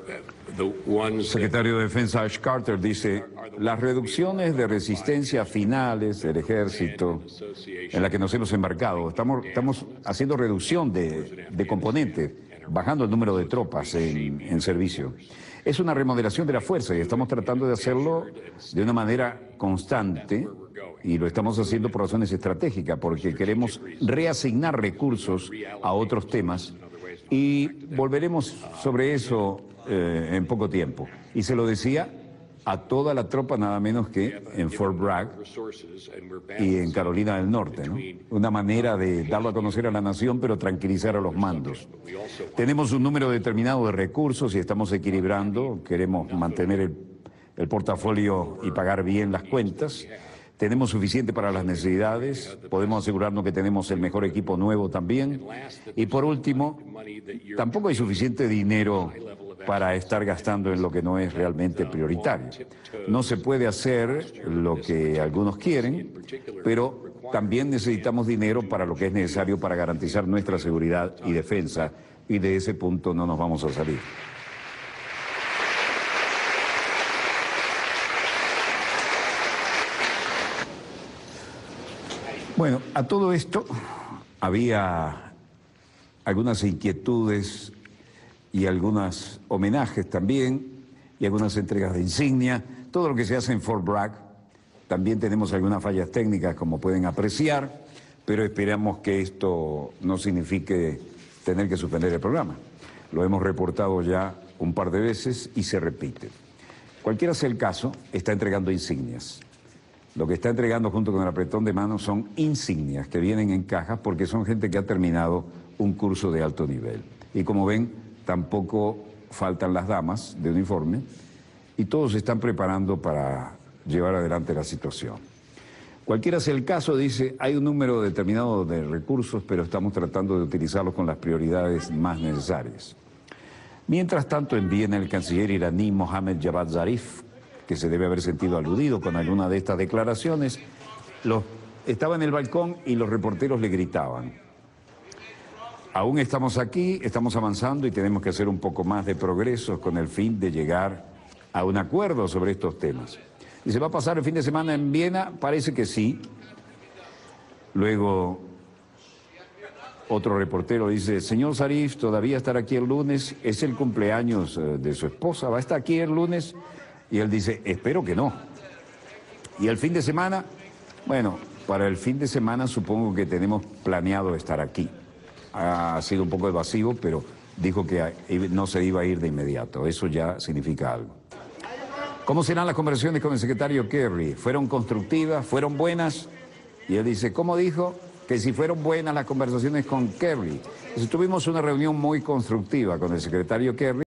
the ones. El secretario de Defensa Ash Carter dice: las reducciones de resistencia finales del ejército en la que nos hemos embarcado, estamos haciendo reducción de componentes, bajando el número de tropas en servicio. Es una remodelación de la fuerza y estamos tratando de hacerlo de una manera constante y lo estamos haciendo por razones estratégicas, porque queremos reasignar recursos a otros temas y volveremos sobre eso en poco tiempo. Y se lo decía a toda la tropa, nada menos que en Fort Bragg y en Carolina del Norte, ¿no? Una manera de darlo a conocer a la nación, pero tranquilizar a los mandos. Tenemos un número determinado de recursos y estamos equilibrando, queremos mantener el portafolio y pagar bien las cuentas. Tenemos suficiente para las necesidades, podemos asegurarnos que tenemos el mejor equipo nuevo también. Y por último, tampoco hay suficiente dinero para estar gastando en lo que no es realmente prioritario. No se puede hacer lo que algunos quieren, pero también necesitamos dinero para lo que es necesario para garantizar nuestra seguridad y defensa, y de ese punto no nos vamos a salir. Bueno, a todo esto había algunas inquietudes y algunos homenajes también, y algunas entregas de insignia, todo lo que se hace en Fort Bragg. También tenemos algunas fallas técnicas, como pueden apreciar, pero esperamos que esto no signifique tener que suspender el programa. Lo hemos reportado ya un par de veces y se repite. Cualquiera sea el caso, está entregando insignias. Lo que está entregando junto con el apretón de manos son insignias que vienen en cajas porque son gente que ha terminado un curso de alto nivel. Y como ven, tampoco faltan las damas de uniforme y todos se están preparando para llevar adelante la situación. Cualquiera sea el caso, dice, hay un número determinado de recursos, pero estamos tratando de utilizarlos con las prioridades más necesarias. Mientras tanto, en Viena, el canciller iraní Mohammad Javad Zarif, que se debe haber sentido aludido con alguna de estas declaraciones, estaba en el balcón y los reporteros le gritaban: aún estamos aquí, estamos avanzando y tenemos que hacer un poco más de progresos con el fin de llegar a un acuerdo sobre estos temas. ¿Y se va a pasar el fin de semana en Viena? Parece que sí. Luego, otro reportero dice: señor Zarif, ¿todavía estará aquí el lunes? Es el cumpleaños de su esposa, ¿va a estar aquí el lunes? Y él dice: espero que no. ¿Y el fin de semana? Bueno, para el fin de semana supongo que tenemos planeado estar aquí. Ha sido un poco evasivo, pero dijo que no se iba a ir de inmediato. Eso ya significa algo. ¿Cómo serán las conversaciones con el secretario Kerry? ¿Fueron constructivas? ¿Fueron buenas? Y él dice: ¿cómo dijo? Que si fueron buenas las conversaciones con Kerry. Entonces, tuvimos una reunión muy constructiva con el secretario Kerry.